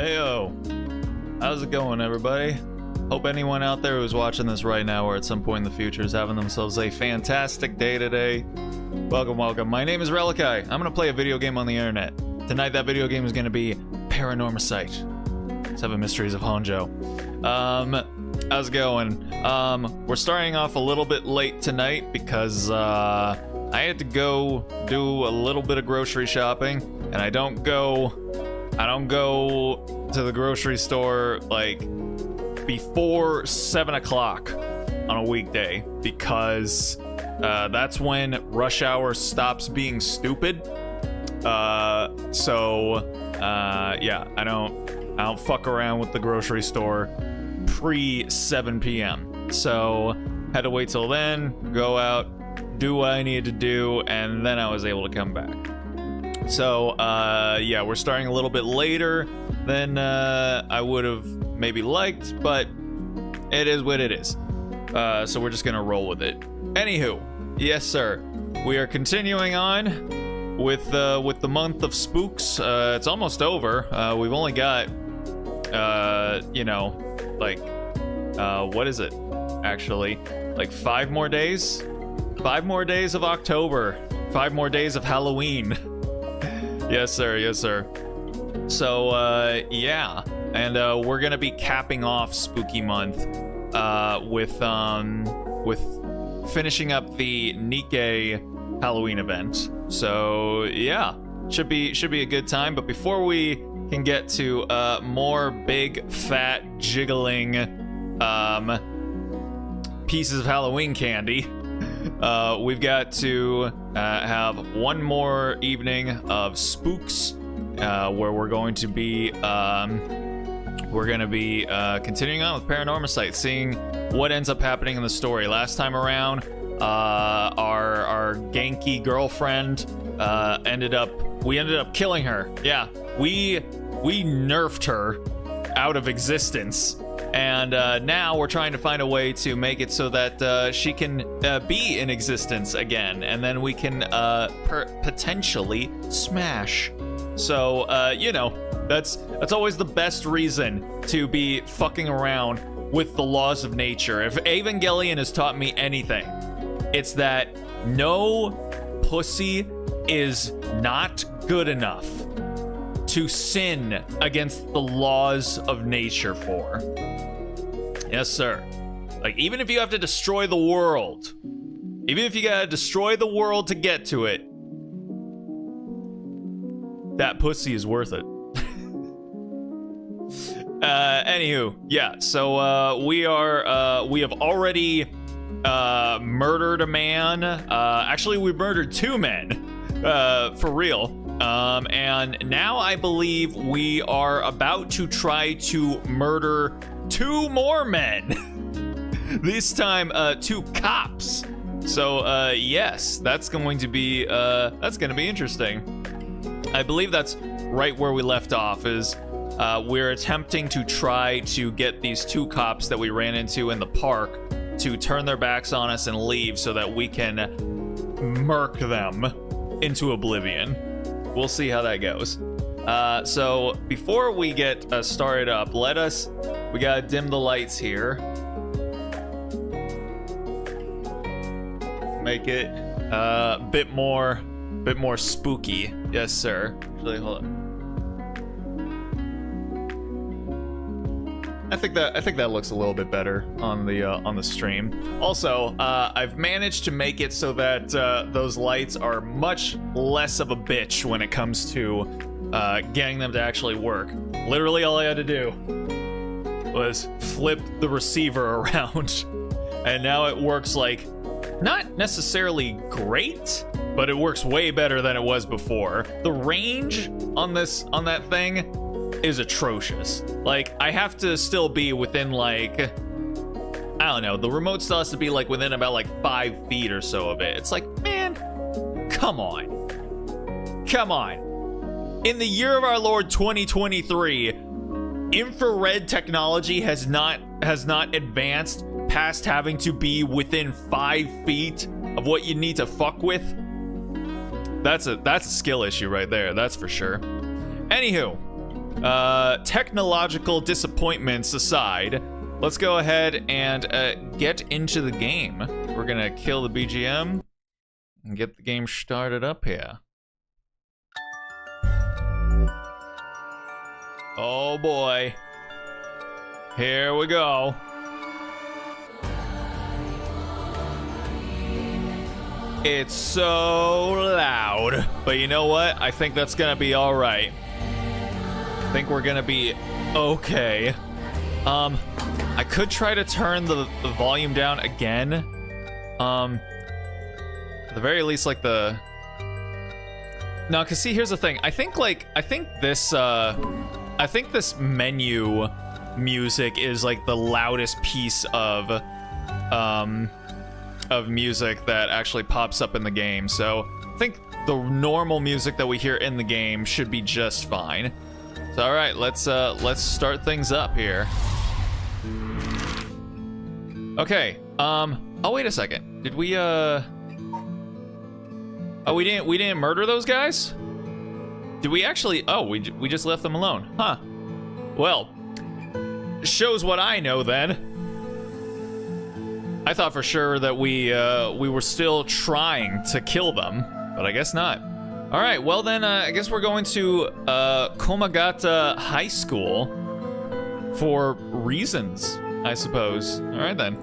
Heyo, how's it going, everybody? Hope anyone out there who's watching this right now or at some point in the future is having themselves a fantastic day today. Welcome, welcome. My name is Relikai. I'm gonna play a video game on the internet. Tonight, that video game is gonna be Paranormasight. 7 Mysteries of Honjo. How's it going? We're starting off a little bit late tonight because, I had to go do a little bit of grocery shopping, and I don't go to the grocery store, like, before 7 o'clock on a weekday, because that's when rush hour stops being stupid. Yeah, I don't fuck around with the grocery store pre 7 p.m. So had to wait till then, go out, do what I needed to do, and then I was able to come back. So yeah, we're starting a little bit later than I would have maybe liked, but it is what it is. So we're just gonna roll with it. Anywho, yes sir, we are continuing on with the month of spooks. It's almost over. We've only got you know, like what is it actually, like 5 more days of October, 5 more days of Halloween. Yes sir, yes sir. So yeah, and we're gonna be capping off Spooky Month with finishing up the Nikkei Halloween event. So yeah, should be a good time. But before we can get to more big fat jiggling pieces of Halloween candy, we've got to have one more evening of spooks, where we're going to be continuing on with Paranormasight, seeing what ends up happening in the story. Last time around, our ganky girlfriend ended up killing her. Yeah, we nerfed her out of existence. And now we're trying to find a way to make it so that she can be in existence again, and then we can potentially smash. So you know, that's always the best reason to be fucking around with the laws of nature. If Evangelion has taught me anything, it's that no pussy is not good enough to sin against the laws of nature for. Yes, sir. Like, even if you have to destroy the world, even if you gotta destroy the world to get to it, that pussy is worth it. Anywho, yeah, so we have already murdered a man. Actually, we murdered 2 men, for real. And now I believe we are about to try to murder 2 more men. This time, 2 cops. So, yes, that's going to be interesting. I believe that's right where we left off, is we're attempting to try to get these 2 cops that we ran into in the park to turn their backs on us and leave so that we can murk them into oblivion. We'll see how that goes. So before we get started up, we gotta dim the lights here. Make it a bit more spooky. Yes, sir. Actually, hold on. I think that looks a little bit better on the stream. Also, I've managed to make it so that those lights are much less of a bitch when it comes to getting them to actually work. Literally, all I had to do was flip the receiver around, and now it works, like, not necessarily great, but it works way better than it was before. The range on that thing is atrocious. Like, I have to still be within, like, I don't know, the remote still has to be, like, within about, like, 5 feet or so of it. It's like, man, come on. In the year of our Lord 2023, infrared technology has not advanced past having to be within 5 feet of what you need to fuck with. That's a skill issue right there, that's for sure. Anywho, technological disappointments aside, let's go ahead and get into the game. We're gonna kill the BGM and get the game started up here. Oh boy. Here we go. It's so loud. But you know what? I think that's gonna be alright. I think we're gonna be okay. I could try to turn the volume down again. At the very least, like the... No, cause see, here's the thing. I think this menu music is like the loudest piece of music that actually pops up in the game. So I think the normal music that we hear in the game should be just fine. So all right, let's start things up here. Okay. Oh wait a second. Did we Oh, we didn't murder those guys? Did we actually? Oh, we just left them alone. Huh. Well, shows what I know then. I thought for sure that we were still trying to kill them, but I guess not. All right, well then, I guess we're going to Komagata High School for reasons, I suppose. All right then.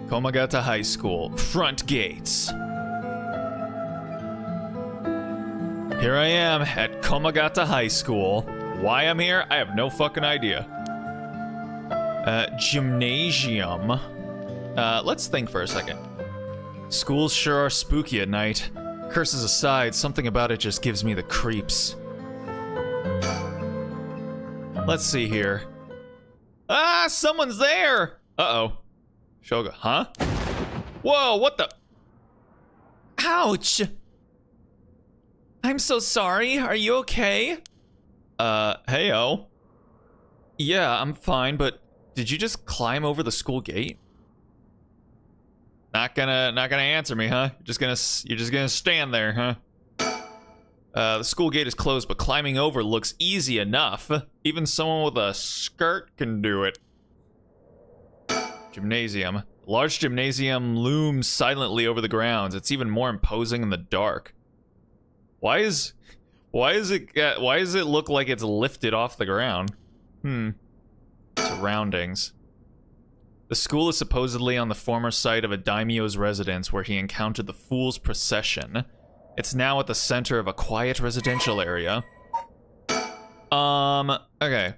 Komagata High School, front gates. Here I am at Komagata High School. Why I'm here, I have no fucking idea. Gymnasium. Let's think for a second. Schools sure are spooky at night. Curses aside, something about it just gives me the creeps. Let's see here. Ah, someone's there! Uh-oh. Shoga, huh? Whoa, what the? Ouch! I'm so sorry, are you okay? Heyo. Yeah, I'm fine, but did you just climb over the school gate? Not gonna answer me, huh? You're just gonna stand there, huh? The school gate is closed, but climbing over looks easy enough. Even someone with a skirt can do it. Gymnasium. Large gymnasium looms silently over the grounds. It's even more imposing in the dark. Why does it look like it's lifted off the ground? Surroundings. The school is supposedly on the former site of a daimyo's residence where he encountered the Fool's Procession. It's now at the center of a quiet residential area. Okay.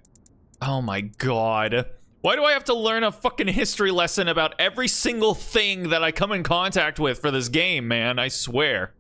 Oh my god. Why do I have to learn a fucking history lesson about every single thing that I come in contact with for this game, man? I swear.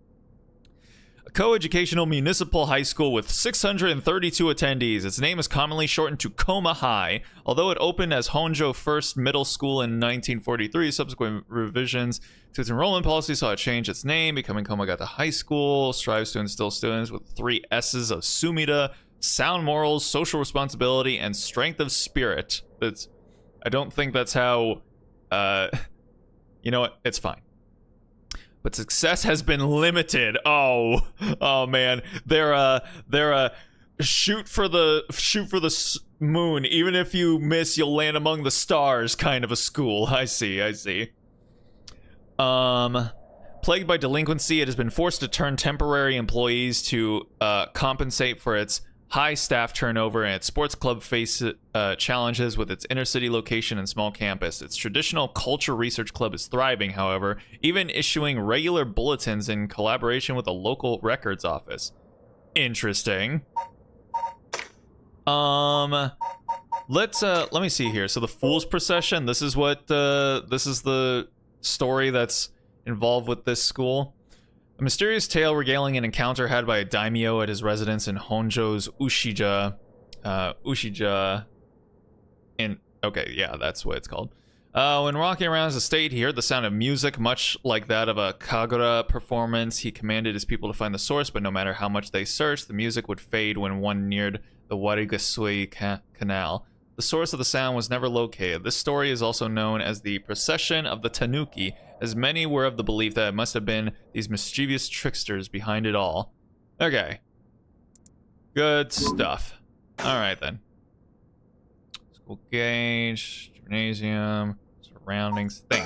A co-educational municipal high school with 632 attendees. Its name is commonly shortened to Koma High. Although it opened as Honjo First Middle School in 1943, subsequent revisions to its enrollment policy saw it change its name, becoming Komagata High School. Strives to instill students with 3 S's of Sumida, sound morals, social responsibility, and strength of spirit. I don't think that's how, you know what, it's fine. But success has been limited. Oh man, they're shoot for the moon. Even if you miss, you'll land among the stars. Kind of a school. I see. Plagued by delinquency, it has been forced to turn temporary employees to compensate for its high staff turnover, and its sports club faces challenges with its inner city location and small campus. Its traditional culture research club is thriving, however, even issuing regular bulletins in collaboration with a local records office. Interesting. Let me see here. So the Fool's Procession, this is the story that's involved with this school. A mysterious tale regaling an encounter had by a daimyo at his residence in Honjo's Ushija. Okay, yeah, that's what it's called. When walking around his estate, he heard the sound of music, much like that of a kagura performance. He commanded his people to find the source, but no matter how much they searched, the music would fade when one neared the Warigasui Canal. The source of the sound was never located. This story is also known as the Procession of the Tanuki, as many were of the belief that it must have been these mischievous tricksters behind it all. Okay. Good stuff. Alright then. School gauge, gymnasium, surroundings, think.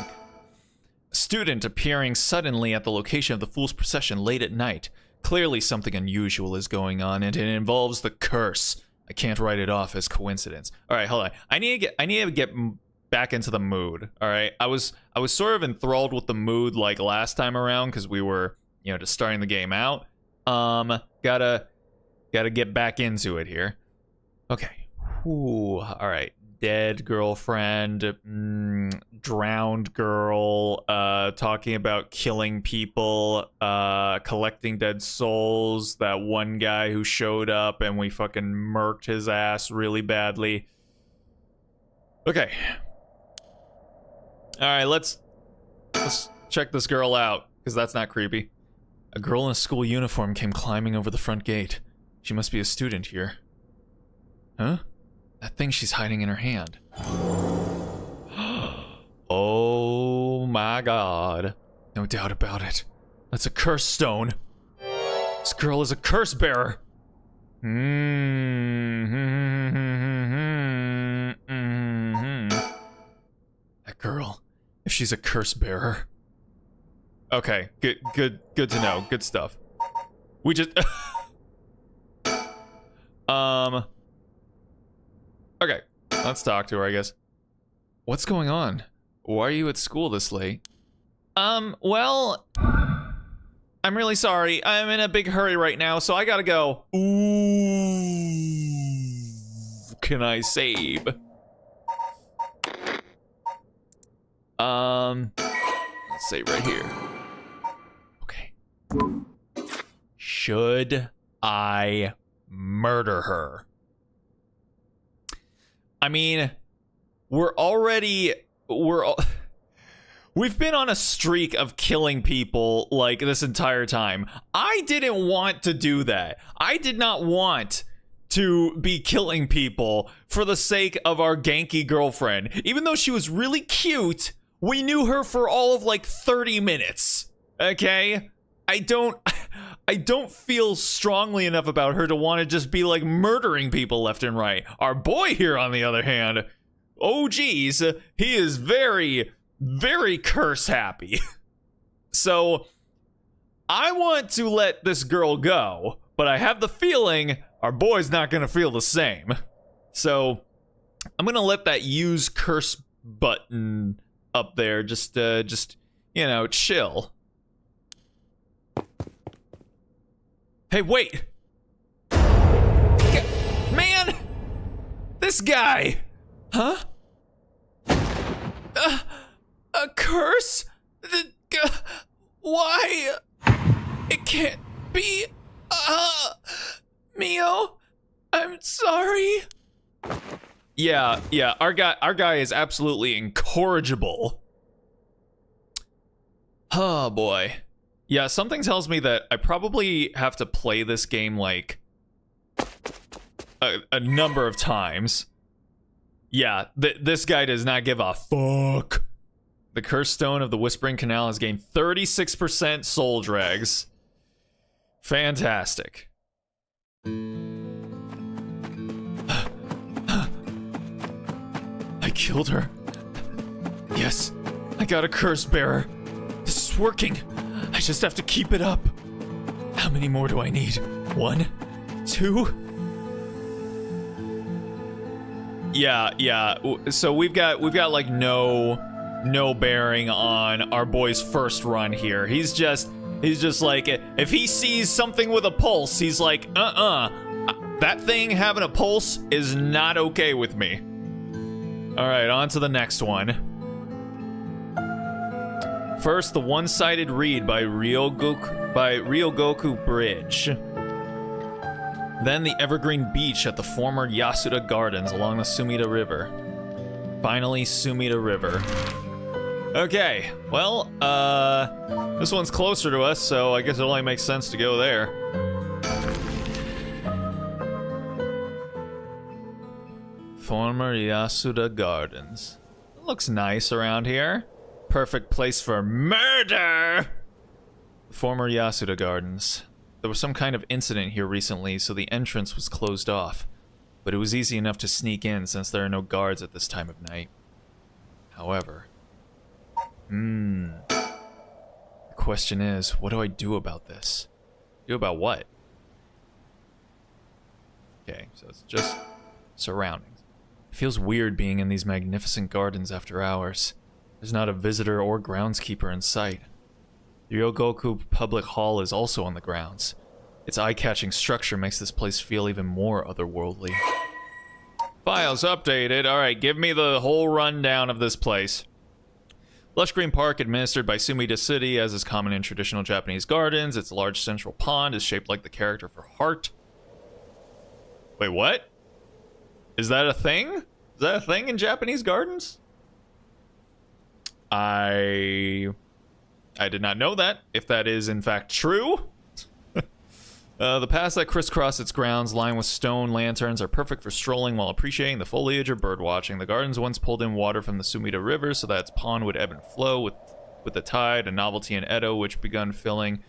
A student appearing suddenly at the location of the fool's procession late at night. Clearly something unusual is going on, and it involves the curse. I can't write it off as coincidence. Alright, hold on. I need to get back into the mood. Alright. I was sort of enthralled with the mood like last time around, because we were, you know, just starting the game out. Gotta get back into it here. Okay. Ooh, alright. Dead girlfriend, drowned girl, talking about killing people, collecting dead souls, that one guy who showed up and we fucking murked his ass really badly. Okay. Alright, let's check this girl out, because that's not creepy. A girl in a school uniform came climbing over the front gate. She must be a student here. Huh? That thing she's hiding in her hand. Oh my god. No doubt about it. That's a curse stone. This girl is a curse bearer. That girl, if she's a curse bearer. Okay, good to know. Good stuff. We just okay, let's talk to her, I guess. What's going on? Why are you at school this late? Well, I'm really sorry. I'm in a big hurry right now, so I gotta go. Ooh, can I save? Let's save right here. Okay. Should I murder her? I mean, we've been on a streak of killing people like this entire time. I didn't want to do that. I did not want to be killing people for the sake of our ganky girlfriend. Even though she was really cute, we knew her for all of like 30 minutes. Okay? I don't feel strongly enough about her to want to just be like murdering people left and right. Our boy here, on the other hand, oh geez, he is very, very curse happy. So I want to let this girl go, but I have the feeling our boy's not gonna feel the same. So I'm gonna let that use curse button up there just you know, chill. Hey, wait! Man! This guy! Huh? A curse? Why? It can't be. Mio, I'm sorry. Yeah, our guy is absolutely incorrigible. Oh boy. Yeah, something tells me that I probably have to play this game like a number of times. Yeah, this guy does not give a fuck. The Cursed Stone of the Whispering Canal has gained 36% soul dregs. Fantastic. I killed her. Yes, I got a curse bearer. This is working. I just have to keep it up. How many more do I need? 1? 2? Yeah. So we've got like no bearing on our boy's first run here. He's just like, if he sees something with a pulse, he's like, that thing having a pulse is not okay with me. All right, on to the next one. First, the one-sided read by Ryogoku Bridge. Then the evergreen beach at the former Yasuda Gardens along the Sumida River. Finally, Sumida River. Okay, well, this one's closer to us, so I guess it only makes sense to go there. Former Yasuda Gardens. It looks nice around here. Perfect place for murder! Former Yasuda Gardens. There was some kind of incident here recently, so the entrance was closed off. But it was easy enough to sneak in since there are no guards at this time of night. However... The question is, what do I do about this? Do about what? Okay, so it's just surroundings. It feels weird being in these magnificent gardens after hours. There's not a visitor or groundskeeper in sight. The Ryogoku Public Hall is also on the grounds. Its eye-catching structure makes this place feel even more otherworldly. Files updated. Alright, give me the whole rundown of this place. Lush Green Park, administered by Sumida City, as is common in traditional Japanese gardens. Its large central pond is shaped like the character for Heart. Wait, what? Is that a thing? Is that a thing in Japanese gardens? I did not know that, if that is in fact true. The paths that crisscross its grounds, lined with stone lanterns, are perfect for strolling while appreciating the foliage or birdwatching. The gardens once pulled in water from the Sumida River so that its pond would ebb and flow with the tide, a novelty in Edo which begun filling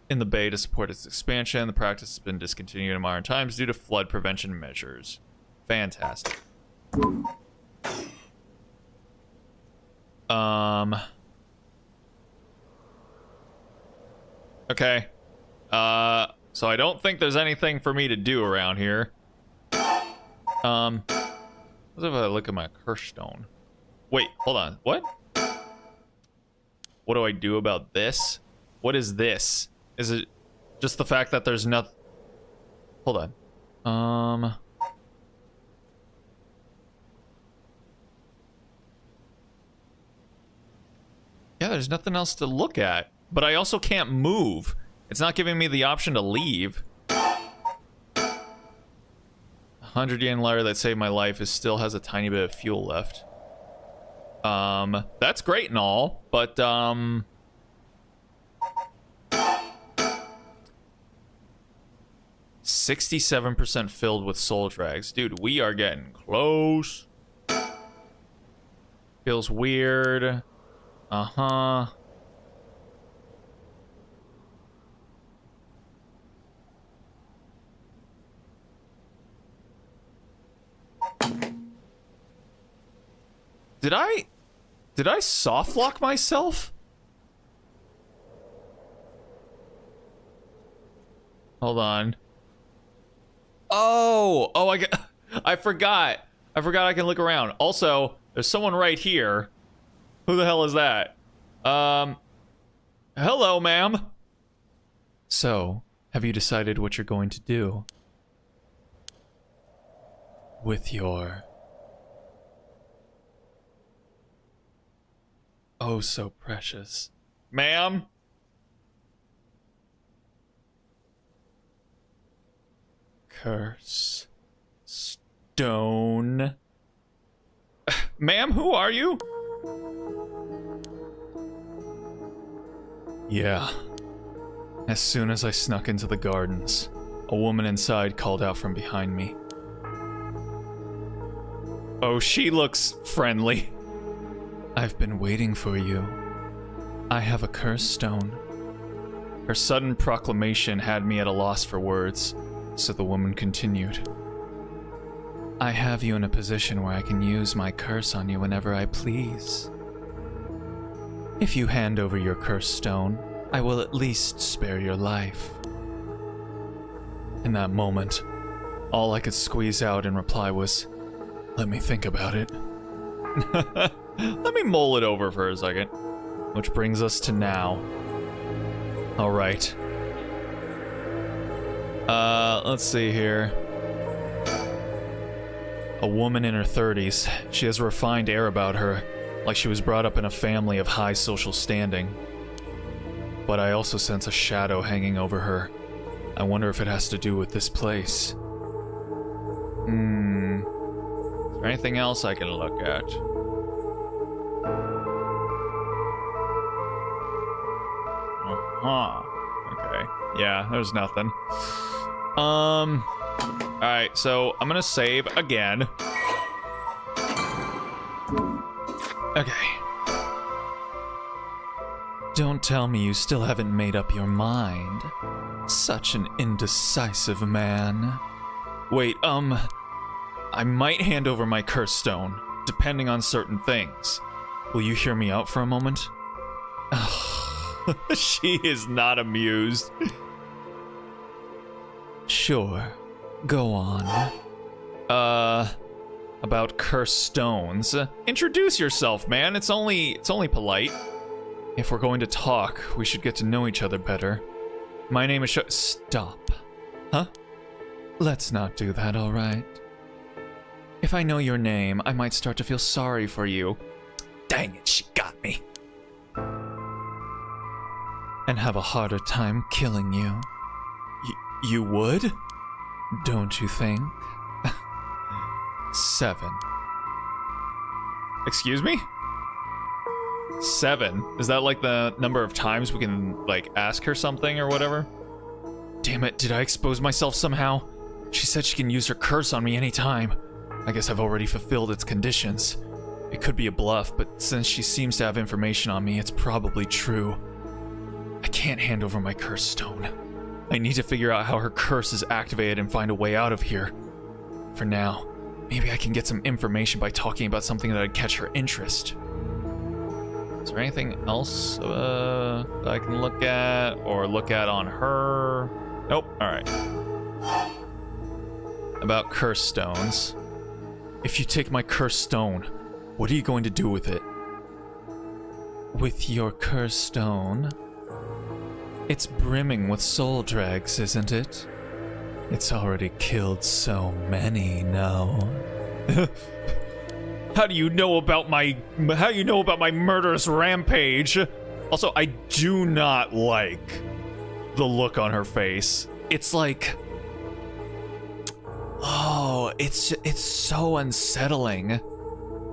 in the bay to support its expansion. The practice has been discontinued in modern times due to flood prevention measures. Fantastic. Okay. So I don't think there's anything for me to do around here. What if I look at my curse stone? Wait, hold on. What? What do I do about this? What is this? Is it just the fact that there's nothing? Hold on. Yeah, there's nothing else to look at. But I also can't move. It's not giving me the option to leave. 100 yen letter that saved my life still has a tiny bit of fuel left. That's great and all, but 67% filled with soul drags. Dude, we are getting close. Feels weird. Uh-huh. Did I soft lock myself? Hold on. Oh, I forgot. I forgot I can look around. Also, there's someone right here. Who the hell is that? Hello, ma'am. So, have you decided what you're going to do with your oh so precious, ma'am? Curse stone. Ma'am, who are you? Yeah. As soon as I snuck into the gardens, a woman inside called out from behind me. Oh, she looks friendly. I've been waiting for you. I have a curse stone. Her sudden proclamation had me at a loss for words, so the woman continued. I have you in a position where I can use my curse on you whenever I please. If you hand over your curse stone, I will at least spare your life. In that moment, all I could squeeze out in reply was, let me think about it. Let me mull it over for a second. Which brings us to now. Alright. Let's see here. A woman in her 30s. She has a refined air about her, like she was brought up in a family of high social standing. But I also sense a shadow hanging over her. I wonder if it has to do with this place. Is there anything else I can look at? Uh-huh. Okay. Yeah, there's nothing. Alright, so I'm gonna save again. Okay. Don't tell me you still haven't made up your mind. Such an indecisive man. Wait, I might hand over my curse stone, depending on certain things. Will you hear me out for a moment? She is not amused. Sure, go on. About cursed stones. Introduce yourself, man. It's only polite. If we're going to talk, we should get to know each other better. My name is Stop. Huh? Let's not do that, alright? If I know your name, I might start to feel sorry for you. Dang it, she got me. And have a harder time killing you. You would? Don't you think? 7. Excuse me? 7? Is that like the number of times we can, like, ask her something or whatever? Damn it, did I expose myself somehow? She said she can use her curse on me anytime. I guess I've already fulfilled its conditions. It could be a bluff, but since she seems to have information on me, it's probably true. I can't hand over my curse stone. I need to figure out how her curse is activated and find a way out of here. For now, maybe I can get some information by talking about something that would catch her interest. Is there anything else that I can look at or look at on her? Nope. Alright. About curse stones. If you take my curse stone, what are you going to do with it? With your curse stone? It's brimming with soul dregs, isn't it? It's already killed so many now. How do you know about my murderous rampage? Also, I do not like the look on her face. It's like, oh, it's so unsettling.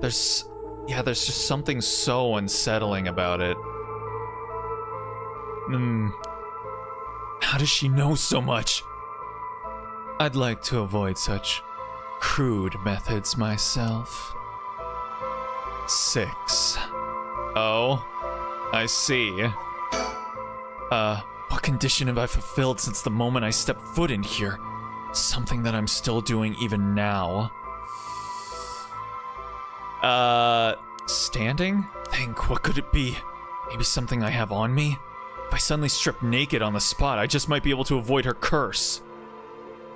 There's just something so unsettling about it. How does she know so much? I'd like to avoid such crude methods myself. 6. Oh, I see. What condition have I fulfilled since the moment I stepped foot in here? Something that I'm still doing even now. Standing? Think, what could it be? Maybe something I have on me? If I suddenly strip naked on the spot, I just might be able to avoid her curse.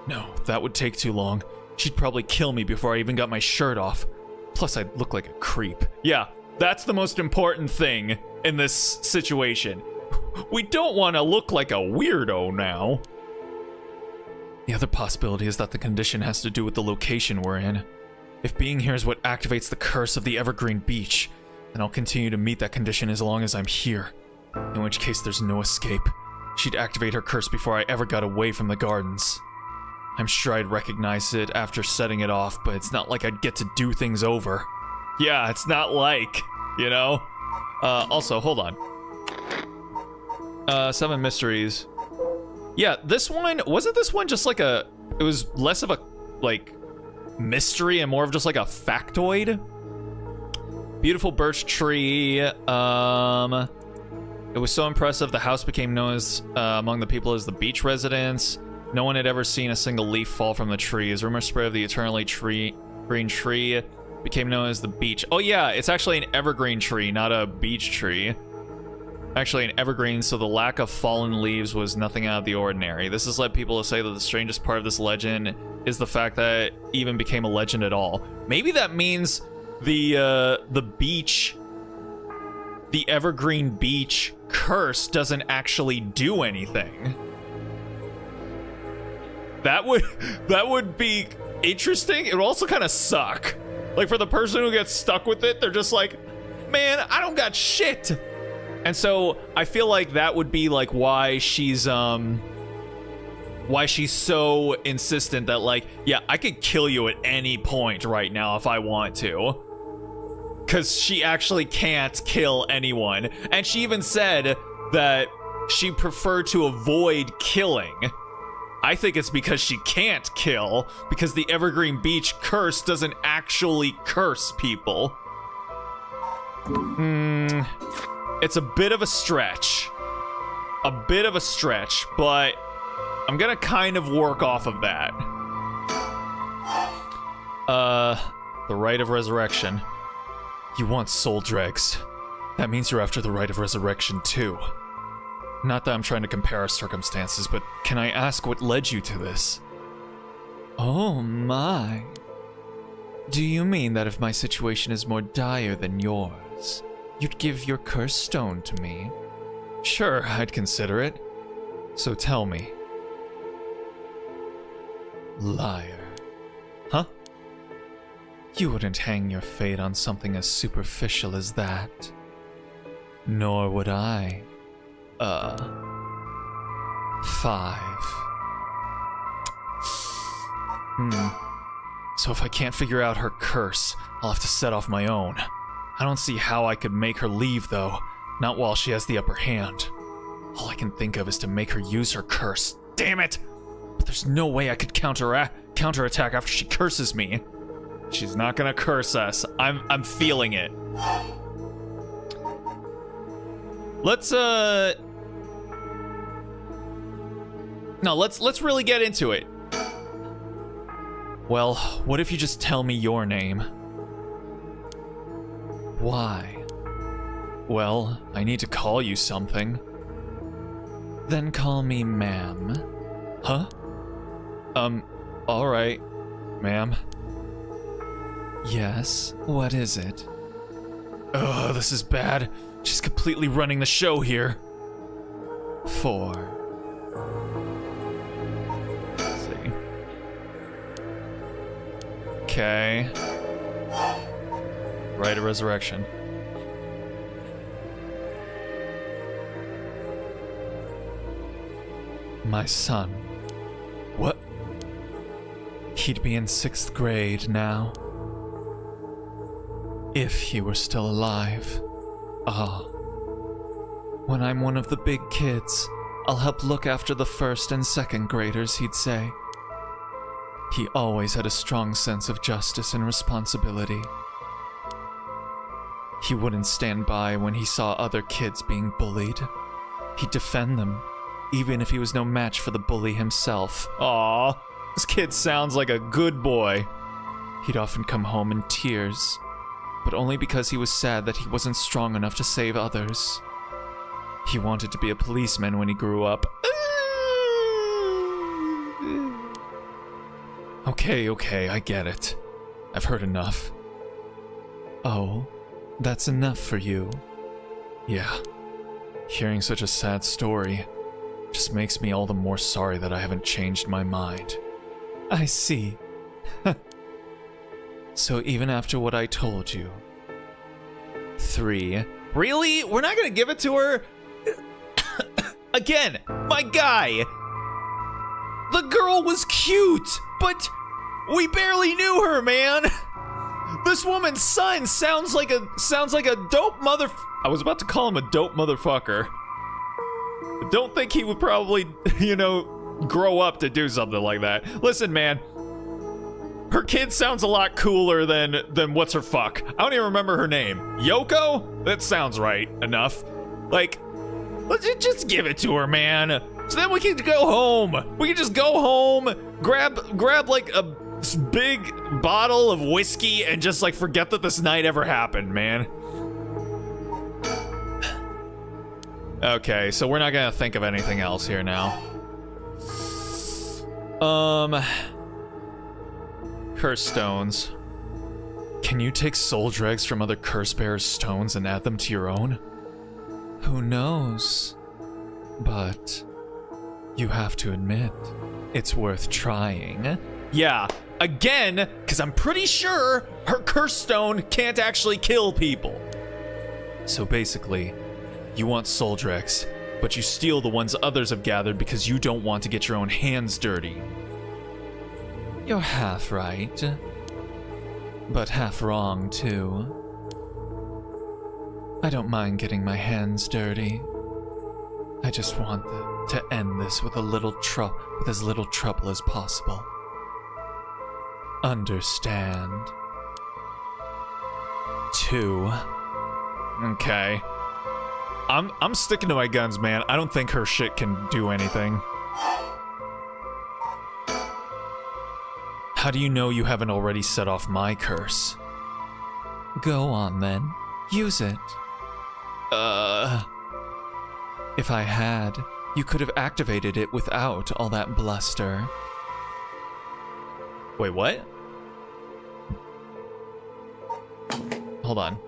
No, that would take too long. She'd probably kill me before I even got my shirt off. Plus, I'd look like a creep. Yeah, that's the most important thing in this situation. We don't want to look like a weirdo now. The other possibility is that the condition has to do with the location we're in. If being here is what activates the curse of the Evergreen Beach, then I'll continue to meet that condition as long as I'm here. In which case, there's no escape. She'd activate her curse before I ever got away from the gardens. I'm sure I'd recognize it after setting it off, but it's not like I'd get to do things over. Yeah, it's not like, you know? Also, hold on. 7 mysteries. Yeah, this one, wasn't this one just like it was less of a, like, mystery and more of just like a factoid? Beautiful birch tree, it was so impressive the house became known as, among the people as the beach residence. No one had ever seen a single leaf fall from the trees. Rumor spread of the eternally green tree became known as the beach. Oh yeah, it's actually an evergreen tree, not a beach tree. Actually an evergreen, so the lack of fallen leaves was nothing out of the ordinary. This has led people to say that the strangest part of this legend is the fact that it even became a legend at all. Maybe that means the beach, the evergreen beach curse doesn't actually do anything. That would be interesting. It would also kind of suck. Like, for the person who gets stuck with it, they're just like, man, I don't got shit. And so I feel like that would be like why she's so insistent that, like, yeah, I could kill you at any point right now if I want to. Because she actually can't kill anyone. And she even said that she preferred to avoid killing. I think it's because she can't kill, because the Evergreen Beach curse doesn't actually curse people. It's a bit of a stretch. A bit of a stretch, but I'm gonna kind of work off of that. The Rite of Resurrection. You want soul dregs. That means you're after the Rite of Resurrection too. Not that I'm trying to compare our circumstances, but can I ask what led you to this? Oh my. Do you mean that if my situation is more dire than yours, you'd give your cursed stone to me? Sure, I'd consider it. So tell me. Liar. Huh? You wouldn't hang your fate on something as superficial as that. Nor would I. 5. So if I can't figure out her curse, I'll have to set off my own. I don't see how I could make her leave, though. Not while she has the upper hand. All I can think of is to make her use her curse. Damn it! But there's no way I could counterattack after she curses me. She's not gonna curse us. I'm feeling it. Let's really get into it. Well, what if you just tell me your name? Why? Well, I need to call you something. Then call me ma'am. Huh? Alright, ma'am. Yes, what is it? Ugh, this is bad. She's completely running the show here. 4. Let's see. Okay. Rite of Resurrection. My son. What? He'd be in 6th grade now. If he were still alive. When I'm one of the big kids, I'll help look after the 1st and 2nd graders, he'd say. He always had a strong sense of justice and responsibility. He wouldn't stand by when he saw other kids being bullied. He'd defend them, even if he was no match for the bully himself. Aw, this kid sounds like a good boy. He'd often come home in tears, but only because he was sad that he wasn't strong enough to save others. He wanted to be a policeman when he grew up. Okay, I get it. I've heard enough. Oh, that's enough for you? Yeah. Hearing such a sad story just makes me all the more sorry that I haven't changed my mind. I see. So even after what I told you. 3. Really? We're not gonna give it to her? Again, my guy! The girl was cute, but we barely knew her, man! This woman's son sounds like a dope mother... I was about to call him a dope motherfucker. I don't think he would probably, grow up to do something like that. Listen, man. Her kid sounds a lot cooler than what's her fuck. I don't even remember her name. Yoko? That sounds right enough. Like, let's just give it to her, man. So then we can go home. We can just go home, grab like a big bottle of whiskey and just like forget that this night ever happened, man. Okay, so we're not gonna think of anything else here now. Curse stones. Can you take soul dregs from other curse bearers' stones and add them to your own? Who knows? But you have to admit, it's worth trying. Yeah, again, because I'm pretty sure her curse stone can't actually kill people. So basically, you want soul dregs, but you steal the ones others have gathered because you don't want to get your own hands dirty. You're half right, but half wrong too. I don't mind getting my hands dirty. I just want to end this with as little trouble as possible. Understand? 2. Okay. I'm sticking to my guns, man. I don't think her shit can do anything. How do you know you haven't already set off my curse? Go on then. Use it. If I had, you could have activated it without all that bluster. Wait, what? Hold on.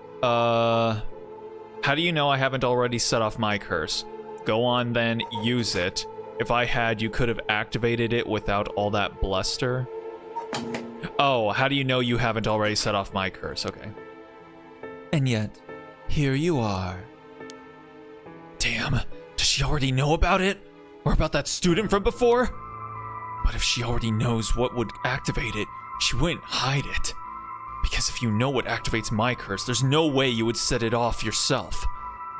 How do you know I haven't already set off my curse? Go on then, use it. If I had, you could have activated it without all that bluster. Oh, how do you know you haven't already set off my curse? Okay. And yet, here you are. Damn, does she already know about it? Or about that student from before? But if she already knows what would activate it, she wouldn't hide it. Because if you know what activates my curse, there's no way you would set it off yourself.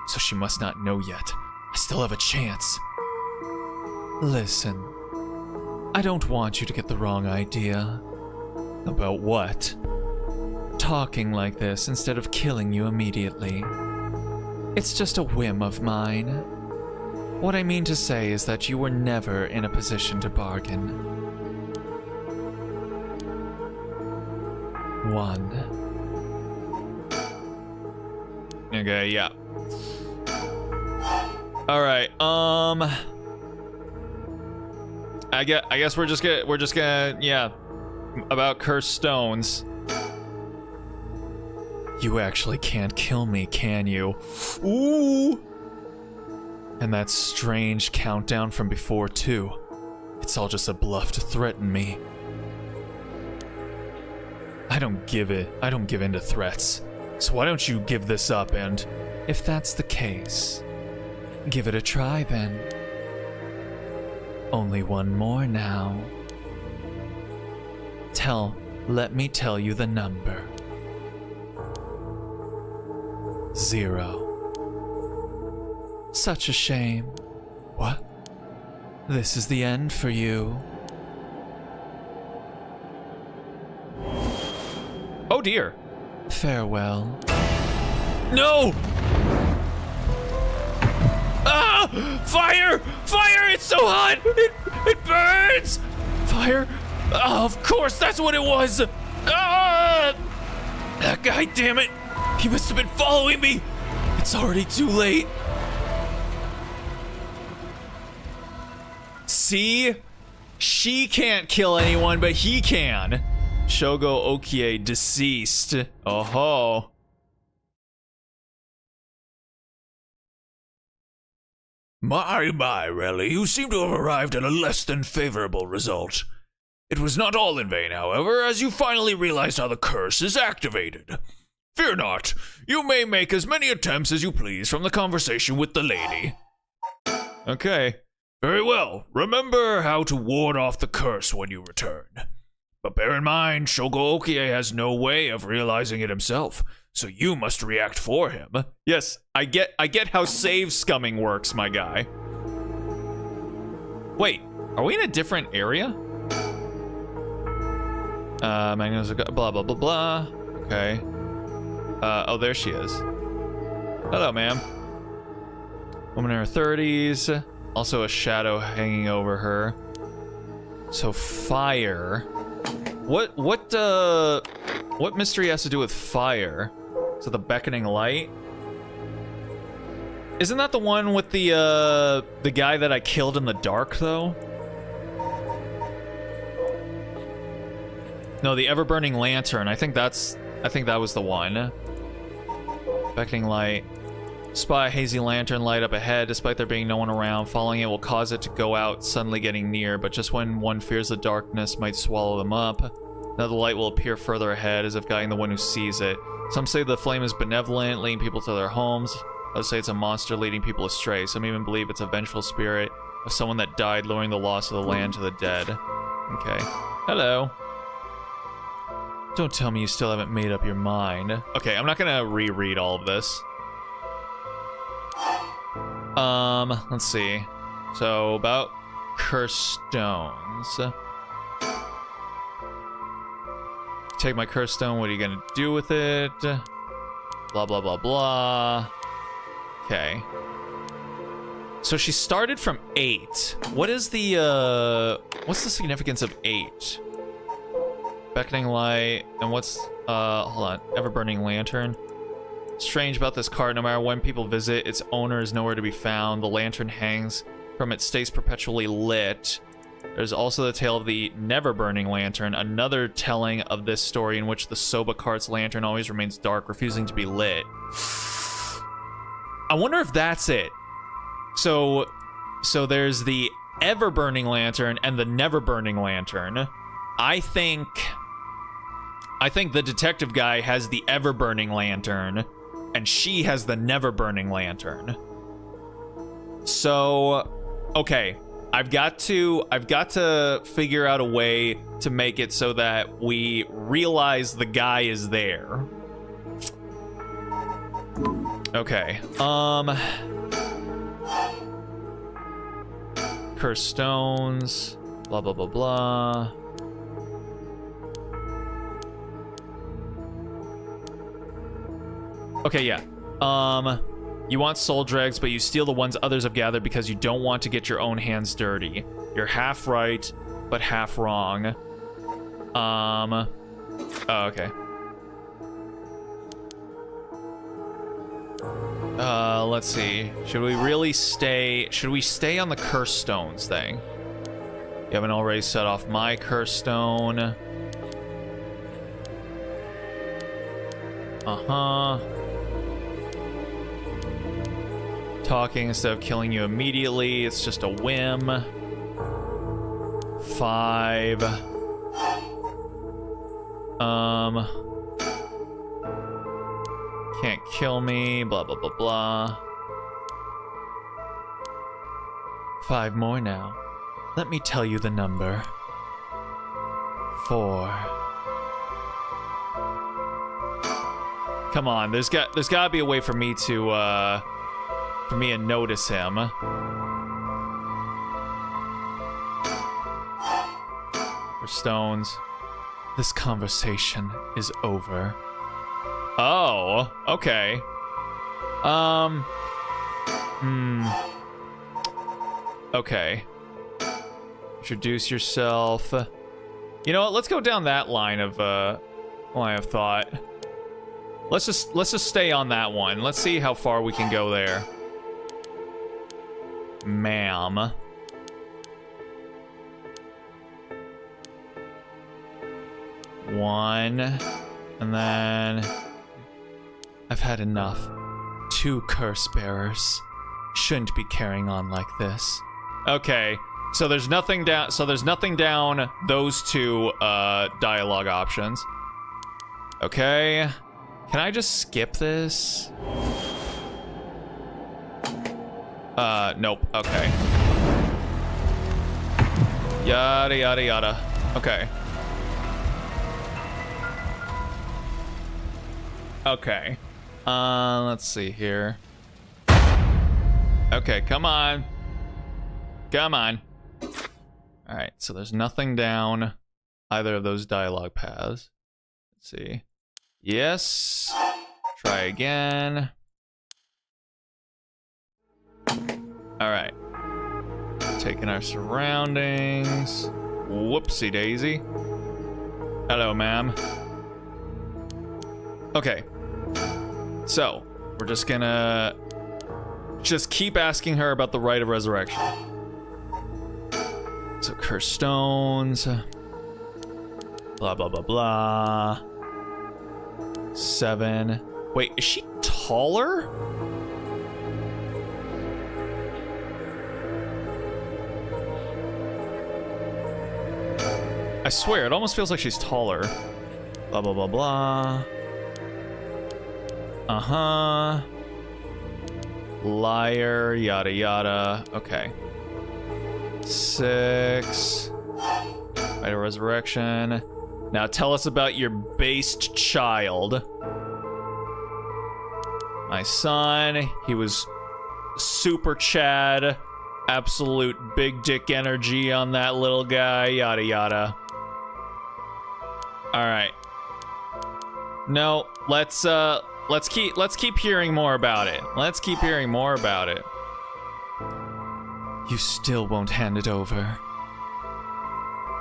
So she must not know yet. I still have a chance. Listen, I don't want you to get the wrong idea. About what? Talking like this instead of killing you immediately. It's just a whim of mine. What I mean to say is that you were never in a position to bargain. 1. Okay, yeah. All right. I guess we're just gonna yeah, about cursed stones. You actually can't kill me, can you? Ooh. And that strange countdown from before too. It's all just a bluff to threaten me. I don't give in to threats. So why don't you give this up and... If that's the case, give it a try then. Only one more now. Let me tell you the number. 0. Such a shame. What? This is the end for you. Oh dear. Farewell. No! Ah! Fire! Fire! It's so hot! It burns! Fire? Oh, of course, that's what it was! Ah! That guy, damn it! He must have been following me! It's already too late. See? She can't kill anyone, but he can. Shogo Okie deceased. Oh ho. My, Relly, you seem to have arrived at a less than favorable result. It was not all in vain, however, as you finally realized how the curse is activated. Fear not, you may make as many attempts as you please from the conversation with the lady. Okay. Very well, remember how to ward off the curse when you return. But bear in mind, Shogo Okie has no way of realizing it himself, so you must react for him. Yes, I get how save scumming works, my guy. Wait, are we in a different area? Magno's blah blah blah blah. Okay. Oh, there she is. Hello, ma'am. Woman in her 30s. Also a shadow hanging over her. So fire. What mystery has to do with fire? So the beckoning light? Isn't that the one with the guy that I killed in the dark though? No, the ever-burning lantern. I think that was the one. Beckoning light. Spot a hazy lantern light up ahead, despite there being no one around. Following it will cause it to go out, suddenly getting near, but just when one fears the darkness might swallow them up. Another light will appear further ahead, as if guiding the one who sees it. Some say the flame is benevolent, leading people to their homes. Others say it's a monster leading people astray. Some even believe it's a vengeful spirit of someone that died, lowering the loss of the land to the dead. Okay. Hello. Don't tell me you still haven't made up your mind. Okay, I'm not gonna reread all of this. Let's see. So, about cursed stones. Take my cursed stone, what are you gonna do with it? Blah, blah, blah, blah. Okay. So she started from 8. What is the, what's the significance of 8? Beckoning light, and what's, hold on, ever-burning lantern. Strange about this card, no matter when people visit, its owner is nowhere to be found. The lantern hangs from it, stays perpetually lit. There's also the tale of the never-burning lantern, another telling of this story in which the Soba cart's lantern always remains dark, refusing to be lit. I wonder if that's it. So there's the ever-burning lantern and the never-burning lantern. I think the detective guy has the ever-burning lantern, and she has the never-burning lantern. So, okay, I've got to figure out a way to make it so that we realize the guy is there. Okay, Cursed stones, blah, blah, blah, blah. Okay, yeah. You want soul dregs, but you steal the ones others have gathered because you don't want to get your own hands dirty. You're half right, but half wrong. Oh, okay. Let's see. Should we stay on the cursed stones thing? You haven't already set off my cursed stone. Uh-huh. Talking instead of killing you immediately. It's just a whim. 5. Can't kill me, blah, blah, blah, blah. 5 more now. Let me tell you the number. 4. Come on, there's gotta be a way for me to notice him. For stones. This conversation is over. Oh, okay. Okay. Introduce yourself. You know what? Let's go down that line of thought. Let's just stay on that one. Let's see how far we can go there. Ma'am. One, and then I've had enough. 2 curse bearers. Shouldn't be carrying on like this. Okay, so there's nothing down. So there's nothing down those 2 dialogue options. Okay, can I just skip this? Nope. Okay. Yada yada yada. Okay. Okay. Let's see here. Okay, come on. Come on. Alright, so there's nothing down either of those dialogue paths. Let's see. Yes. Try again. Alright. Taking our surroundings. Whoopsie daisy. Hello, ma'am. Okay. So, we're just gonna keep asking her about the rite of resurrection. So, cursed stones. Blah, blah, blah, blah. 7. Wait, is she taller? I swear, it almost feels like she's taller. Blah, blah, blah, blah. Uh-huh. Liar, yada, yada. Okay. 6. Rite of resurrection. Now tell us about your based child. My son, he was super Chad. Absolute big dick energy on that little guy, yada, yada. All right. No, let's let's keep hearing more about it. Let's keep hearing more about it. You still won't hand it over.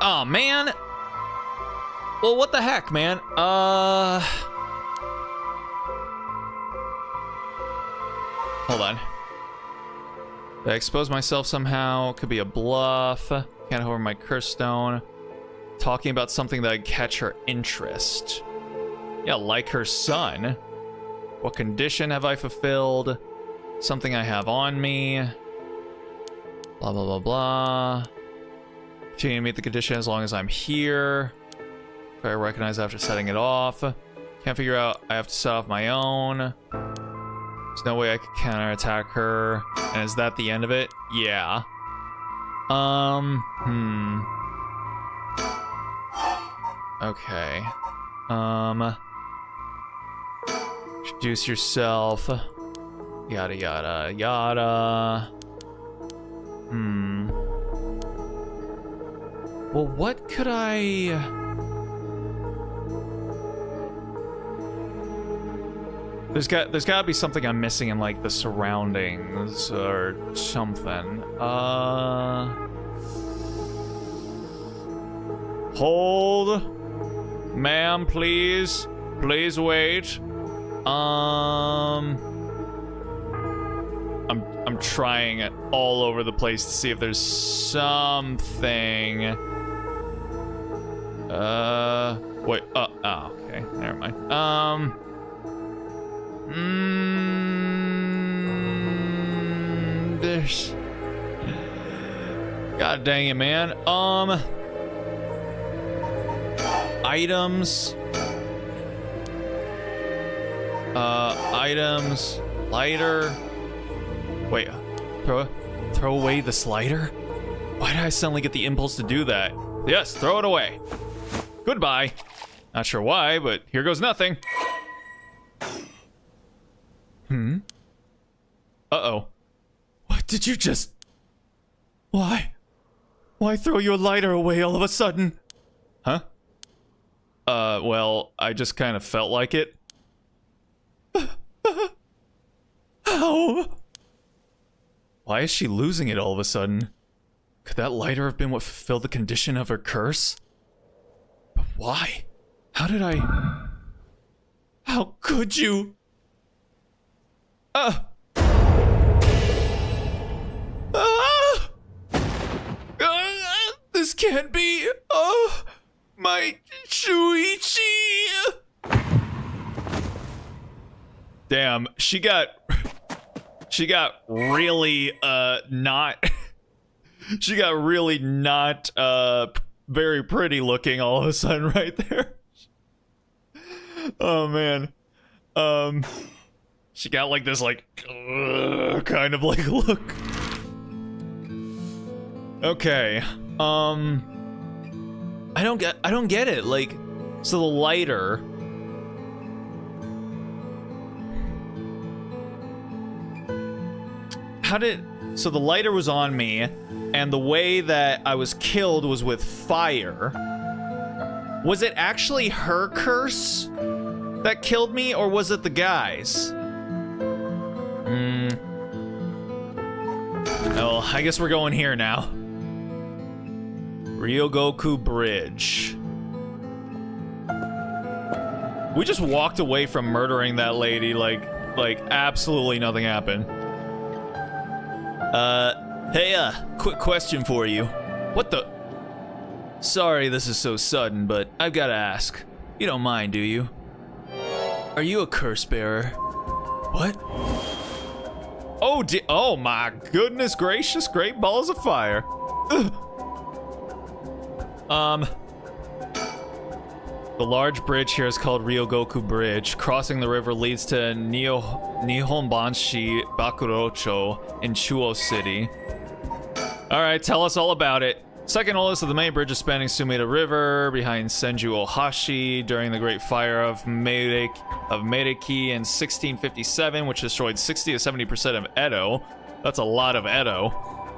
Oh man. Well, what the heck, man? Hold on. Did I expose myself somehow? Could be a bluff. Can't hover my curse stone. Talking about something that would catch her interest. Yeah, like her son. What condition have I fulfilled? Something I have on me. Blah, blah, blah, blah. Continue to meet the condition as long as I'm here. If I recognize after setting it off. Can't figure out, I have to set off my own. There's no way I could counterattack her. And is that the end of it? Yeah. Okay. Introduce yourself. Yada, yada, yada. Well, what could I... There's got to be something I'm missing in like the surroundings or something. Hold, ma'am, please wait. I'm trying it all over the place to see if there's something. Wait. Oh, okay. Never mind. There's... God dang it, man. Items. Items. Lighter. Wait. Throw away the slider? Why did I suddenly get the impulse to do that? Yes, throw it away. Goodbye. Not sure why, but here goes nothing. Uh-oh. What did you just... Why? Why throw your lighter away all of a sudden? Huh? Well, I just kind of felt like it. How? Why is she losing it all of a sudden? Could that lighter have been what fulfilled the condition of her curse? But why? How did I... How could you? This can't be. Oh, my Shuichi. Damn, she got really not. She got really not very pretty looking all of a sudden right there. Oh man. She got like this like kind of like look. Okay. I don't get it. Like, so the lighter. So the lighter was on me, and the way that I was killed was with fire. Was it actually her curse that killed me, or was it the guy's? Oh, I guess we're going here now. Ryogoku Bridge. We just walked away from murdering that lady like absolutely nothing happened. Hey, quick question for you. What the? Sorry this is so sudden, but I've gotta ask. You don't mind, do you? Are you a curse bearer? What? Oh, oh my goodness gracious, great balls of fire. Ugh. The large bridge here is called Ryogoku Bridge. Crossing the river leads to Nihonbanshi Bakurocho in Chuo City. Alright, tell us all about it. Second oldest of the main bridges spanning Sumida River behind Senju Ohashi during the Great Fire of Meiriki in 1657, which destroyed 60 to 70% of Edo. That's a lot of Edo.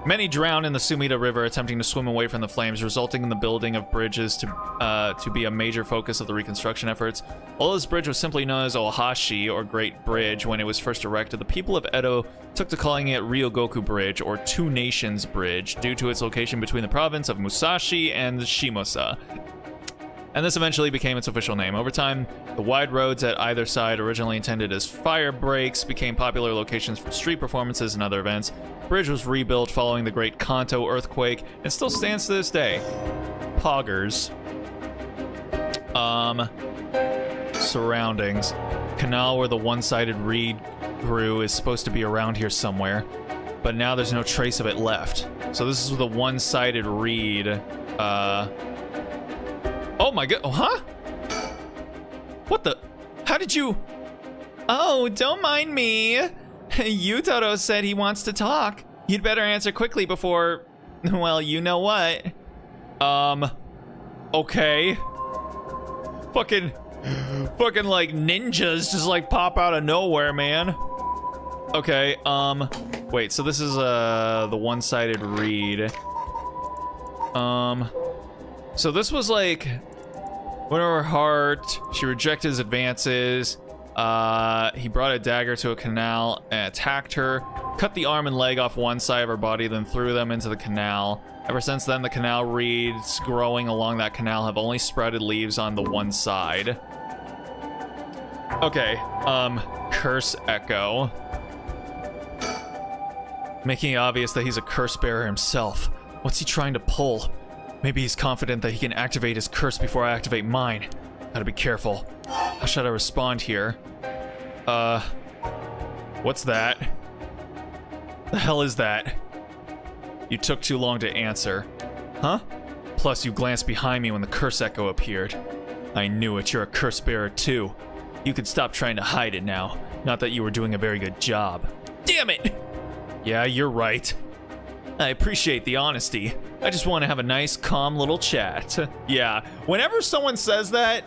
Many drowned in the Sumida River attempting to swim away from the flames, resulting in the building of bridges to be a major focus of the reconstruction efforts. Although this bridge was simply known as Ohashi, or Great Bridge, when it was first erected, the people of Edo took to calling it Ryogoku Bridge, or Two Nations Bridge, due to its location between the province of Musashi and Shimosa. And this eventually became its official name. Over time, the wide roads at either side, originally intended as fire breaks, became popular locations for street performances and other events. The bridge was rebuilt following the Great Kanto earthquake and still stands to this day. Poggers. Surroundings. Canal where the one-sided reed grew is supposed to be around here somewhere, but now there's no trace of it left. So this is the one-sided reed. Oh my god, huh? What the? How did you? Oh, don't mind me. Yutaro said he wants to talk. You'd better answer quickly before, well, you know what. Okay. Fucking like ninjas just like pop out of nowhere, man. Okay, wait, so this is, the one-sided reed. So this was like, went over her heart, she rejected his advances, he brought a dagger to a canal and attacked her, cut the arm and leg off one side of her body, then threw them into the canal. Ever since then, the canal reeds growing along that canal have only sprouted leaves on the one side. Okay, curse echo. Making it obvious that he's a curse bearer himself. What's he trying to pull? Maybe he's confident that he can activate his curse before I activate mine. Gotta be careful. How should I respond here? What's that? The hell is that? You took too long to answer. Huh? Plus, you glanced behind me when the curse echo appeared. I knew it, you're a curse bearer too. You could stop trying to hide it now. Not that you were doing a very good job. Damn it! Yeah, you're right. I appreciate the honesty. I just want to have a nice, calm little chat. Yeah, whenever someone says that,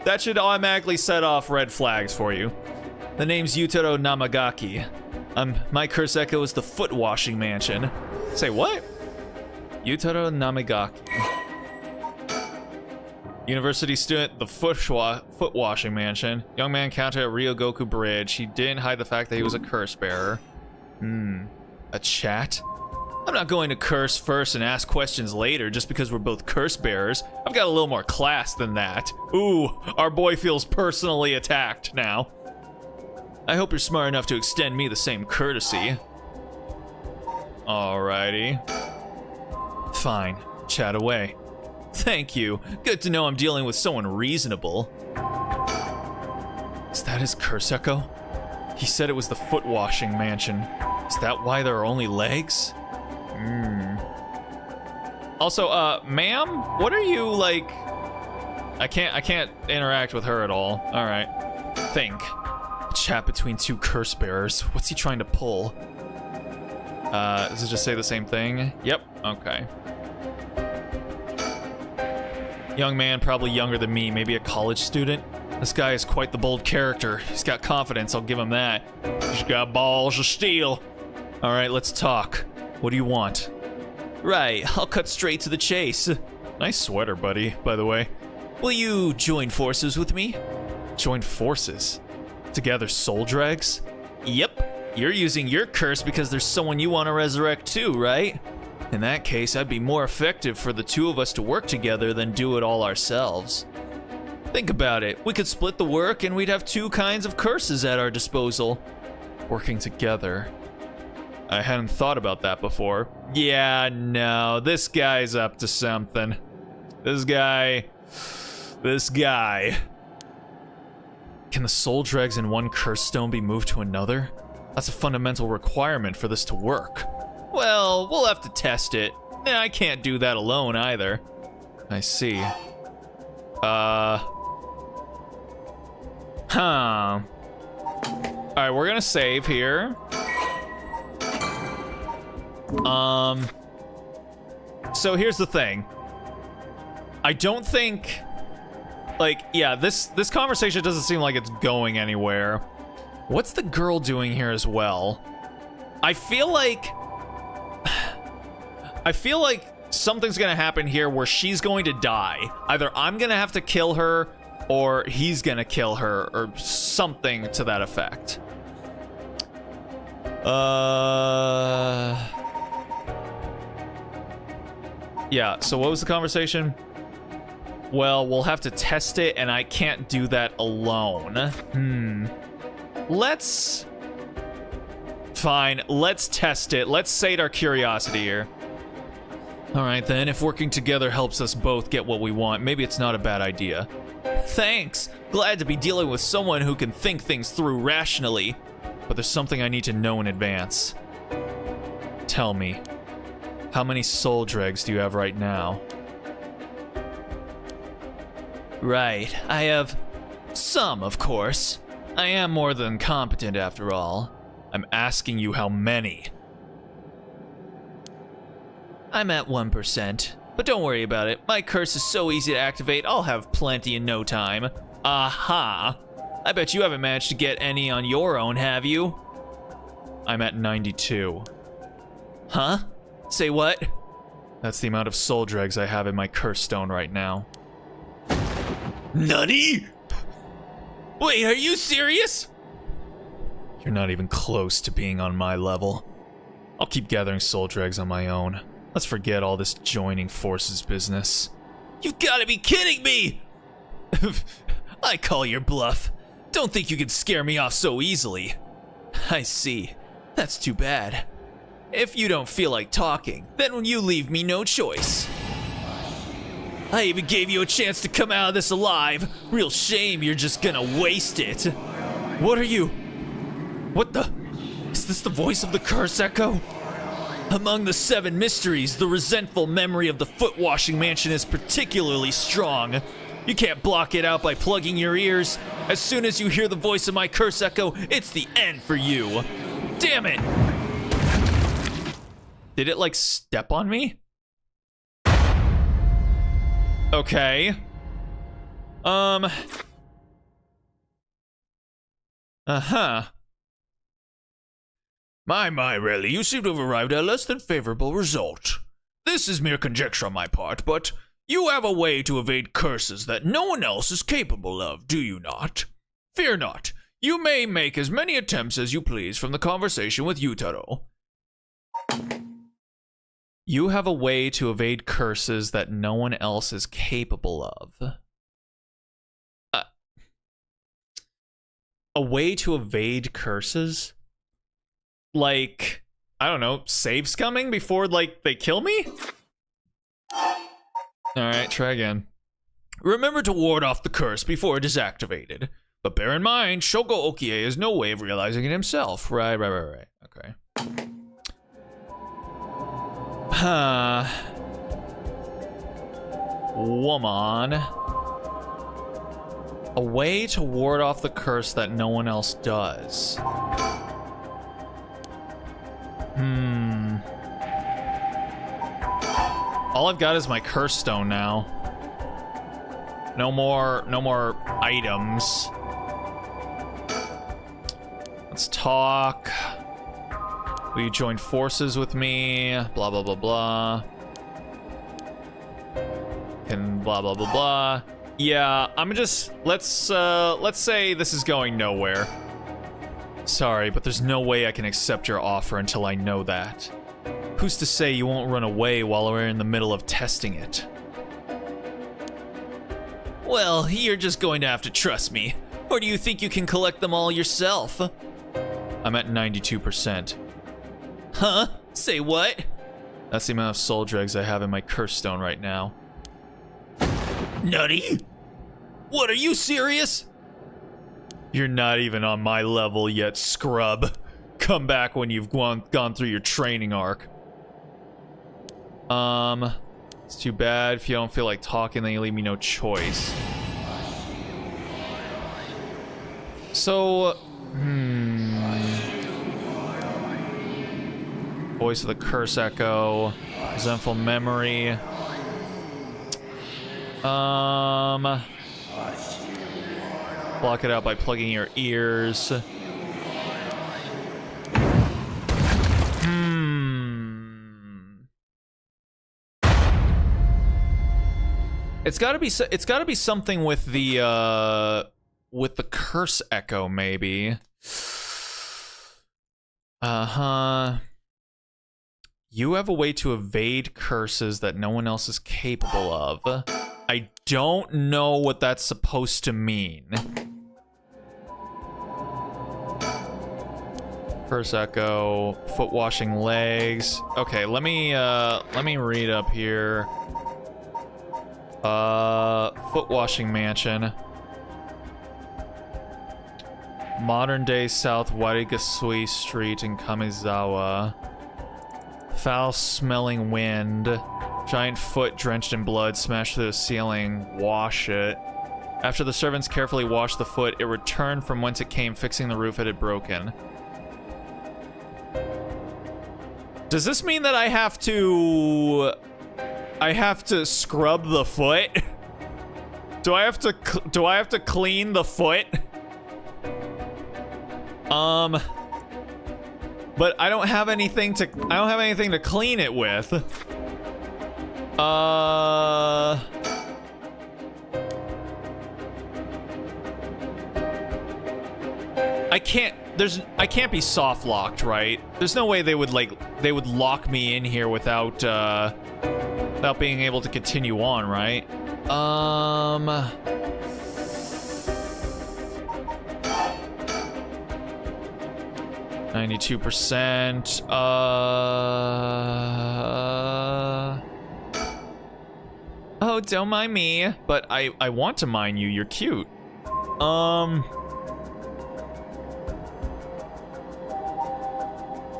that should automatically set off red flags for you. The name's Yutaro Namagaki. My curse echo is the foot washing mansion. Say what? Yutaro Namagaki. University student, the foot washing mansion. Young man encountered at Ryogoku Bridge. He didn't hide the fact that he was a curse bearer. A chat? I'm not going to curse first and ask questions later just because we're both curse bearers. I've got a little more class than that. Ooh, our boy feels personally attacked now. I hope you're smart enough to extend me the same courtesy. Alrighty. Fine, chat away. Thank you. Good to know I'm dealing with someone reasonable. Is that his curse echo? He said it was the foot washing mansion. Is that why there are only legs? Also, ma'am, what are you like? I can't interact with her at all. All right. Think. A chat between two curse bearers. What's he trying to pull? Does it just say the same thing? Yep. Okay. Young man, probably younger than me, maybe a college student. This guy is quite the bold character. He's got confidence, I'll give him that. He's got balls of steel. All right, let's talk. What do you want? Right, I'll cut straight to the chase. Nice sweater, buddy, by the way. Will you join forces with me? Join forces? Together soul dregs? Yep, you're using your curse because there's someone you want to resurrect too, right? In that case, I'd be more effective for the two of us to work together than do it all ourselves. Think about it. We could split the work and we'd have two kinds of curses at our disposal. Working together. I hadn't thought about that before. Yeah, no, this guy's up to something. This guy. Can the soul dregs in one curse stone be moved to another? That's a fundamental requirement for this to work. Well, we'll have to test it. I can't do that alone either. I see. Alright, we're gonna save here. So here's the thing. I don't think, like, yeah, this conversation doesn't seem like it's going anywhere. What's the girl doing here as well? I feel like I feel like something's gonna happen here where she's going to die. Either I'm gonna have to kill her, or he's gonna kill her, or something to that effect. Yeah, so what was the conversation? Well, we'll have to test it, and I can't do that alone. Let's... Fine, let's test it. Let's sate our curiosity here. Alright then, if working together helps us both get what we want, maybe it's not a bad idea. Thanks! Glad to be dealing with someone who can think things through rationally. But there's something I need to know in advance. Tell me, how many soul dregs do you have right now? Right, I have some, of course. I am more than competent after all. I'm asking you how many. I'm at 1%, but don't worry about it. My curse is so easy to activate, I'll have plenty in no time. Aha! I bet you haven't managed to get any on your own, have you? I'm at 92. Huh? Say what? That's the amount of soul dregs I have in my curse stone right now. Nutty? Wait, are you serious? You're not even close to being on my level. I'll keep gathering soul dregs on my own. Let's forget all this joining forces business. You've got to be kidding me! I call your bluff. Don't think you can scare me off so easily. I see. That's too bad. If you don't feel like talking, then you leave me no choice. I even gave you a chance to come out of this alive. Real shame you're just gonna waste it. What are you? What the? Is this the voice of the curse echo? Among the 7 mysteries, the resentful memory of the foot-washing mansion is particularly strong. You can't block it out by plugging your ears. As soon as you hear the voice of my curse echo, it's the end for you. Damn it! Did it, like, step on me? Okay. Uh-huh. My, really, you seem to have arrived at a less than favorable result. This is mere conjecture on my part, but you have a way to evade curses that no one else is capable of, do you not? Fear not. You may make as many attempts as you please from the conversation with Yutaro. You have a way to evade curses that no one else is capable of. A way to evade curses? Like, I don't know, saves coming before, like, they kill me? Alright, try again. Remember to ward off the curse before it is activated. But bear in mind, Shogo Okie has no way of realizing it himself. Right. Okay. Huh. Woman. A way to ward off the curse that no one else does. All I've got is my curse stone now. No more items. Let's talk. Will you join forces with me? Blah, blah, blah, blah. And blah, blah, blah, blah. Yeah, I'm just, let's say this is going nowhere. Sorry, but there's no way I can accept your offer until I know that. Who's to say you won't run away while we're in the middle of testing it? Well, you're just going to have to trust me. Or do you think you can collect them all yourself? I'm at 92%. Huh? Say what? That's the amount of soul dregs I have in my curse stone right now. Nutty? What, are you serious? You're not even on my level yet, scrub. Come back when you've gone through your training arc. It's too bad. If you don't feel like talking, then you leave me no choice. So, Voice of the curse echo. Resentful memory. Block it out by plugging your ears. It's gotta be something with the curse echo, maybe. You have a way to evade curses that no one else is capable of. I don't know what that's supposed to mean. Curse echo, foot washing legs. Okay, let me read up here. Foot washing mansion. Modern day South Warigasui Street in Kamizawa. Foul smelling wind. Giant foot drenched in blood smashed through the ceiling. Wash it. After the servants carefully washed the foot, it returned from whence it came, fixing the roof it had broken. Does this mean that I have to scrub the foot? Do I have to clean the foot? But I don't have anything to clean it with. I can't be soft locked, right? There's no way they would lock me in here without being able to continue on, right? 92%. Oh, don't mind me, but I want to mind you. You're cute.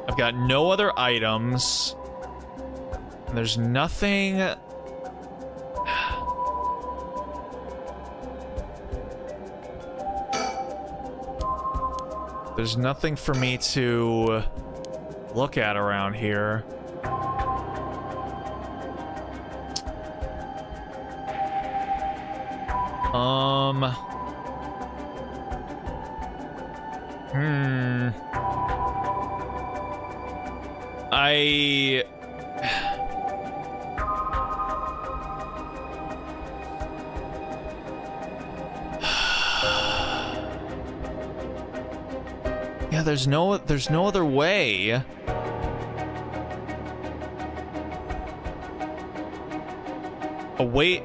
I've got no other items. There's nothing. There's nothing for me to look at around here. Yeah, there's no other way. A way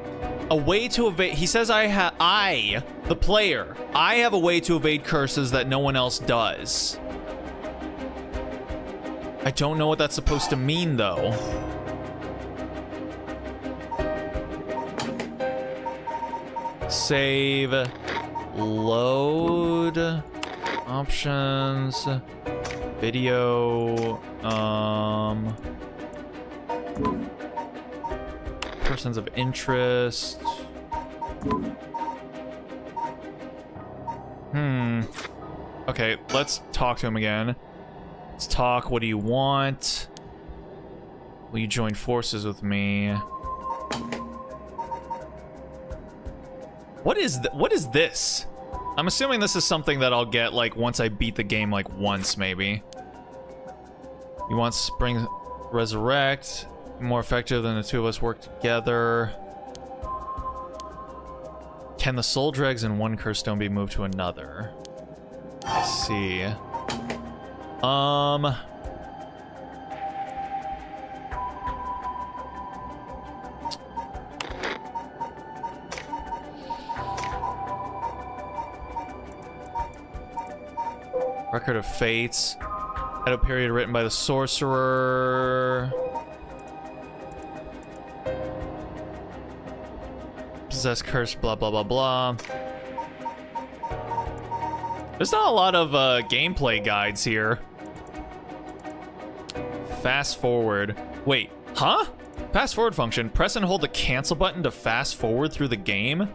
to evade. He says the player, I have a way to evade curses that no one else does. I don't know what that's supposed to mean, though. Save. Load. Options. Video. Persons of interest. Okay, let's talk to him again. Let's talk. What do you want? Will you join forces with me? What is this? I'm assuming this is something that I'll get like once I beat the game like once maybe. You want Spring Resurrect? More effective than the two of us work together. Can the soul dregs in one curse stone be moved to another? Let's see. Record of Fates. Shadow period written by the sorcerer. Possessed curse, blah, blah, blah, blah. There's not a lot of gameplay guides here. Fast forward. Wait, huh? Fast forward function. Press and hold the cancel button to fast forward through the game?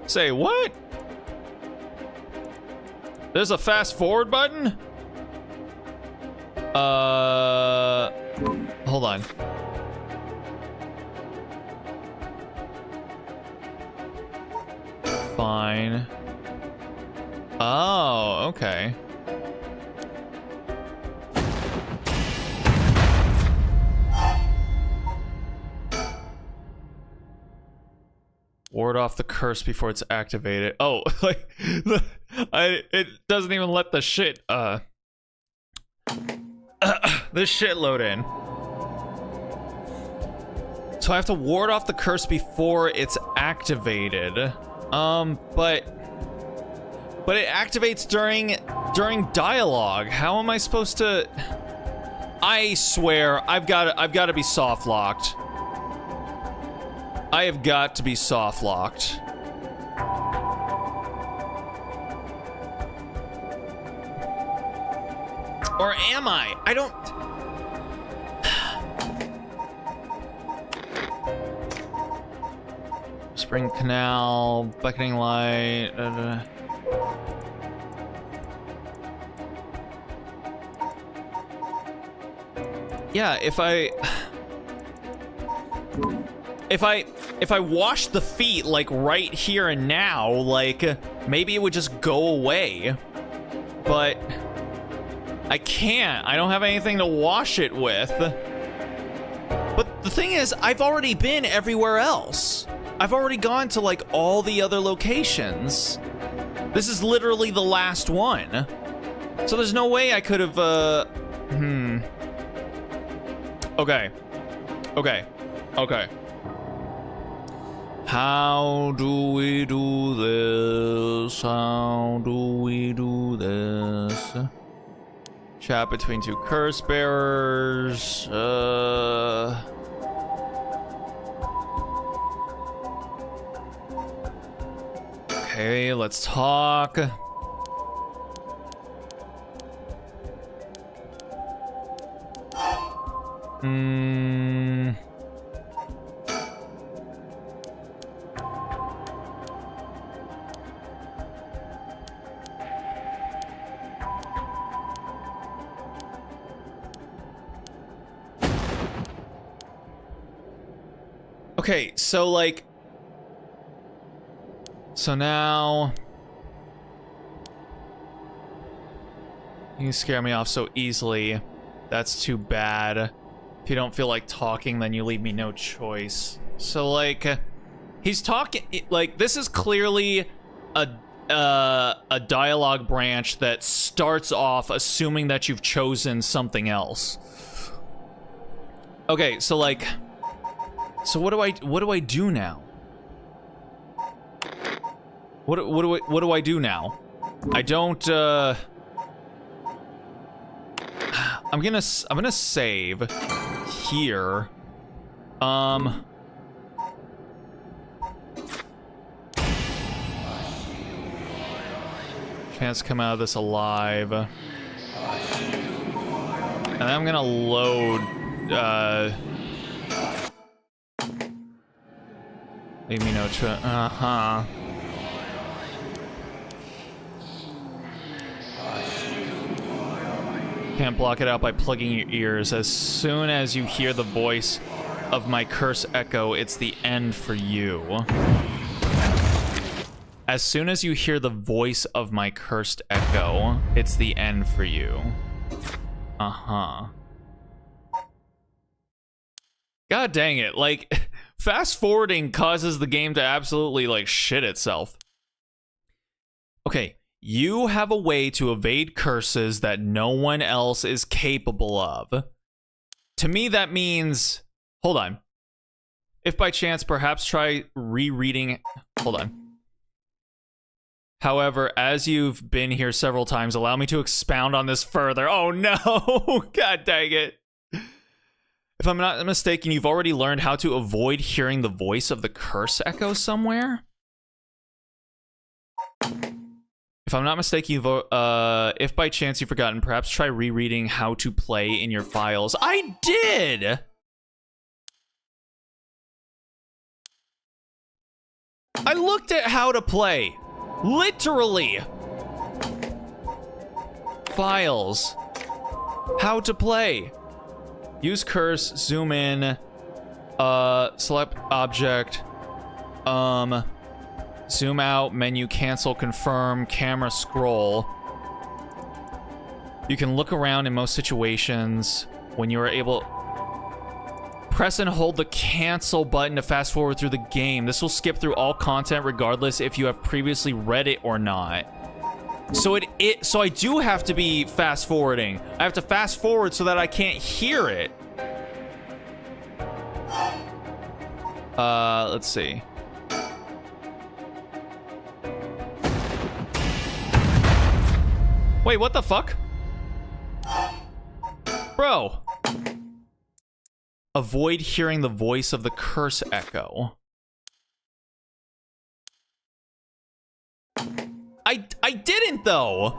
Say what? There's a fast forward button? Hold on. Fine. Oh, okay. off the curse before it's activated. Oh, like it doesn't even let the shit this shit load in. So I have to ward off the curse before it's activated. But it activates during dialogue. How am I supposed to? I swear, I've got to be soft locked. I have got to be soft locked. Or am I? I don't. Spring Canal, beckoning light. Yeah, if I wash the feet like right here and now, like maybe it would just go away. But I can't. I don't have anything to wash it with. But the thing is, I've already been everywhere else. I've already gone to like all the other locations. This is literally the last one. So there's no way I could have Okay. How do we do this? How do we do this? Chat between two curse bearers. Okay, let's talk. Okay, so like, so now you scare me off so easily. That's too bad. If you don't feel like talking, then you leave me no choice. So like, he's talking like this is clearly a dialogue branch that starts off assuming that you've chosen something else. Okay, so like, so what do I do now? What do I do now? I don't I'm gonna save here. Chance to come out of this alive. And then I'm gonna load leave me no choice. Can't block it out by plugging your ears. As soon as you hear the voice of my curse echo, it's the end for you. As soon as you hear the voice of my cursed echo, it's the end for you. God dang it. Like, fast forwarding causes the game to absolutely, like, shit itself. Okay. You have a way to evade curses that no one else is capable of. To me, that means... Hold on. If by chance, perhaps try rereading... Hold on. However, as you've been here several times, allow me to expound on this further. Oh no! God dang it. If I'm not mistaken, you've already learned how to avoid hearing the voice of the curse echo somewhere? If I'm not mistaken, if by chance you've forgotten, perhaps try rereading how to play in your files. I did! I looked at how to play. Literally. Files. How to play. Use curse, zoom in, select object, zoom out, menu, cancel, confirm, camera, scroll. You can look around in most situations when you are able... Press and hold the cancel button to fast forward through the game. This will skip through all content regardless if you have previously read it or not. So so I do have to be fast forwarding. I have to fast forward so that I can't hear it. Let's see. Wait, what the fuck? Bro. Avoid hearing the voice of the curse echo. I didn't though.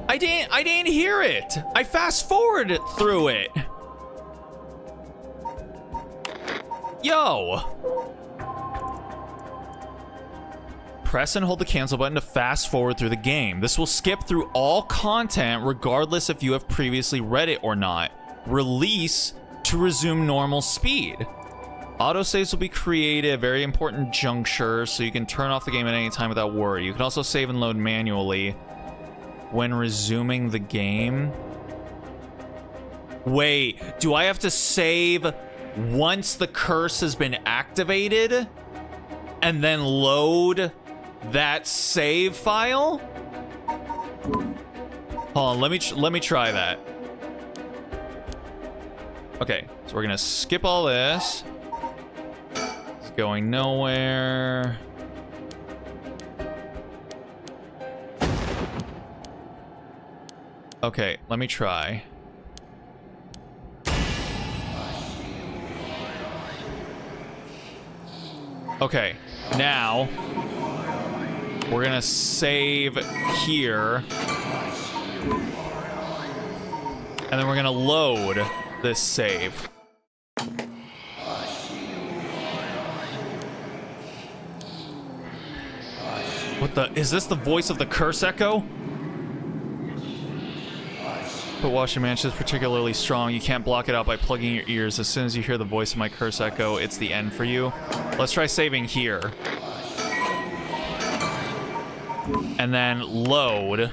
I didn't hear it. I fast forwarded through it. Yo. Press and hold the cancel button to fast forward through the game. This will skip through all content regardless if you have previously read it or not. Release to resume normal speed. Autosaves will be created at very important juncture, so you can turn off the game at any time without worry. You can also save and load manually when resuming the game. Wait, do I have to save once the curse has been activated and then load that save file? Hold on, let me try that. Okay, so we're gonna skip all this. It's going nowhere. Okay, let me try. Okay, now we're gonna save here. And then we're gonna load this save. What the? Is this the voice of the curse echo? But Washington Mansion is particularly strong. You can't block it out by plugging your ears. As soon as you hear the voice of my curse echo, it's the end for you. Let's try saving here. And then load.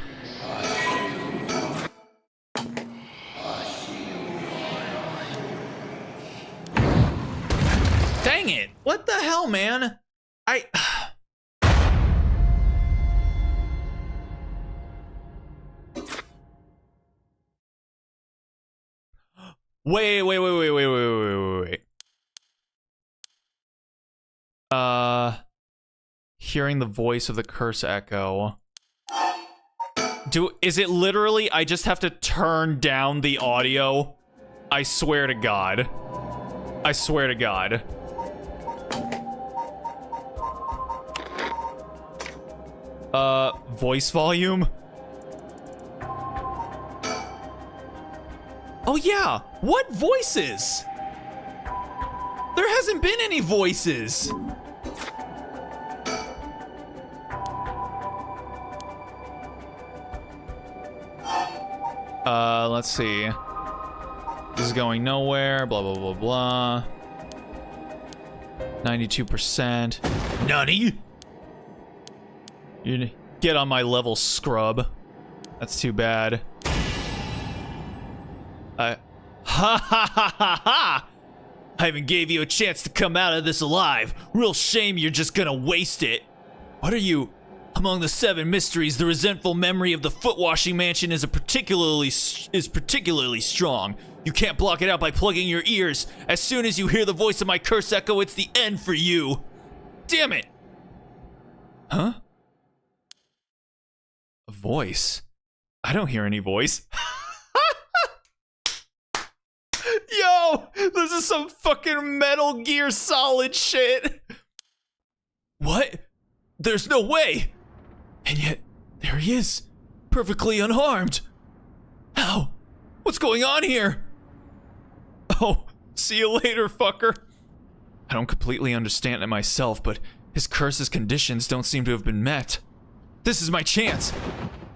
Dang it! What the hell, man? Wait. Hearing the voice of the curse echo. Is it literally I just have to turn down the audio? I swear to God. I swear to God. Voice volume? Oh yeah, what voices? There hasn't been any voices. Let's see. This is going nowhere, blah, blah, blah, blah. 92%. Nutty? You get on my level, scrub. That's too bad. Ha ha ha ha ha! I even gave you a chance to come out of this alive. Real shame you're just gonna waste it. What are you? Among the 7 mysteries, the resentful memory of the foot-washing mansion is particularly strong. You can't block it out by plugging your ears. As soon as you hear the voice of my curse echo, it's the end for you. Damn it! Huh? A voice? I don't hear any voice. Yo, this is some fucking Metal Gear Solid shit. What? There's no way. And yet, there he is, perfectly unharmed. How? What's going on here? Oh, see you later, fucker. I don't completely understand it myself, but his curse's conditions don't seem to have been met. This is my chance.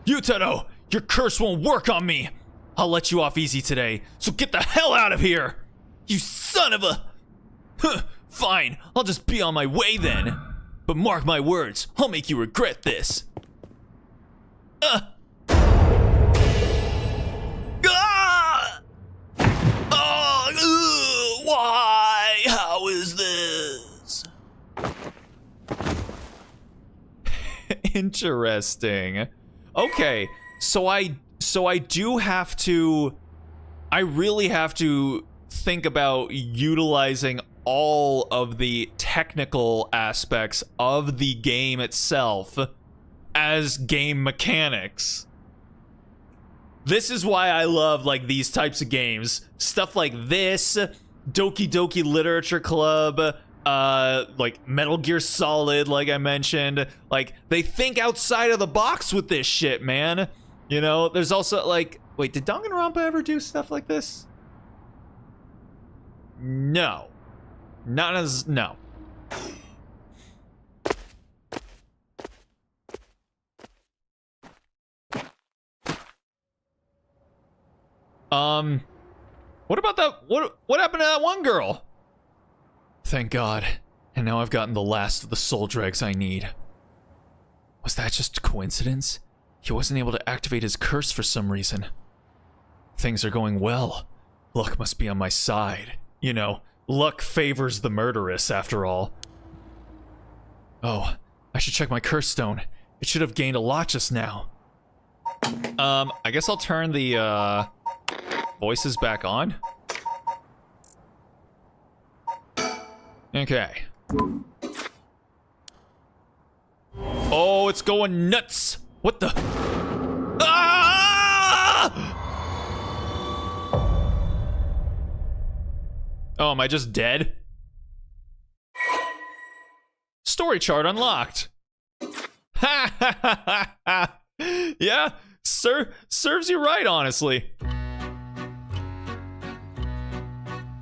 Yutaro, your curse won't work on me. I'll let you off easy today, so get the hell out of here! You son of a... Huh, fine, I'll just be on my way then. But mark my words, I'll make you regret this. Ah! Oh, Interesting. Okay, so I do have to, I really have to think about utilizing all of the technical aspects of the game itself as game mechanics. This is why I love, like, these types of games. Stuff like this, Doki Doki Literature Club, like Metal Gear Solid, like I mentioned. Like, they think outside of the box with this shit, man. You know, there's also, like, wait, did Danganronpa ever do stuff like this? No. Not as, no. What about that, what happened to that one girl? Thank God. And now I've gotten the last of the soul dregs I need. Was that just a coincidence? He wasn't able to activate his curse for some reason. Things are going well. Luck must be on my side. You know, luck favors the murderous, after all. Oh, I should check my curse stone. It should have gained a lot just now. I guess I'll turn the, voices back on. Okay. Oh, it's going nuts! What the? Ah! Oh, am I just dead? Story chart unlocked. Ha ha ha ha! Yeah, serves you right, honestly.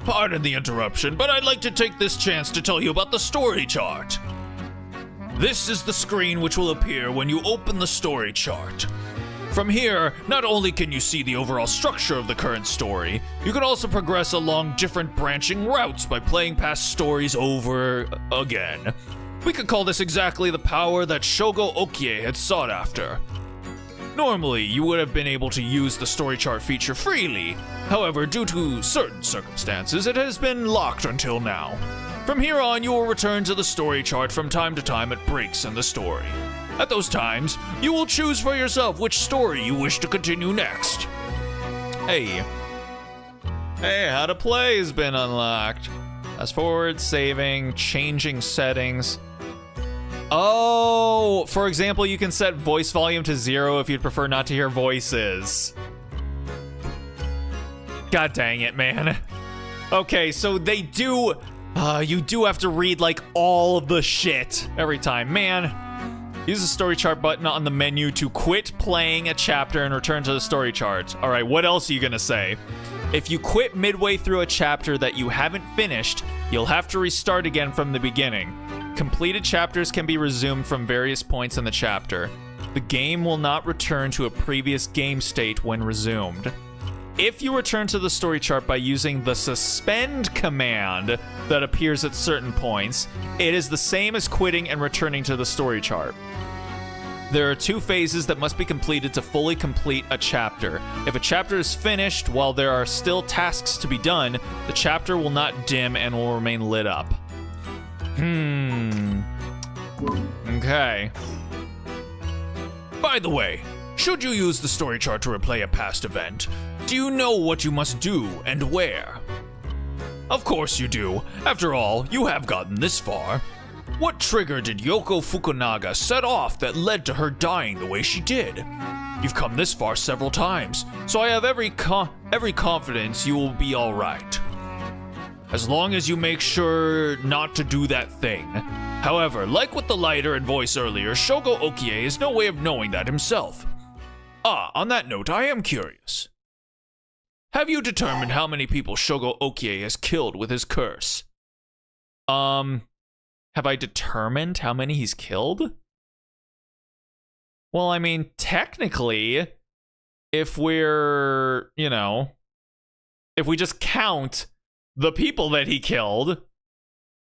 Pardon the interruption, but I'd like to take this chance to tell you about the story chart. This is the screen which will appear when you open the story chart. From here, not only can you see the overall structure of the current story, you can also progress along different branching routes by playing past stories over again. We could call this exactly the power that Shogo Okie had sought after. Normally, you would have been able to use the story chart feature freely. However, due to certain circumstances, it has been locked until now. From here on, you will return to the story chart from time to time at breaks in the story. At those times, you will choose for yourself which story you wish to continue next. Hey, how to play has been unlocked. Fast forward, saving, changing settings. Oh, for example, you can set voice volume to 0 if you'd prefer not to hear voices. God dang it, man. Okay, so they do, you do have to read, like, all of the shit every time. Man, use the story chart button on the menu to quit playing a chapter and return to the story chart. All right, what else are you gonna say? If you quit midway through a chapter that you haven't finished, you'll have to restart again from the beginning. Completed chapters can be resumed from various points in the chapter. The game will not return to a previous game state when resumed. If you return to the story chart by using the suspend command that appears at certain points, it is the same as quitting and returning to the story chart. There are 2 phases that must be completed to fully complete a chapter. If a chapter is finished while there are still tasks to be done, the chapter will not dim and will remain lit up. Okay. By the way, should you use the story chart to replay a past event, do you know what you must do and where? Of course you do. After all, you have gotten this far. What trigger did Yoko Fukunaga set off that led to her dying the way she did? You've come this far several times, so I have every confidence you will be all right. As long as you make sure not to do that thing. However, like with the lighter and voice earlier, Shogo Okie has no way of knowing that himself. On that note, I am curious. Have you determined how many people Shogo Okie has killed with his curse? Have I determined how many he's killed? Well, I mean, technically, if we're, you know, if we just count the people that he killed,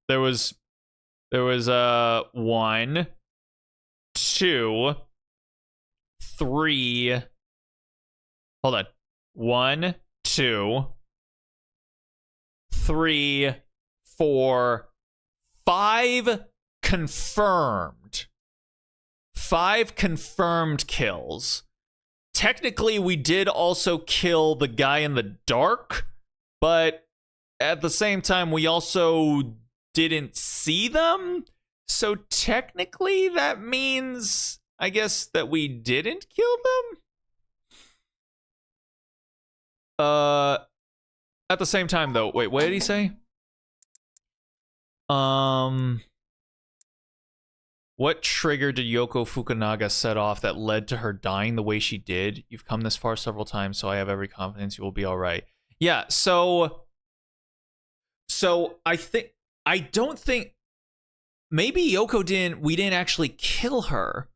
there was 1, 2, 3. Hold on. 1, 2, 3, 4, 5 confirmed. 5 confirmed kills. Technically, we did also kill the guy in the dark, but at the same time, we also didn't see them. So technically, that means, I guess, that we didn't kill them? At the same time, though, wait, what did he say? What trigger did Yoko Fukunaga set off that led to her dying the way she did? You've come this far several times, so I have every confidence you will be all right. Yeah, so I don't think, maybe Yoko we didn't actually kill her,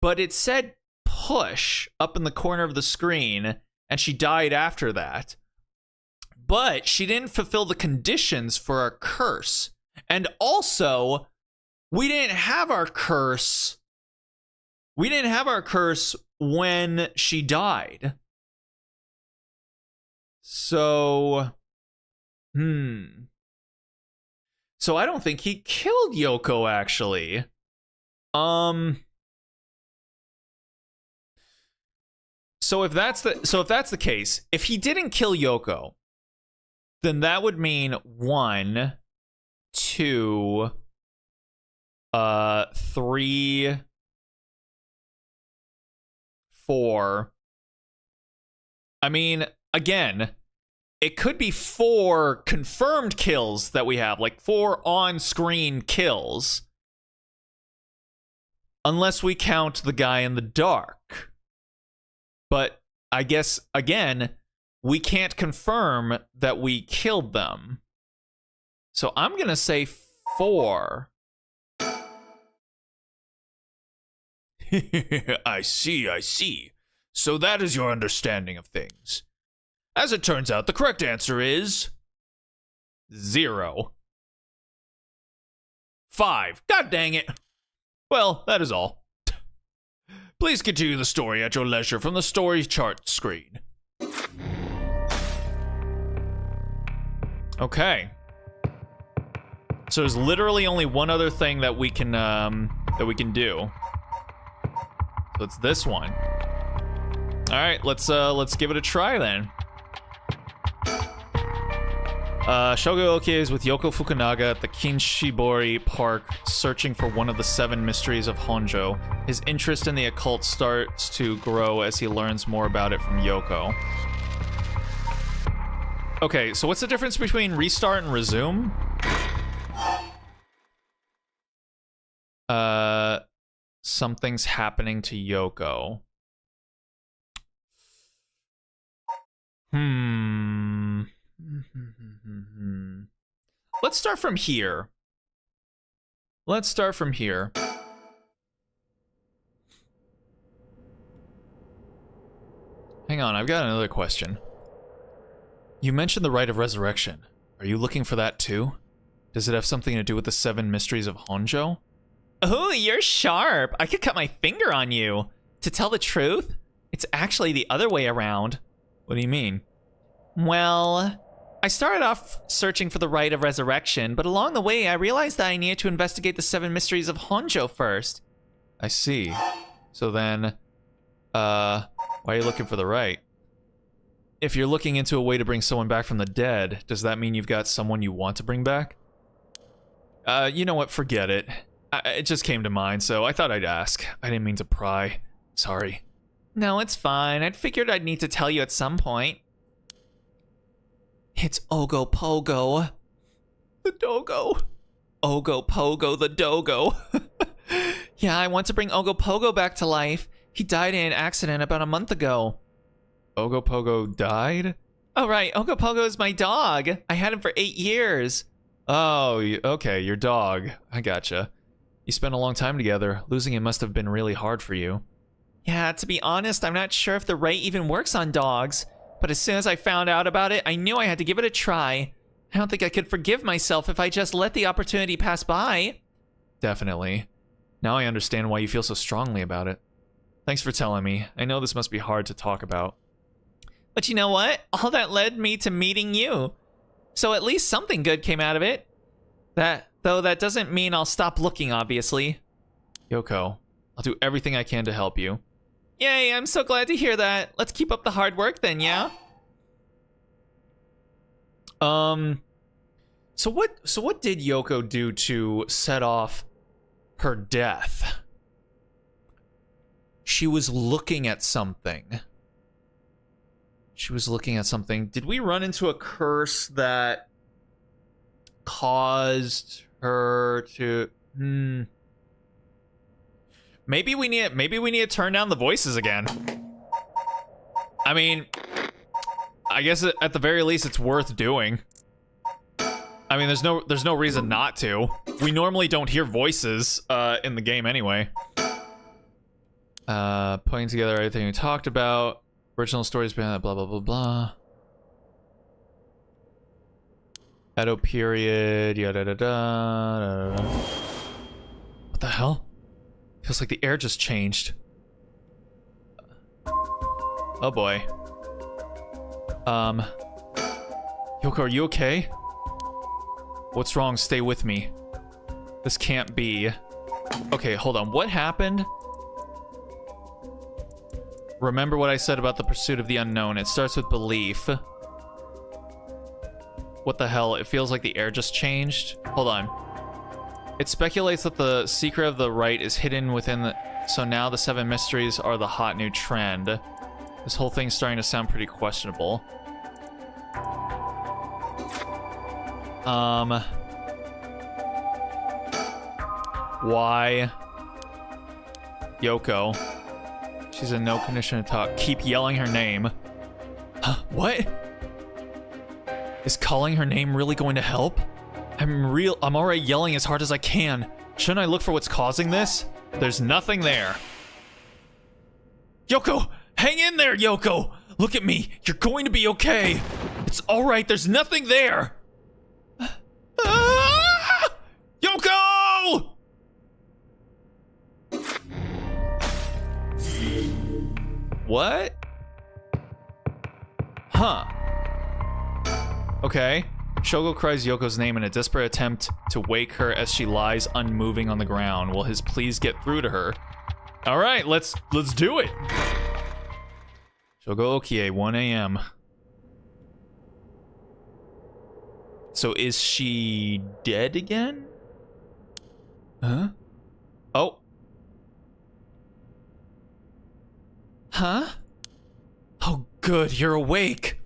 but it said push up in the corner of the screen, and she died after that. But she didn't fulfill the conditions for our curse. And also, we didn't have our curse. We didn't have our curse when she died. So, So I don't think he killed Yoko, actually. So if that's the case, if he didn't kill Yoko, then that would mean 1, 2, 3, 4. I mean, again, it could be 4 confirmed kills that we have, like 4 on-screen kills. Unless we count the guy in the dark. But I guess, again, we can't confirm that we killed them. So I'm gonna say 4. I see. So that is your understanding of things. As it turns out, the correct answer is 0. 5. God dang it. Well, that is all. Please continue the story at your leisure from the story chart screen. Okay. So there's literally only one other thing that we can do. So it's this one. All right, let's give it a try then. Shogo is with Yoko Fukunaga at the Kinshibori Park, searching for one of the 7 mysteries of Honjo. His interest in the occult starts to grow as he learns more about it from Yoko. Okay, so what's the difference between restart and resume? Something's happening to Yoko. Let's start from here. Hang on, I've got another question. You mentioned the rite of resurrection. Are you looking for that too? Does it have something to do with the 7 mysteries of Honjo? Oh, you're sharp. I could cut my finger on you. To tell the truth, it's actually the other way around. What do you mean? Well, I started off searching for the rite of resurrection, but along the way I realized that I needed to investigate the 7 mysteries of Honjo first. I see. So then, why are you looking for the rite? If you're looking into a way to bring someone back from the dead, does that mean you've got someone you want to bring back? You know what, forget it. It just came to mind, so I thought I'd ask. I didn't mean to pry. Sorry. No, it's fine. I'd figured I'd need to tell you at some point. It's Ogo Pogo. The Dogo. Ogo Pogo the Dogo. Yeah, I want to bring Ogo Pogo back to life. He died in an accident about a month ago. Ogo Pogo died? Oh, right. Ogo Pogo is my dog. I had him for 8 years. Oh, okay, your dog. I gotcha. You spent a long time together. Losing him must have been really hard for you. Yeah, to be honest, I'm not sure if the rite even works on dogs. But as soon as I found out about it, I knew I had to give it a try. I don't think I could forgive myself if I just let the opportunity pass by. Definitely. Now I understand why you feel so strongly about it. Thanks for telling me. I know this must be hard to talk about. But you know what? All that led me to meeting you. So at least something good came out of it. Though that doesn't mean I'll stop looking, obviously. Yoko, I'll do everything I can to help you. Yay, I'm so glad to hear that. Let's keep up the hard work then, yeah? So what did Yoko do to set off her death? She was looking at something. Did we run into a curse that caused her to Maybe we need to turn down the voices again. I mean, I guess at the very least it's worth doing. I mean, there's no reason not to. We normally don't hear voices in the game anyway. Putting together everything we talked about. Original stories behind that, blah blah blah blah. Edo period, yada da da da. What the hell? Feels like the air just changed. Oh boy. Yoko, are you okay? What's wrong? Stay with me. This can't be. Okay, hold on. What happened? Remember what I said about the pursuit of the unknown. It starts with belief. What the hell? It feels like the air just changed. Hold on. It speculates that the secret of the right is hidden within the... So now the 7 mysteries are the hot new trend. This whole thing's starting to sound pretty questionable. Why? Yoko. She's in no condition to talk. Keep yelling her name. Huh? What? Is calling her name really going to help? I'm already yelling as hard as I can. Shouldn't I look for what's causing this? There's nothing there. Yoko! Hang in there, Yoko! Look at me. You're going to be okay. It's alright. There's nothing there. Ah! Yoko! What? Huh. Okay. Shogo cries Yoko's name in a desperate attempt to wake her as she lies unmoving on the ground. Will his pleas get through to her? All right, let's do it. Shogo Okie, 1 a.m. So is she dead again? Huh? Oh. Huh? Oh, good, you're awake.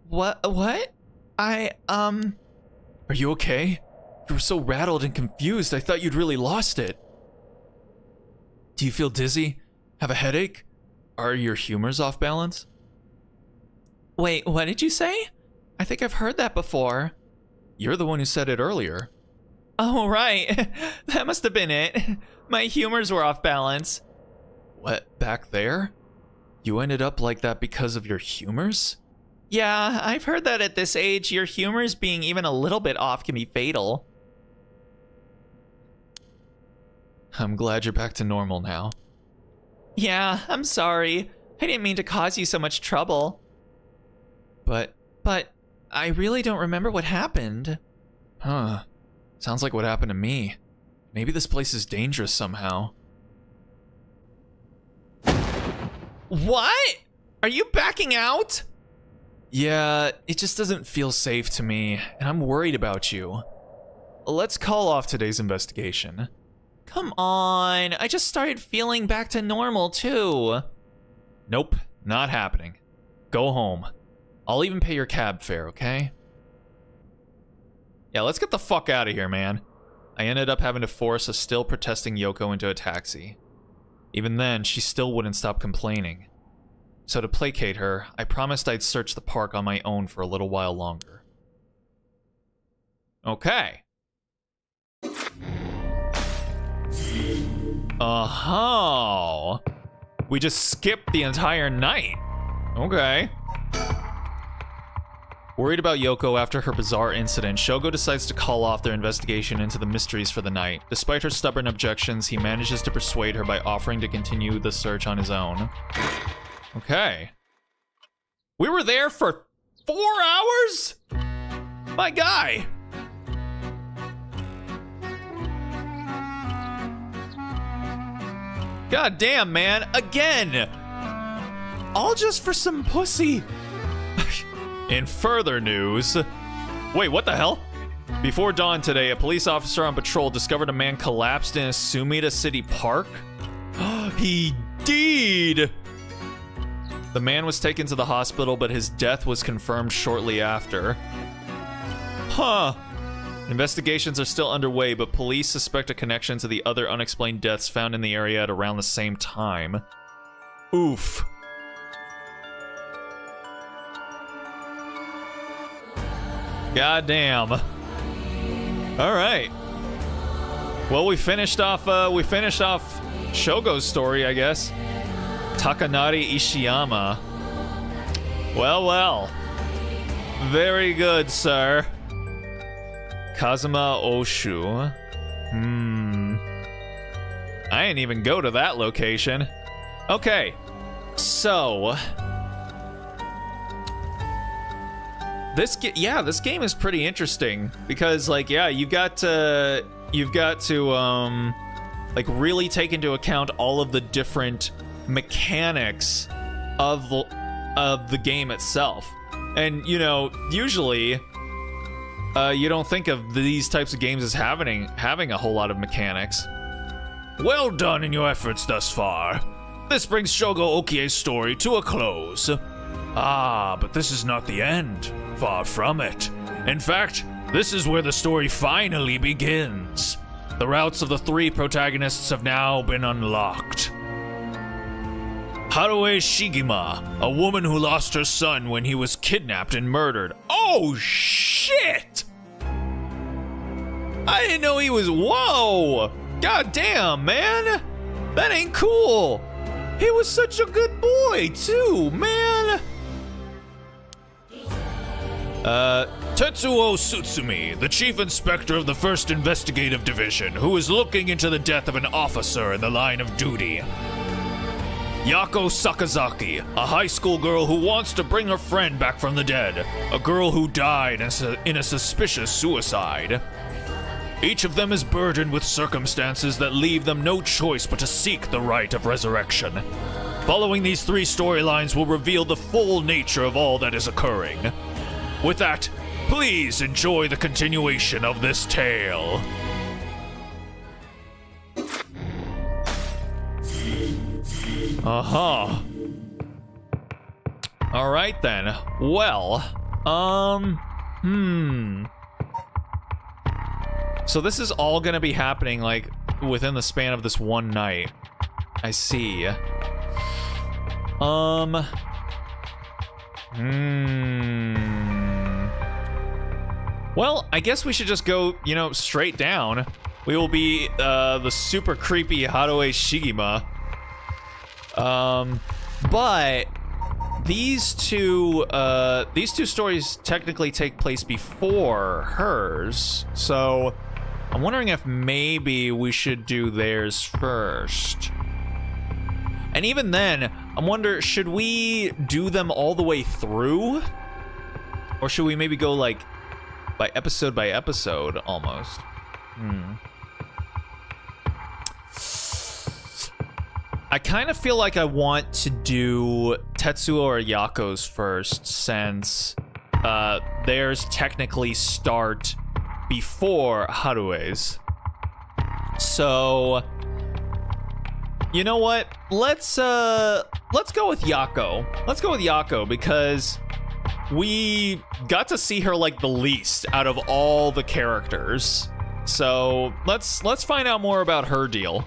What? Are you okay? You were so rattled and confused, I thought you'd really lost it. Do you feel dizzy? Have a headache? Are your humors off balance? Wait, what did you say? I think I've heard that before. You're the one who said it earlier. Oh, right. That must have been it. My humors were off balance. What, back there? You ended up like that because of your humors? Yeah, I've heard that at this age, your humors being even a little bit off can be fatal. I'm glad you're back to normal now. Yeah, I'm sorry. I didn't mean to cause you so much trouble. But I really don't remember what happened. Huh. Sounds like what happened to me. Maybe this place is dangerous somehow. What? Are you backing out? Yeah, it just doesn't feel safe to me, and I'm worried about you. Let's call off today's investigation. Come on, I just started feeling back to normal too. Nope, not happening. Go home. I'll even pay your cab fare, okay? Yeah, let's get the fuck out of here, man. I ended up having to force a still protesting Yoko into a taxi. Even then, she still wouldn't stop complaining. So to placate her, I promised I'd search the park on my own for a little while longer. Okay. Oh. We just skipped the entire night. Okay. Worried about Yoko after her bizarre incident, Shogo decides to call off their investigation into the mysteries for the night. Despite her stubborn objections, he manages to persuade her by offering to continue the search on his own. Okay. We were there for 4 hours? My guy. God damn, man. Again. All just for some pussy. In further news... Wait, what the hell? Before dawn today, a police officer on patrol discovered a man collapsed in a Sumida City Park. He did. The man was taken to the hospital, but his death was confirmed shortly after. Huh. Investigations are still underway, but police suspect a connection to the other unexplained deaths found in the area at around the same time. Oof. Goddamn. All right. Well, we finished off Shogo's story, I guess. Takanari Ishiyama. Well. Very good, sir. Kazuma Oshu. I didn't even go to that location. Okay. So, this game is pretty interesting because, like, yeah, you've got to like really take into account all of the different mechanics of the game itself. And, you know, usually you don't think of these types of games as having a whole lot of mechanics. Well done in your efforts thus far. This brings Shogo Okie's story to a close. Ah, but this is not the end. Far from it. In fact, this is where the story finally begins. The routes of the three protagonists have now been unlocked. Haruo Shigima, a woman who lost her son when he was kidnapped and murdered. Oh, shit! I didn't know he was... Whoa! God damn, man! That ain't cool! He was such a good boy, too, man! Tetsuo Tsutsumi, the chief inspector of the 1st Investigative Division, who is looking into the death of an officer in the line of duty. Yako Sakazaki, a high school girl who wants to bring her friend back from the dead, a girl who died in a suspicious suicide. Each of them is burdened with circumstances that leave them no choice but to seek the rite of resurrection. Following these three storylines will reveal the full nature of all that is occurring. With that, please enjoy the continuation of this tale. Uh-huh. All right then. Well, so this is all gonna be happening, like, within the span of this one night. I see. Well, I guess we should just go, you know, straight down. We will be, the super creepy Haruo Shigima. But these two stories technically take place before hers, so I'm wondering if maybe we should do theirs first. And even then, I'm wondering, should we do them all the way through? Or should we maybe go, like, by episode, almost? I kind of feel like I want to do Tetsuo or Yako's first, since theirs technically start before Harue's. So, you know what? Let's go with Yako. Let's go with Yako because we got to see her like the least out of all the characters. So let's find out more about her deal.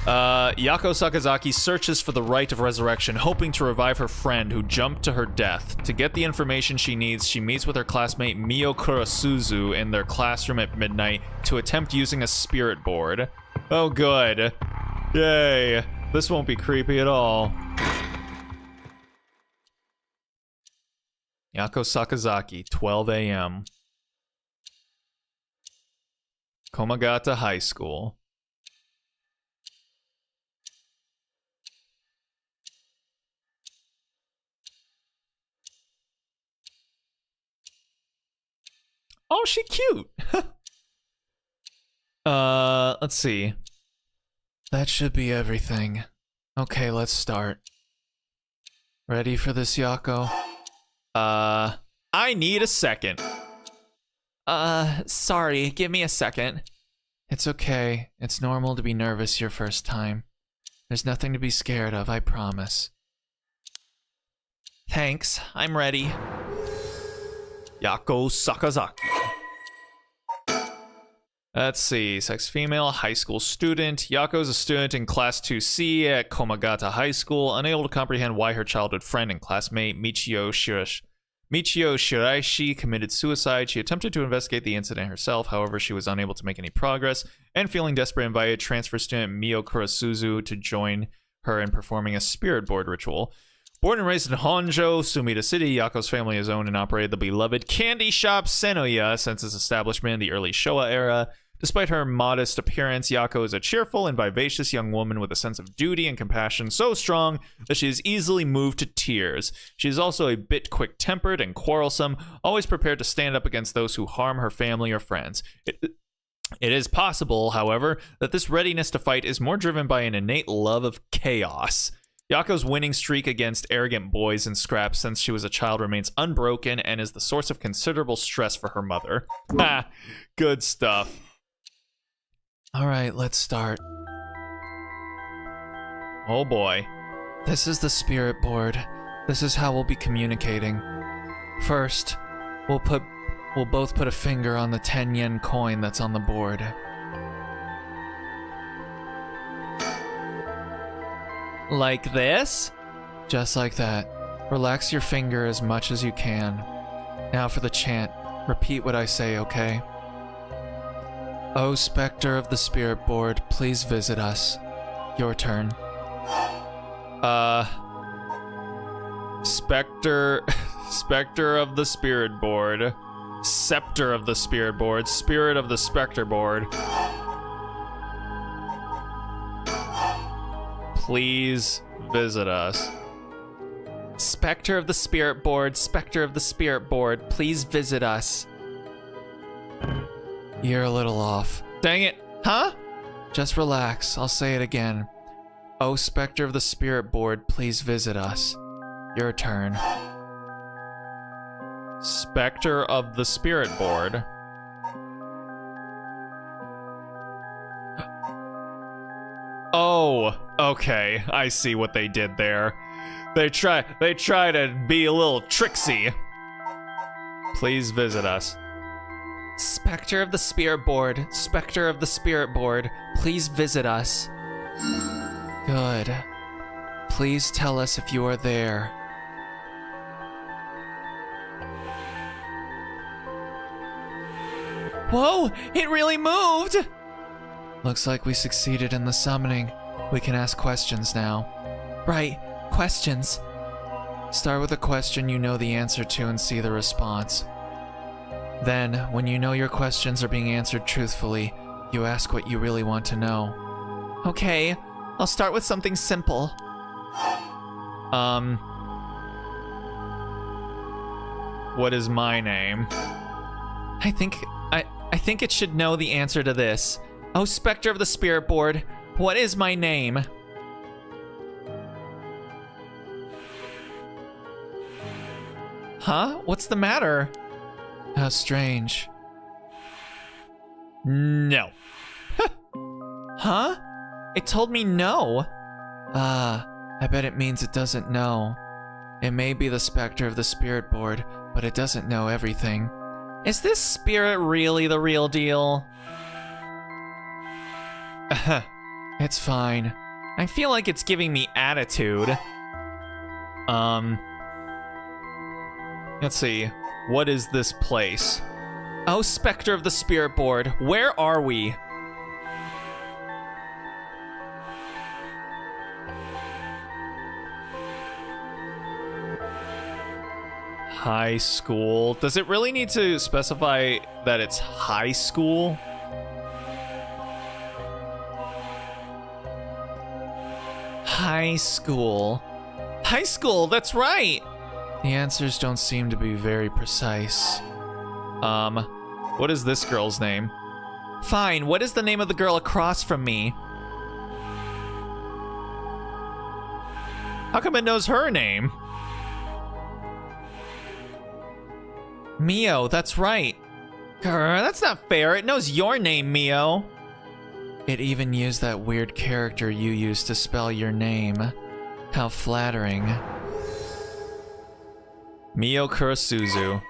Yako Sakazaki searches for the rite of resurrection, hoping to revive her friend who jumped to her death. To get the information she needs, she meets with her classmate Mio Kurasuzu in their classroom at midnight to attempt using a spirit board. Oh, good. Yay. This won't be creepy at all. Yako Sakazaki, 12 a.m. Komagata High School. Oh, she cute. Let's see. That should be everything. Okay, let's start. Ready for this, Yako? I need a second. Sorry, give me a second. It's okay. It's normal to be nervous your first time. There's nothing to be scared of, I promise. Thanks, I'm ready. Yako Sakazaki. Let's see, sex female, high school student. Yako is a student in Class 2C at Komagata High School, unable to comprehend why her childhood friend and classmate Michio Shiraishi committed suicide. She attempted to investigate the incident herself, however, she was unable to make any progress, and feeling desperate, invited transfer student Mio Kurasuzu to join her in performing a spirit board ritual. Born and raised in Honjo, Sumida City, Yako's family has owned and operated the beloved candy shop Senoya since its establishment in the early Showa era. Despite her modest appearance, Yako is a cheerful and vivacious young woman with a sense of duty and compassion so strong that she is easily moved to tears. She is also a bit quick-tempered and quarrelsome, always prepared to stand up against those who harm her family or friends. It is possible, however, that this readiness to fight is more driven by an innate love of chaos. Yako's winning streak against arrogant boys and scraps since she was a child remains unbroken and is the source of considerable stress for her mother. Ha! Good stuff. Alright, let's start. Oh boy. This is the spirit board. This is how we'll be communicating. First, we'll both put a finger on the 10 yen coin that's on the board. Like this? Just like that. Relax your finger as much as you can. Now for the chant. Repeat what I say, okay? Oh, Spectre of the Spirit Board, please visit us. Your turn. Spectre of the Spirit Board. Scepter of the Spirit Board. Spirit of the Spectre Board. Please visit us. Spectre of the Spirit Board, Spectre of the Spirit Board, please visit us. You're a little off. Dang it. Huh? Just relax. I'll say it again. Oh, Spectre of the Spirit Board, please visit us. Your turn. Spectre of the Spirit Board. Oh, okay. I see what they did there. They try to be a little tricksy. Please visit us. Spectre of the Spirit Board, Spectre of the Spirit Board, please visit us. Good. Please tell us if you are there. Whoa, it really moved! Looks like we succeeded in the summoning. We can ask questions now. Right, questions. Start with a question you know the answer to and see the response. Then, when you know your questions are being answered truthfully, you ask what you really want to know. Okay, I'll start with something simple. What is my name? I think it should know the answer to this. Oh, Spectre of the Spirit Board, what is my name? Huh? What's the matter? How strange. No. Huh? It told me no. I bet it means it doesn't know. It may be the Spectre of the Spirit Board, but it doesn't know everything. Is this spirit really the real deal? It's fine. I feel like it's giving me attitude. Let's see. What is this place? Oh, Spectre of the Spirit Board, where are we? High school. Does it really need to specify that it's high school? High school. High school, that's right! The answers don't seem to be very precise. What is this girl's name? Fine, what is the name of the girl across from me? How come it knows her name? Mio, that's right. Grr, that's not fair. It knows your name, Mio. It even used that weird character you used to spell your name. How flattering. Mio Kurasuzu.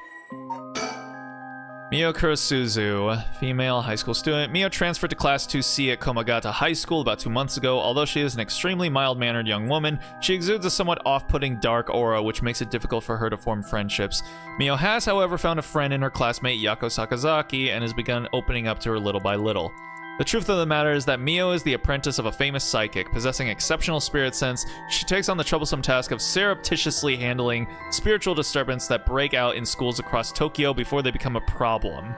Mio Kurasuzu, female high school student. Mio transferred to Class 2C at Komagata High School about 2 months ago. Although she is an extremely mild-mannered young woman, she exudes a somewhat off-putting dark aura, which makes it difficult for her to form friendships. Mio has, however, found a friend in her classmate Yako Sakazaki and has begun opening up to her little by little. The truth of the matter is that Mio is the apprentice of a famous psychic. Possessing exceptional spirit sense, she takes on the troublesome task of surreptitiously handling spiritual disturbances that break out in schools across Tokyo before they become a problem.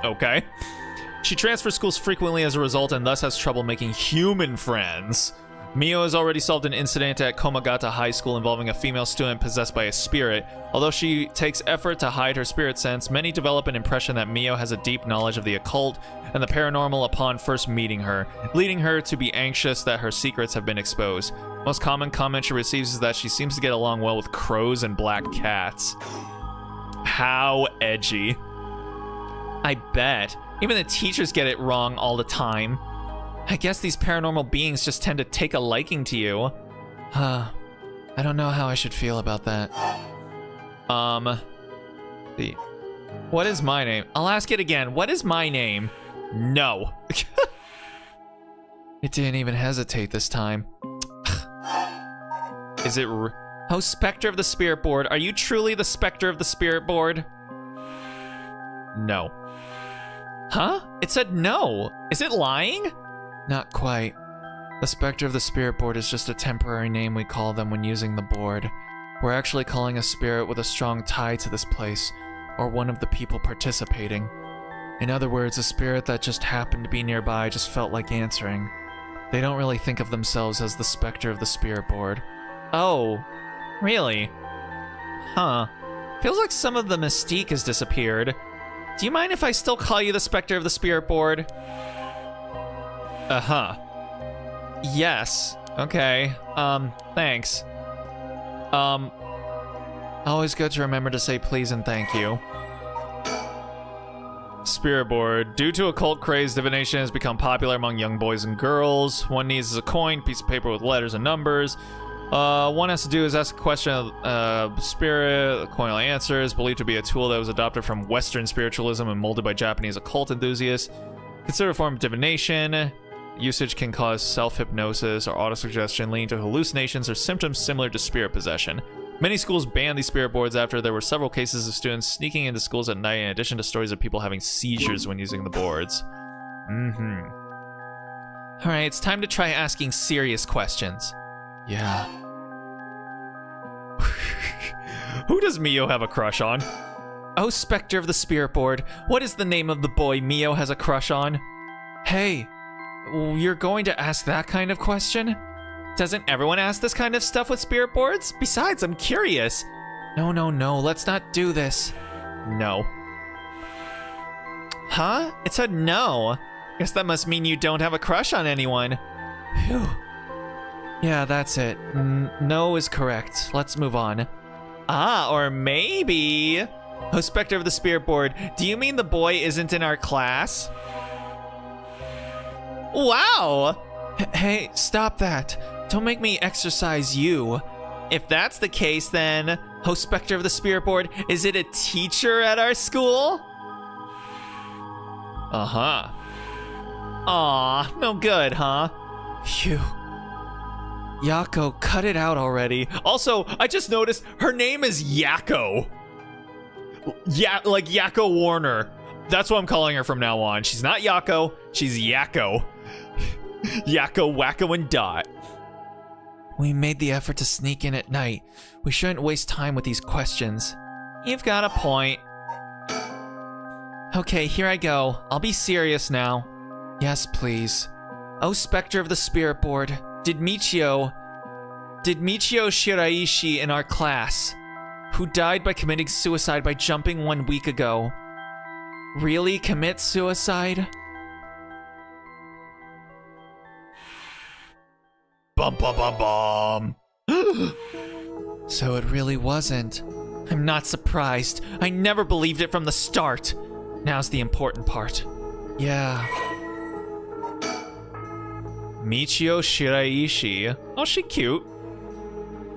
Okay. She transfers schools frequently as a result and thus has trouble making human friends. Mio has already solved an incident at Komagata High School involving a female student possessed by a spirit. Although she takes effort to hide her spirit sense, many develop an impression that Mio has a deep knowledge of the occult and the paranormal upon first meeting her, leading her to be anxious that her secrets have been exposed. Most common comment she receives is that she seems to get along well with crows and black cats. How edgy. I bet. Even the teachers get it wrong all the time. I guess these paranormal beings just tend to take a liking to you. I don't know how I should feel about that. What is my name? I'll ask it again. What is my name? No. It didn't even hesitate this time. Is it... Oh, Spectre of the Spirit Board. Are you truly the Spectre of the Spirit Board? No. Huh? It said no. Is it lying? Not quite. The Spectre of the Spirit Board is just a temporary name we call them when using the board. We're actually calling a spirit with a strong tie to this place, or one of the people participating. In other words, a spirit that just happened to be nearby just felt like answering. They don't really think of themselves as the Spectre of the Spirit Board. Oh, really? Huh. Feels like some of the mystique has disappeared. Do you mind if I still call you the Spectre of the Spirit Board? Uh-huh. Yes. Okay. Thanks. Always good to remember to say please and thank you. Spirit Board. Due to occult craze, divination has become popular among young boys and girls. One needs is a coin, piece of paper with letters and numbers. One has to do is ask a question of spirit. The coin only answers. Believed to be a tool that was adopted from Western spiritualism and molded by Japanese occult enthusiasts. Considered a form of divination. Usage can cause self-hypnosis or autosuggestion, leading to hallucinations or symptoms similar to spirit possession. Many schools banned these spirit boards after there were several cases of students sneaking into schools at night, in addition to stories of people having seizures when using the boards. Alright, it's time to try asking serious questions. Yeah. Who does Mio have a crush on? Oh, Spectre of the Spirit Board, what is the name of the boy Mio has a crush on? Hey, you're going to ask that kind of question? Doesn't everyone ask this kind of stuff with spirit boards? Besides, I'm curious. No, let's not do this. No. Huh? It said no. Guess that must mean you don't have a crush on anyone. Phew. Yeah, that's it. No is correct. Let's move on. Ah, or maybe... Oh, Spectre of the Spirit Board, do you mean the boy isn't in our class? Wow! Hey, stop that. Don't make me exercise you. If that's the case, then... Oh, Spectre of the Spirit Board, is it a teacher at our school? Uh-huh. Aw, no good, huh? Phew. Yako, cut it out already. Also, I just noticed her name is Yako. Yeah, like Yako Warner. That's what I'm calling her from now on. She's not Yako, she's Yako. Yako, Wacko, and Dot. We made the effort to sneak in at night. We shouldn't waste time with these questions. You've got a point. Okay, here I go. I'll be serious now. Yes, please. Oh, Spectre of the Spirit Board. Did Michio Shiraishi in our class, who died by committing suicide by jumping 1 week ago, really commit suicide? Bum bum bum bum. So it really wasn't. I'm not surprised. I never believed it from the start. Now's the important part. Yeah. Michio Shiraishi. Oh, she cute.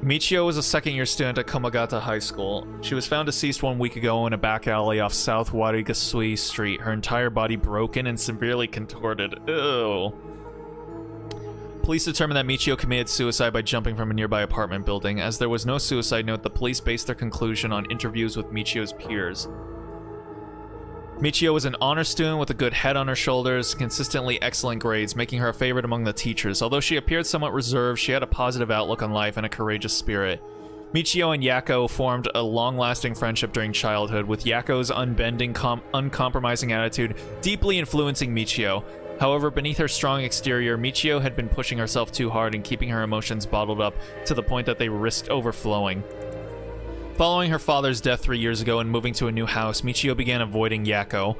Michio was a second-year student at Komagata High School. She was found deceased 1 week ago in a back alley off South Warigasui Street, her entire body broken and severely contorted. Ew. Police determined that Michio committed suicide by jumping from a nearby apartment building. As there was no suicide note, the police based their conclusion on interviews with Michio's peers. Michio was an honor student with a good head on her shoulders, consistently excellent grades, making her a favorite among the teachers. Although she appeared somewhat reserved, she had a positive outlook on life and a courageous spirit. Michio and Yako formed a long-lasting friendship during childhood, with Yako's unbending, uncompromising attitude deeply influencing Michio. However, beneath her strong exterior, Michio had been pushing herself too hard and keeping her emotions bottled up to the point that they risked overflowing. Following her father's death 3 years ago and moving to a new house, Michio began avoiding Yako.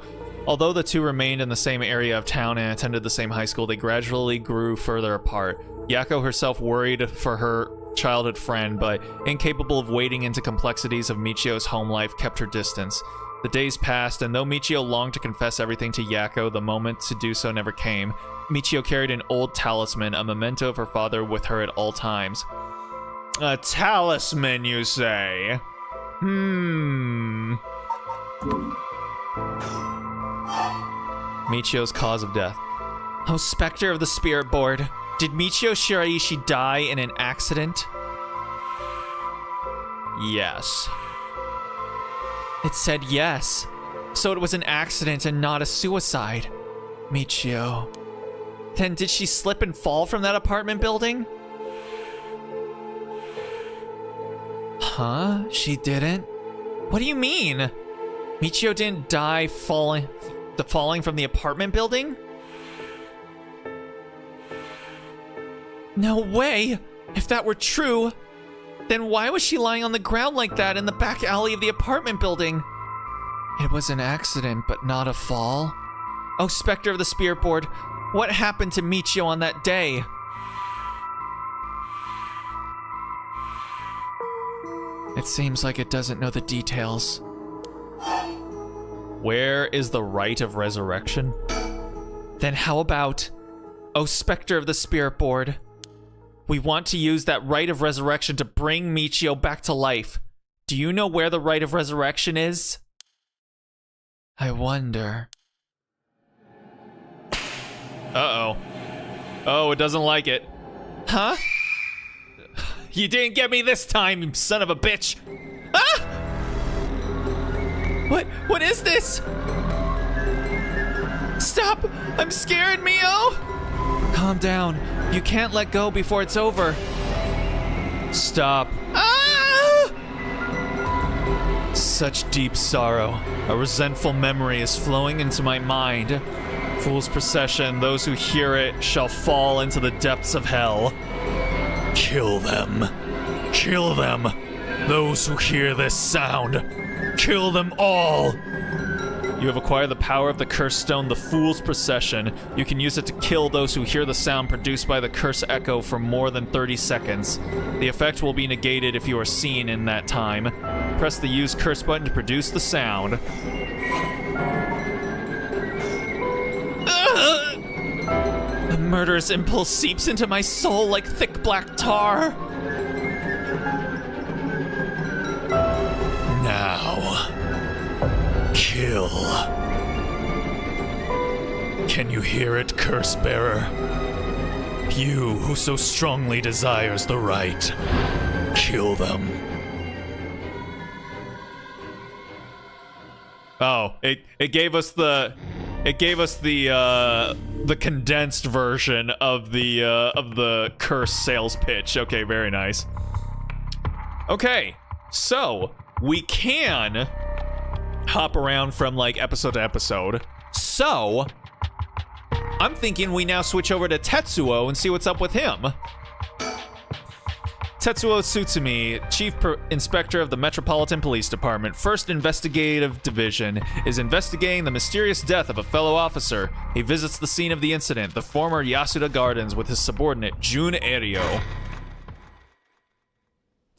Although the two remained in the same area of town and attended the same high school, they gradually grew further apart. Yako herself worried for her childhood friend, but incapable of wading into complexities of Michio's home life, kept her distance. The days passed, and though Michio longed to confess everything to Yako, the moment to do so never came. Michio carried an old talisman, a memento of her father, with her at all times. A talisman, you say? Michio's cause of death. Oh, Spectre of the Spirit Board. Did Michio Shiraishi die in an accident? Yes. It said yes. So it was an accident and not a suicide. Michio. Then did she slip and fall from that apartment building? Huh? She didn't? What do you mean? Michio didn't die falling from the apartment building? No way! If that were true, then why was she lying on the ground like that in the back alley of the apartment building? It was an accident, but not a fall. Oh, Spectre of the Spirit Board, what happened to Michio on that day? It seems like it doesn't know the details. Where is the rite of resurrection? Then how about, oh, Spectre of the Spirit Board, we want to use that rite of resurrection to bring Michio back to life. Do you know where the rite of resurrection is? I wonder. Uh-oh. Oh, it doesn't like it. Huh? You didn't get me this time, you son of a bitch. Ah! What is this? Stop! I'm scared, Mio! Calm down. You can't let go before it's over. Stop. Ah! Such deep sorrow. A resentful memory is flowing into my mind. Fool's procession, those who hear it shall fall into the depths of hell. Kill them. Kill them. Those who hear this sound. Kill them all. You have acquired the power of the cursed stone, the Fool's Procession. You can use it to kill those who hear the sound produced by the curse echo for more than 30 seconds. The effect will be negated if you are seen in that time. Press the Use Curse button to produce the sound. A murderous impulse seeps into my soul like thick black tar. Now, kill. Can you hear it, Curse Bearer? You who so strongly desires the right, kill them. Oh, it gave us the condensed version of the curse sales pitch. Okay, very nice. Okay, so we can hop around from like episode to episode. So I'm thinking we now switch over to Tetsuo and see what's up with him. Tetsuo Tsutsumi, Inspector of the Metropolitan Police Department, 1st Investigative Division, is investigating the mysterious death of a fellow officer. He visits the scene of the incident, the former Yasuda Gardens, with his subordinate, Jun Eiryo.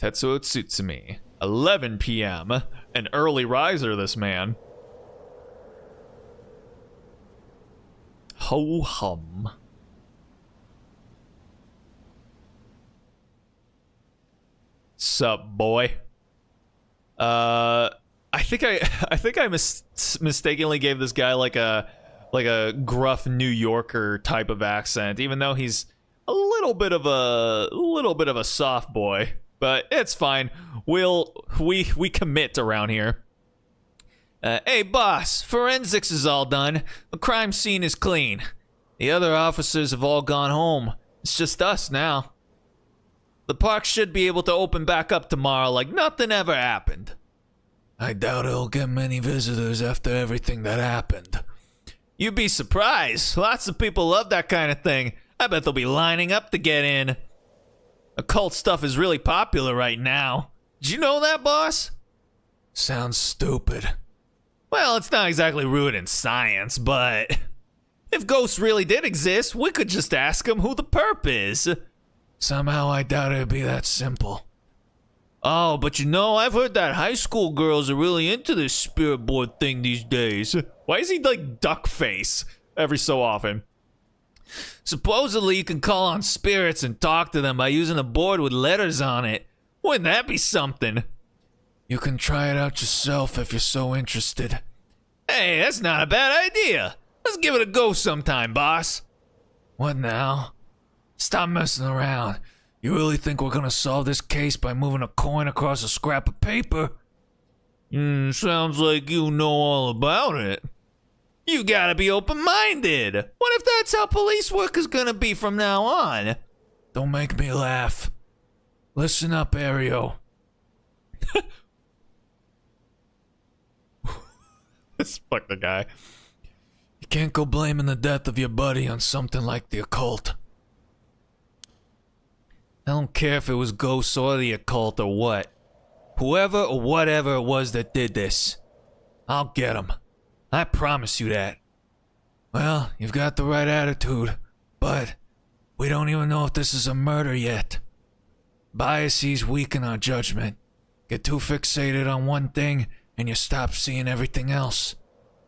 Tetsuo Tsutsumi, 11 p.m. An early riser, this man. Ho-hum. Sup, boy? I think I mistakenly gave this guy like a gruff New Yorker type of accent, even though he's a little bit of a soft boy. But it's fine. We commit around here. Hey, boss. Forensics is all done. The crime scene is clean. The other officers have all gone home. It's just us now. The park should be able to open back up tomorrow like nothing ever happened. I doubt it'll get many visitors after everything that happened. You'd be surprised. Lots of people love that kind of thing. I bet they'll be lining up to get in. Occult stuff is really popular right now. Did you know that, boss? Sounds stupid. Well, it's not exactly rooted in science, but if ghosts really did exist, we could just ask them who the perp is. Somehow I doubt it'd be that simple. Oh, but you know, I've heard that high school girls are really into this spirit board thing these days. Why is he like duck face every so often? Supposedly you can call on spirits and talk to them by using a board with letters on it. Wouldn't that be something? You can try it out yourself if you're so interested. Hey, that's not a bad idea. Let's give it a go sometime, boss. What now? Stop messing around. You really think we're gonna solve this case by moving a coin across a scrap of paper? Sounds like you know all about it. You gotta be open-minded. What if that's how police work is gonna be from now on? Don't make me laugh. Listen up, Eiryo. Fuck the guy. You can't go blaming the death of your buddy on something like the occult. I don't care if it was ghosts or the occult or what. Whoever or whatever it was that did this, I'll get him. I promise you that. Well, you've got the right attitude, but we don't even know if this is a murder yet. Biases weaken our judgment. Get too fixated on one thing and you stop seeing everything else.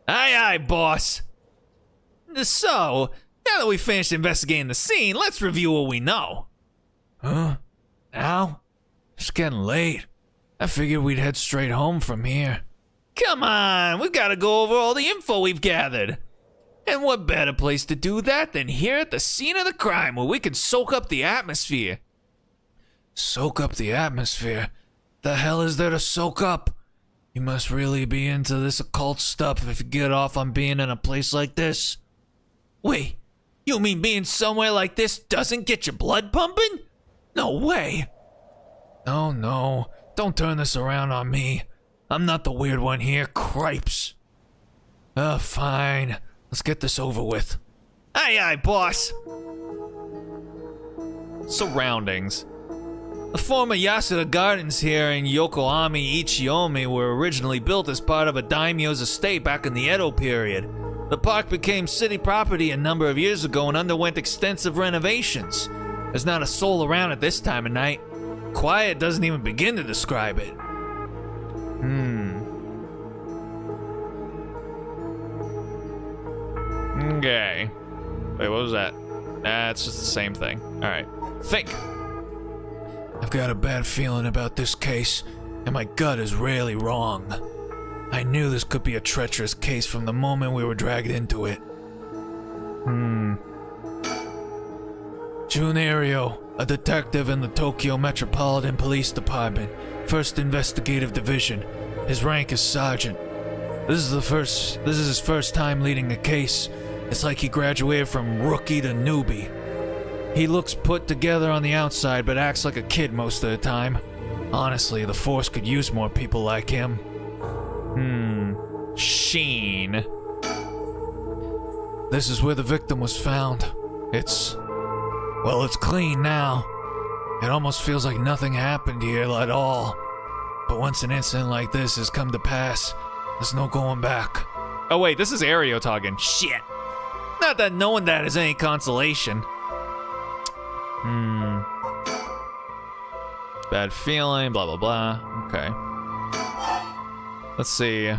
Aye, aye, boss. So, now that we've finished investigating the scene, let's review what we know. Huh? Now? It's getting late. I figured we'd head straight home from here. Come on, we've got to go over all the info we've gathered. And what better place to do that than here at the scene of the crime where we can soak up the atmosphere. Soak up the atmosphere? The hell is there to soak up? You must really be into this occult stuff if you get off on being in a place like this. Wait, you mean being somewhere like this doesn't get your blood pumping? No way. Oh no, don't turn this around on me. I'm not the weird one here, cripes. Fine. Let's get this over with. Aye, aye, boss. Surroundings. The former Yasuda Gardens here in Yokohama Ichiomi were originally built as part of a daimyo's estate back in the Edo period. The park became city property a number of years ago and underwent extensive renovations. There's not a soul around at this time of night. Quiet doesn't even begin to describe it. Okay. Wait, what was that? Nah, it's just the same thing. Alright. Think. I've got a bad feeling about this case, and my gut is really wrong. I knew this could be a treacherous case from the moment we were dragged into it. Jun Eiryo, a detective in the Tokyo Metropolitan Police Department, 1st Investigative Division. His rank is sergeant. This is his first time leading a case. It's like he graduated from rookie to newbie. He looks put together on the outside, but acts like a kid most of the time. Honestly, the force could use more people like him. Sheen. This is where the victim was found. It's clean now. It almost feels like nothing happened here at all. But once an incident like this has come to pass, there's no going back. Oh wait, this is Aereo talking. Shit. Not that knowing that is any consolation. Bad feeling, blah, blah, blah. Okay. Let's see.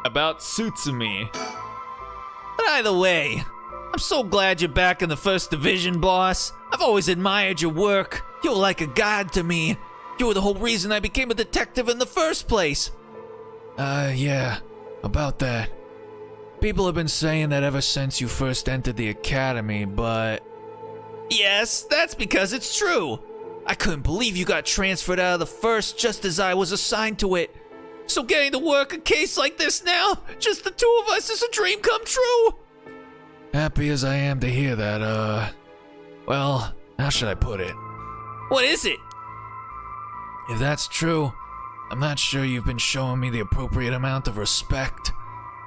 About Tsutsumi. But either way, I'm so glad you're back in the First Division, boss. I've always admired your work. You were like a god to me. You were the whole reason I became a detective in the first place. Yeah, about that. People have been saying that ever since you first entered the academy, but... Yes, that's because it's true. I couldn't believe you got transferred out of the first just as I was assigned to it. So getting to work a case like this now, just the two of us, is a dream come true. Happy as I am to hear that, well, how should I put it? What is it? If that's true, I'm not sure you've been showing me the appropriate amount of respect.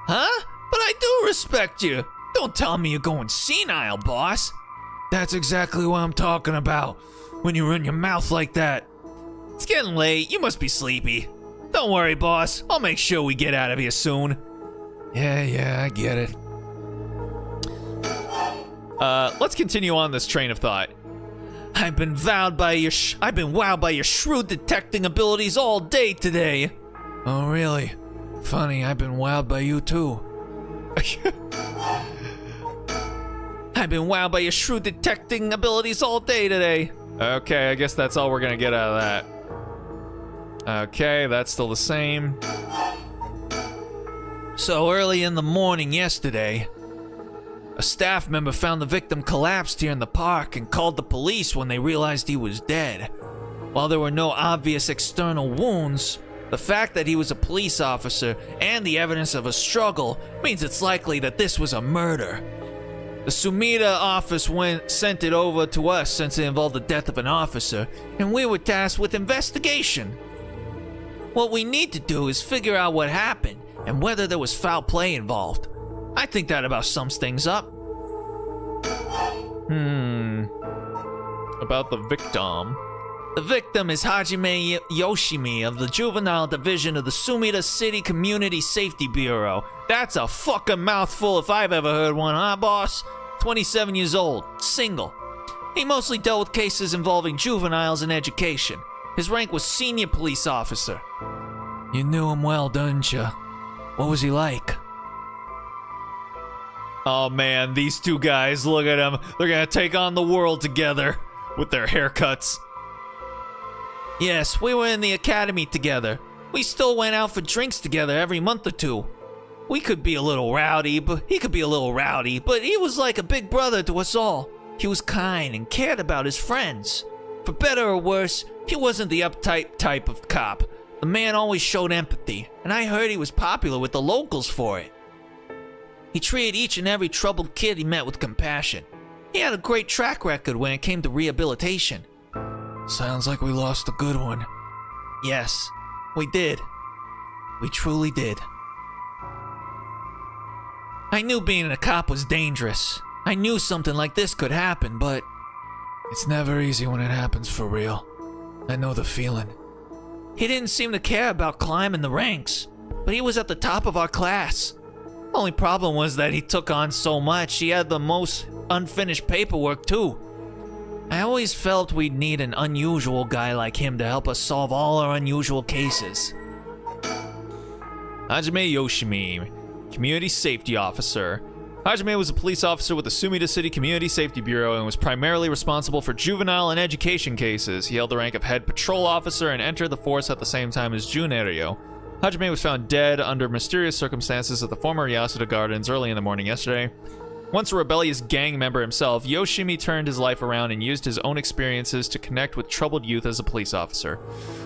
Huh? But I do respect you. Don't tell me you're going senile, boss. That's exactly what I'm talking about. When you run your mouth like that. It's getting late. You must be sleepy. Don't worry, boss. I'll make sure we get out of here soon. Yeah, I get it. Let's continue on this train of thought. I've been wowed by your shrewd detecting abilities all day today. Oh, really? Funny, I've been wowed by you too. I've been wowed by your shrewd detecting abilities all day today. Okay, I guess that's all we're gonna get out of that. Okay, that's still the same. So early in the morning yesterday, a staff member found the victim collapsed here in the park and called the police when they realized he was dead. While there were no obvious external wounds, the fact that he was a police officer and the evidence of a struggle means it's likely that this was a murder. The Sumida office sent it over to us since it involved the death of an officer, and we were tasked with investigation. What we need to do is figure out what happened and whether there was foul play involved. I think that about sums things up. About the victim. The victim is Hajime Yoshimi of the Juvenile Division of the Sumida City Community Safety Bureau. That's a fucking mouthful if I've ever heard one, huh, boss? 27 years old, single. He mostly dealt with cases involving juveniles in education. His rank was senior police officer. You knew him well, didn't you? What was he like? Oh man, these two guys, look at them. They're gonna take on the world together with their haircuts. Yes, we were in the academy together. We still went out for drinks together every month or two. We could be a little rowdy, but he could be a little rowdy, but he was like a big brother to us all. He was kind and cared about his friends. For better or worse, he wasn't the uptight type of cop. The man always showed empathy, and I heard he was popular with the locals for it. He treated each and every troubled kid he met with compassion. He had a great track record when it came to rehabilitation. Sounds like we lost a good one. Yes, we did. We truly did. I knew being a cop was dangerous. I knew something like this could happen, but it's never easy when it happens for real. I know the feeling. He didn't seem to care about climbing the ranks, but he was at the top of our class. Only problem was that he took on so much, he had the most unfinished paperwork too. I always felt we'd need an unusual guy like him to help us solve all our unusual cases. Hajime Yoshimi, Community Safety Officer. Hajime was a police officer with the Sumida City Community Safety Bureau and was primarily responsible for juvenile and education cases. He held the rank of head patrol officer and entered the force at the same time as Jun Aereo. Hajime was found dead under mysterious circumstances at the former Yasuda Gardens early in the morning yesterday. Once a rebellious gang member himself, Yoshimi turned his life around and used his own experiences to connect with troubled youth as a police officer.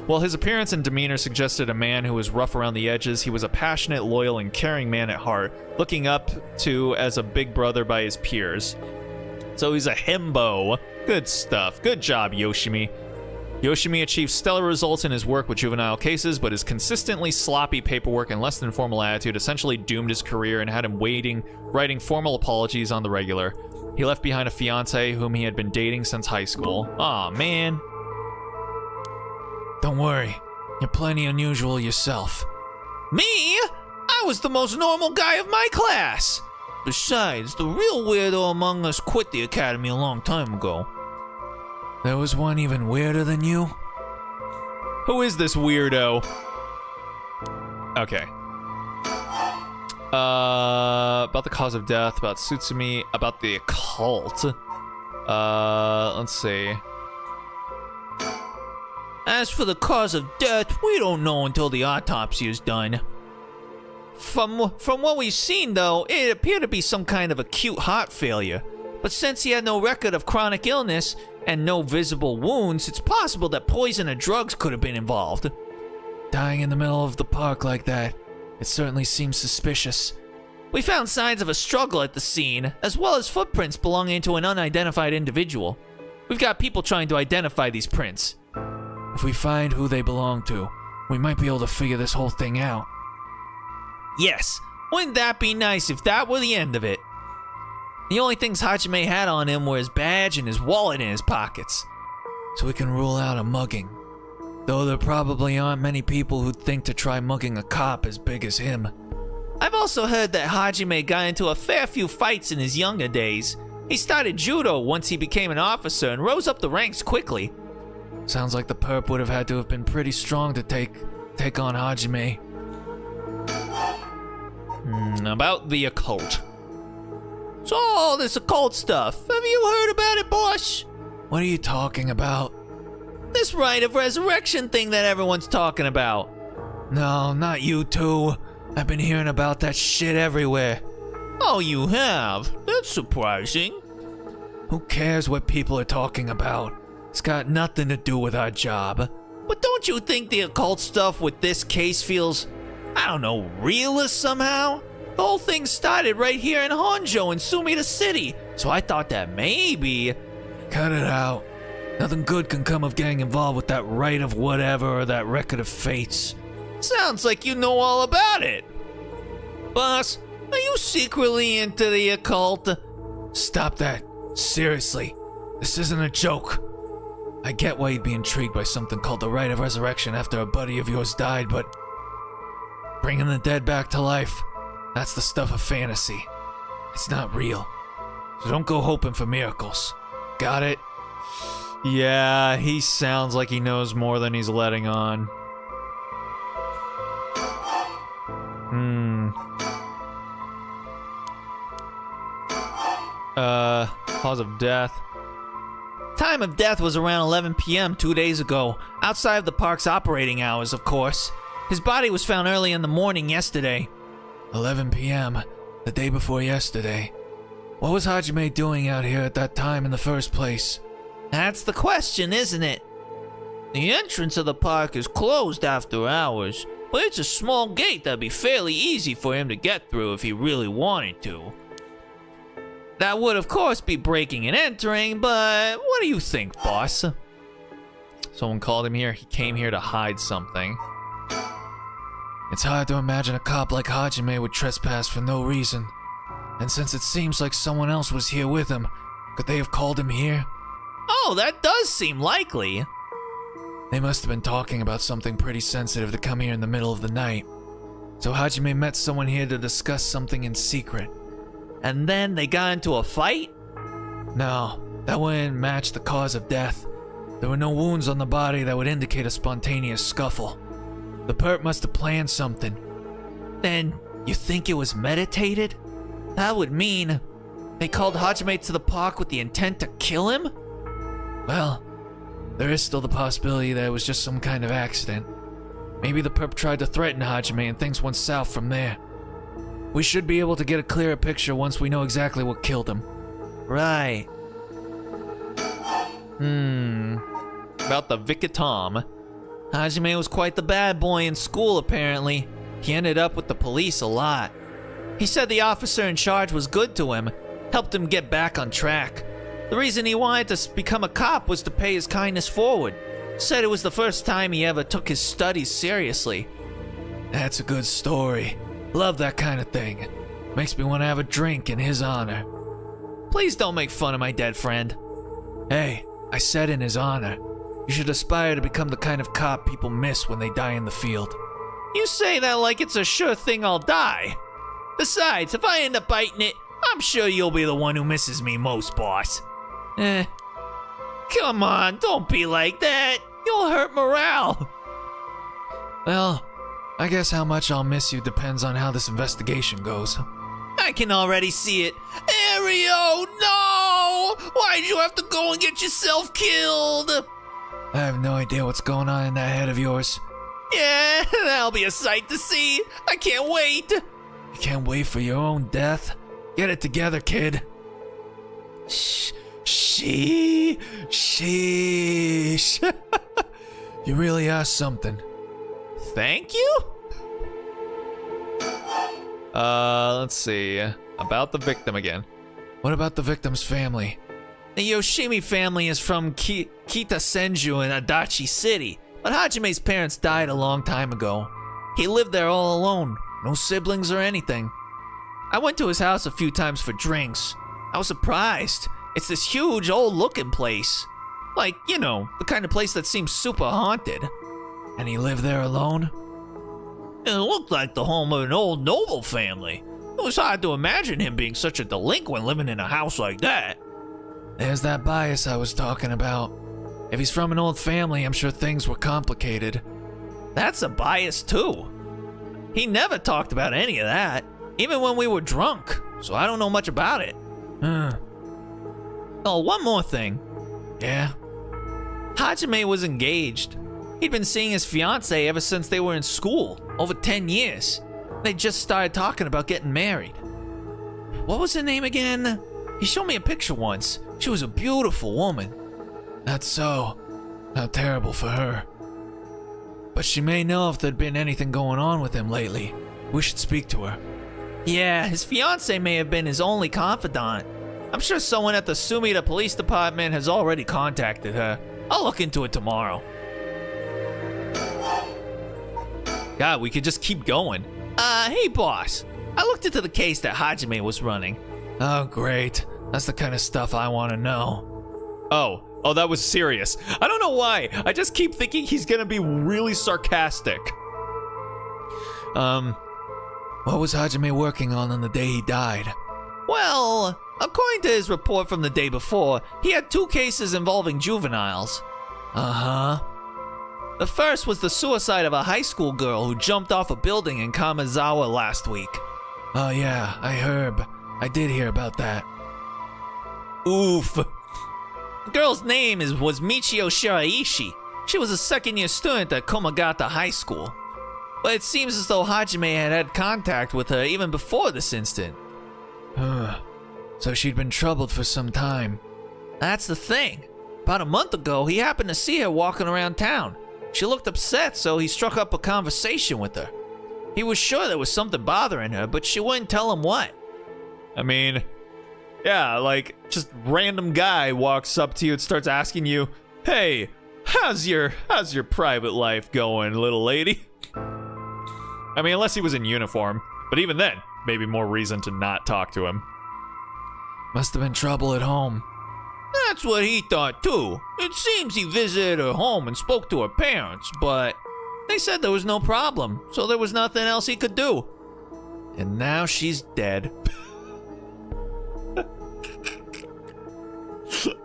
While his appearance and demeanor suggested a man who was rough around the edges, he was a passionate, loyal, and caring man at heart, looking up to as a big brother by his peers. So he's a himbo. Good stuff. Good job, Yoshimi. Yoshimi achieved stellar results in his work with juvenile cases, but his consistently sloppy paperwork and less than formal attitude essentially doomed his career and had him writing formal apologies on the regular. He left behind a fiancée whom he had been dating since high school. Aw, man. Don't worry, you're plenty unusual yourself. Me? I was the most normal guy of my class. Besides, the real weirdo among us quit the academy a long time ago. There was one even weirder than you? Who is this weirdo? Okay. About the cause of death, about Tsutsumi, about the occult. Let's see. As for the cause of death, we don't know until the autopsy is done. From what we've seen, though, it appeared to be some kind of acute heart failure. But since he had no record of chronic illness and no visible wounds, it's possible that poison or drugs could have been involved. Dying in the middle of the park like that, it certainly seems suspicious. We found signs of a struggle at the scene, as well as footprints belonging to an unidentified individual. We've got people trying to identify these prints. If we find who they belong to, we might be able to figure this whole thing out. Yes, wouldn't that be nice if that were the end of it? The only things Hajime had on him were his badge and his wallet in his pockets. So we can rule out a mugging. Though there probably aren't many people who'd think to try mugging a cop as big as him. I've also heard that Hajime got into a fair few fights in his younger days. He started judo once he became an officer and rose up the ranks quickly. Sounds like the perp would have had to have been pretty strong to take on Hajime. About the occult. So all this occult stuff, have you heard about it, boss? What are you talking about? This rite of resurrection thing that everyone's talking about. No, not you two. I've been hearing about that shit everywhere. Oh, you have? That's surprising. Who cares what people are talking about? It's got nothing to do with our job. But don't you think the occult stuff with this case feels, I don't know, realist somehow? The whole thing started right here in Honjo in Sumida City, so I thought that maybe... Cut it out. Nothing good can come of getting involved with that rite of whatever or that record of fates. Sounds like you know all about it. Boss, are you secretly into the occult? Stop that. Seriously. This isn't a joke. I get why you'd be intrigued by something called the rite of resurrection after a buddy of yours died, but... bringing the dead back to life, that's the stuff of fantasy. It's not real. So don't go hoping for miracles. Got it? Yeah, he sounds like he knows more than he's letting on. Cause of death. Time of death was around 11 p.m. 2 days ago, outside of the park's operating hours, of course. His body was found early in the morning yesterday. 11 p.m., the day before yesterday. What was Hajime doing out here at that time in the first place? That's the question, isn't it? The entrance of the park is closed after hours, but it's a small gate that'd be fairly easy for him to get through if he really wanted to. That would, of course, be breaking and entering, but what do you think, boss? Someone called him here. He came here to hide something. It's hard to imagine a cop like Hajime would trespass for no reason. And since it seems like someone else was here with him, could they have called him here? Oh, that does seem likely. They must have been talking about something pretty sensitive to come here in the middle of the night. So Hajime met someone here to discuss something in secret. And then they got into a fight? No, that wouldn't match the cause of death. There were no wounds on the body that would indicate a spontaneous scuffle. The perp must have planned something. Then you think it was meditated? That would mean they called Hajime to the park with the intent to kill him? Well, there is still the possibility that it was just some kind of accident. Maybe the perp tried to threaten Hajime and things went south from there. We should be able to get a clearer picture once we know exactly what killed him. Right. About the Vicatom. Hajime was quite the bad boy in school, apparently. He ended up with the police a lot. He said the officer in charge was good to him, helped him get back on track. The reason he wanted to become a cop was to pay his kindness forward. Said it was the first time he ever took his studies seriously. That's a good story. Love that kind of thing. Makes me want to have a drink in his honor. Please don't make fun of my dead friend. Hey, I said in his honor. You should aspire to become the kind of cop people miss when they die in the field. You say that like it's a sure thing I'll die. Besides, if I end up biting it, I'm sure you'll be the one who misses me most, boss. Come on, don't be like that. You'll hurt morale. Well, I guess how much I'll miss you depends on how this investigation goes. I can already see it. Ario, no! Why'd you have to go and get yourself killed? I have no idea what's going on in that head of yours. Yeah, that'll be a sight to see. I can't wait. You can't wait for your own death? Get it together, kid. Sheesh. You really are something. Thank you? Let's see. About the victim again. What about the victim's family? The Yoshimi family is from Kitasenju in Adachi City, but Hajime's parents died a long time ago. He lived there all alone, no siblings or anything. I went to his house a few times for drinks. I was surprised. It's this huge, old-looking place. Like, you know, the kind of place that seems super haunted. And he lived there alone? It looked like the home of an old noble family. It was hard to imagine him being such a delinquent living in a house like that. There's that bias I was talking about. If he's from an old family, I'm sure things were complicated. That's a bias too. He never talked about any of that, even when we were drunk, so I don't know much about it. Oh, one more thing. Yeah? Hajime was engaged. He'd been seeing his fiancée ever since they were in school, over 10 years. They just started talking about getting married. What was her name again? He showed me a picture once. She was a beautiful woman. That's so. How terrible for her. But she may know if there'd been anything going on with him lately. We should speak to her. Yeah, his fiancée may have been his only confidant. I'm sure someone at the Sumida Police Department has already contacted her. I'll look into it tomorrow. God, we could just keep going. Hey boss. I looked into the case that Hajime was running. Oh, great. That's the kind of stuff I want to know. Oh, that was serious. I don't know why. I just keep thinking he's gonna be really sarcastic. What was Hajime working on the day he died? Well, according to his report from the day before, he had 2 cases involving juveniles. Uh-huh. The first was the suicide of a high school girl who jumped off a building in Kamizawa last week. Oh yeah, I did hear about that. Oof. The girl's name was Michio Shiraishi. She was a second-year student at Komagata High School. But it seems as though Hajime had contact with her even before this incident. So she'd been troubled for some time. That's the thing. About a month ago, he happened to see her walking around town. She looked upset, so he struck up a conversation with her. He was sure there was something bothering her, but she wouldn't tell him what. I mean, yeah, like, just random guy walks up to you and starts asking you, hey, how's your private life going, little lady? I mean, unless he was in uniform, but even then, maybe more reason to not talk to him. Must have been trouble at home. That's what he thought too. It seems he visited her home and spoke to her parents, but they said there was no problem, so there was nothing else he could do. And now she's dead.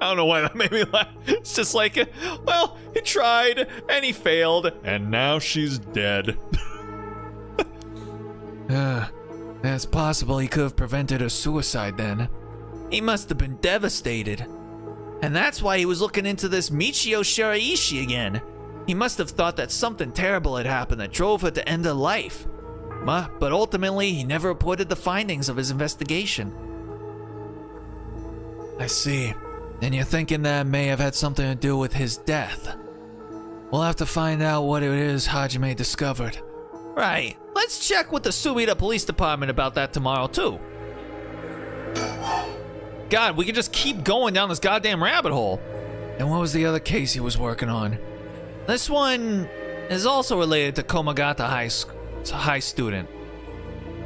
I don't know why that made me laugh. It's just like, well, he tried and he failed, and now she's dead. It's possible he could have prevented her suicide then. He must have been devastated. And that's why he was looking into this Michio Shiraishi again. He must have thought that something terrible had happened that drove her to end her life. But ultimately, he never reported the findings of his investigation. I see. And you're thinking that may have had something to do with his death. We'll have to find out what it is Hajime discovered. Right. Let's check with the Sumida Police Department about that tomorrow, too. God, we can just keep going down this goddamn rabbit hole. And what was the other case he was working on? This one is also related to Komagata High student.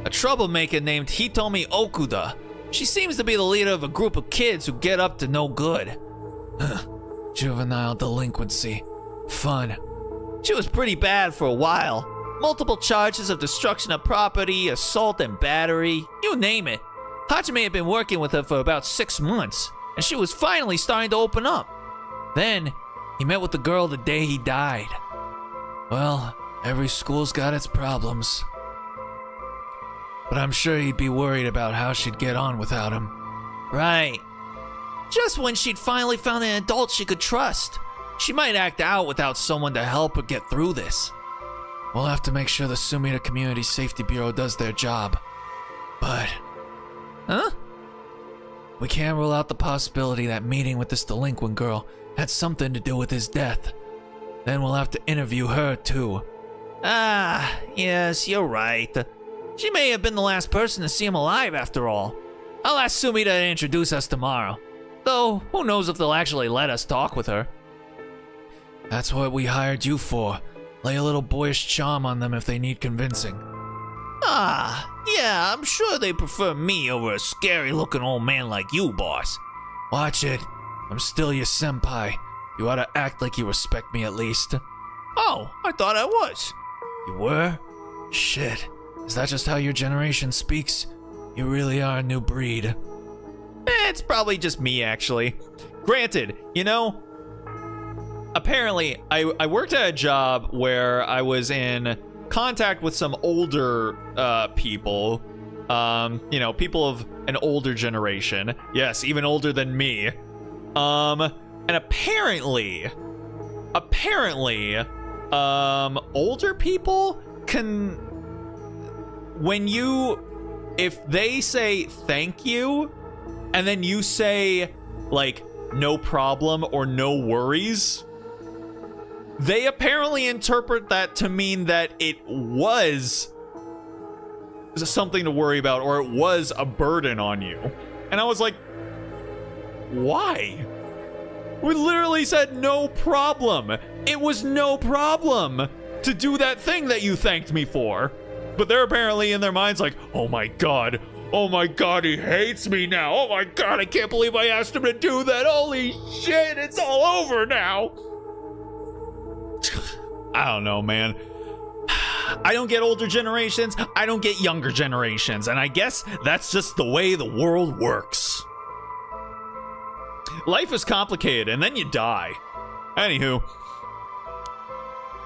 A troublemaker named Hitomi Okuda. She seems to be the leader of a group of kids who get up to no good. Juvenile delinquency. Fun. She was pretty bad for a while. Multiple charges of destruction of property, assault and battery, you name it. Hajime had been working with her for about 6 months, and she was finally starting to open up. Then, he met with the girl the day he died. Well, every school's got its problems. But I'm sure he'd be worried about how she'd get on without him. Right. Just when she'd finally found an adult she could trust, she might act out without someone to help her get through this. We'll have to make sure the Sumida Community Safety Bureau does their job. But... Huh? We can't rule out the possibility that meeting with this delinquent girl had something to do with his death. Then we'll have to interview her too. Ah, yes, you're right. She may have been the last person to see him alive after all. I'll ask Sumida to introduce us tomorrow. Though, who knows if they'll actually let us talk with her. That's what we hired you for. Lay a little boyish charm on them if they need convincing. Ah, yeah, I'm sure they prefer me over a scary-looking old man like you, boss. Watch it. I'm still your senpai. You ought to act like you respect me at least. Oh, I thought I was. You were? Shit. Is that just how your generation speaks? You really are a new breed. It's probably just me, actually. Granted, you know, apparently, I worked at a job where I was in contact with some older people. You know, people of an older generation. Yes, even older than me. And apparently, older people can... If they say thank you, and then you say, like, no problem or no worries, they apparently interpret that to mean that it was something to worry about or it was a burden on you. And I was like, why? We literally said no problem. It was no problem to do that thing that you thanked me for. But they're apparently in their minds like, oh my god, he hates me now. Oh my god, I can't believe I asked him to do that. Holy shit, it's all over now. I don't know, man. I don't get older generations. I don't get younger generations. And I guess that's just the way the world works. Life is complicated, and then you die. Anywho.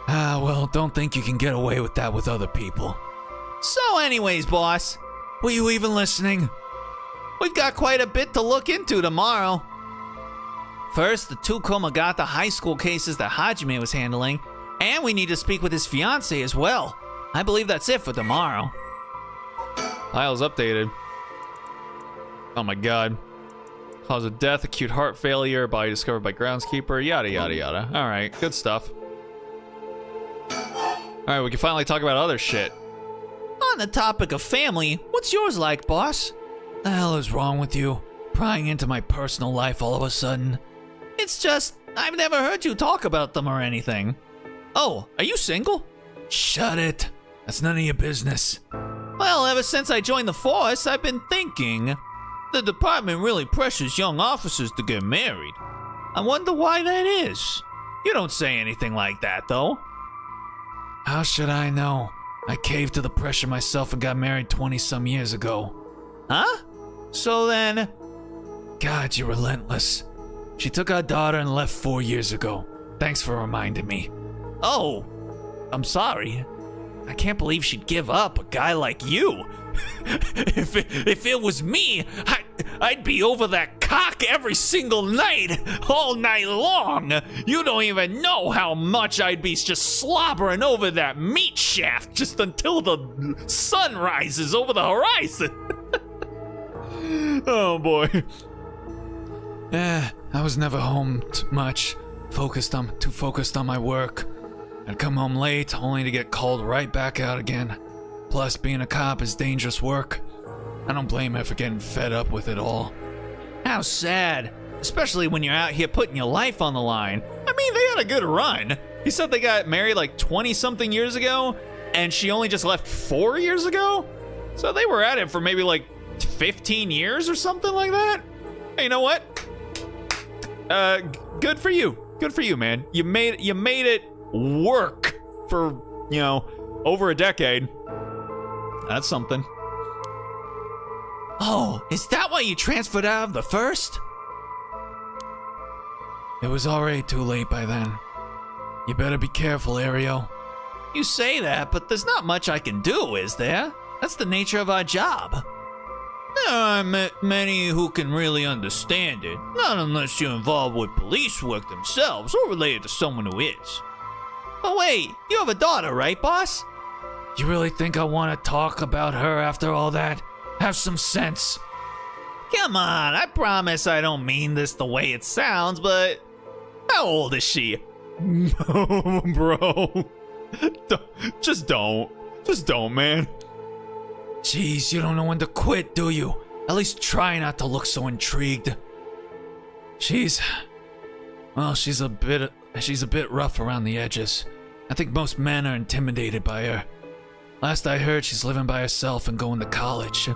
Well, don't think you can get away with that with other people. So anyways, boss, were you even listening? We've got quite a bit to look into tomorrow. First, the 2 Komagata high school cases that Hajime was handling, and we need to speak with his fiancée as well. I believe that's it for tomorrow. Files updated. Oh my god. Cause of death, acute heart failure, body discovered by groundskeeper, yada yada yada. Alright, good stuff. Alright, we can finally talk about other shit. On the topic of family, what's yours like, boss? The hell is wrong with you? Prying into my personal life all of a sudden? It's just, I've never heard you talk about them or anything. Oh, are you single? Shut it. That's none of your business. Well, ever since I joined the force, I've been thinking. The department really pressures young officers to get married. I wonder why that is. You don't say anything like that, though. How should I know? I caved to the pressure myself and got married 20-some years ago. Huh? So then... God, you're relentless. She took our daughter and left 4 years ago. Thanks for reminding me. Oh, I'm sorry. I can't believe she'd give up a guy like you. If it was me, I'd be over that cock every single night, all night long. You don't even know how much I'd be just slobbering over that meat shaft just until the sun rises over the horizon. Oh boy. I was never home much. Too focused on my work. I'd come home late, only to get called right back out again. Plus, being a cop is dangerous work. I don't blame her for getting fed up with it all. How sad. Especially when you're out here putting your life on the line. I mean, they had a good run. He said they got married like 20-something years ago, and she only just left 4 years ago? So they were at it for maybe like 15 years or something like that? Hey, you know what? Good for you. Good for you, man. You made it work for, over a decade. That's something. Oh, is that why you transferred out of the first? It was already too late by then. You better be careful, Ariel. You say that, but there's not much I can do, is there? That's the nature of our job. There aren't many who can really understand it, not unless you're involved with police work themselves or related to someone who is. But wait, you have a daughter, right, boss? You really think I want to talk about her after all that? Have some sense. Come on, I promise I don't mean this the way it sounds, but how old is she? Bro. Just don't, man. Jeez, you don't know when to quit, do you? At least try not to look so intrigued. She's a bit rough around the edges. I think most men are intimidated by her. Last I heard, she's living by herself and going to college.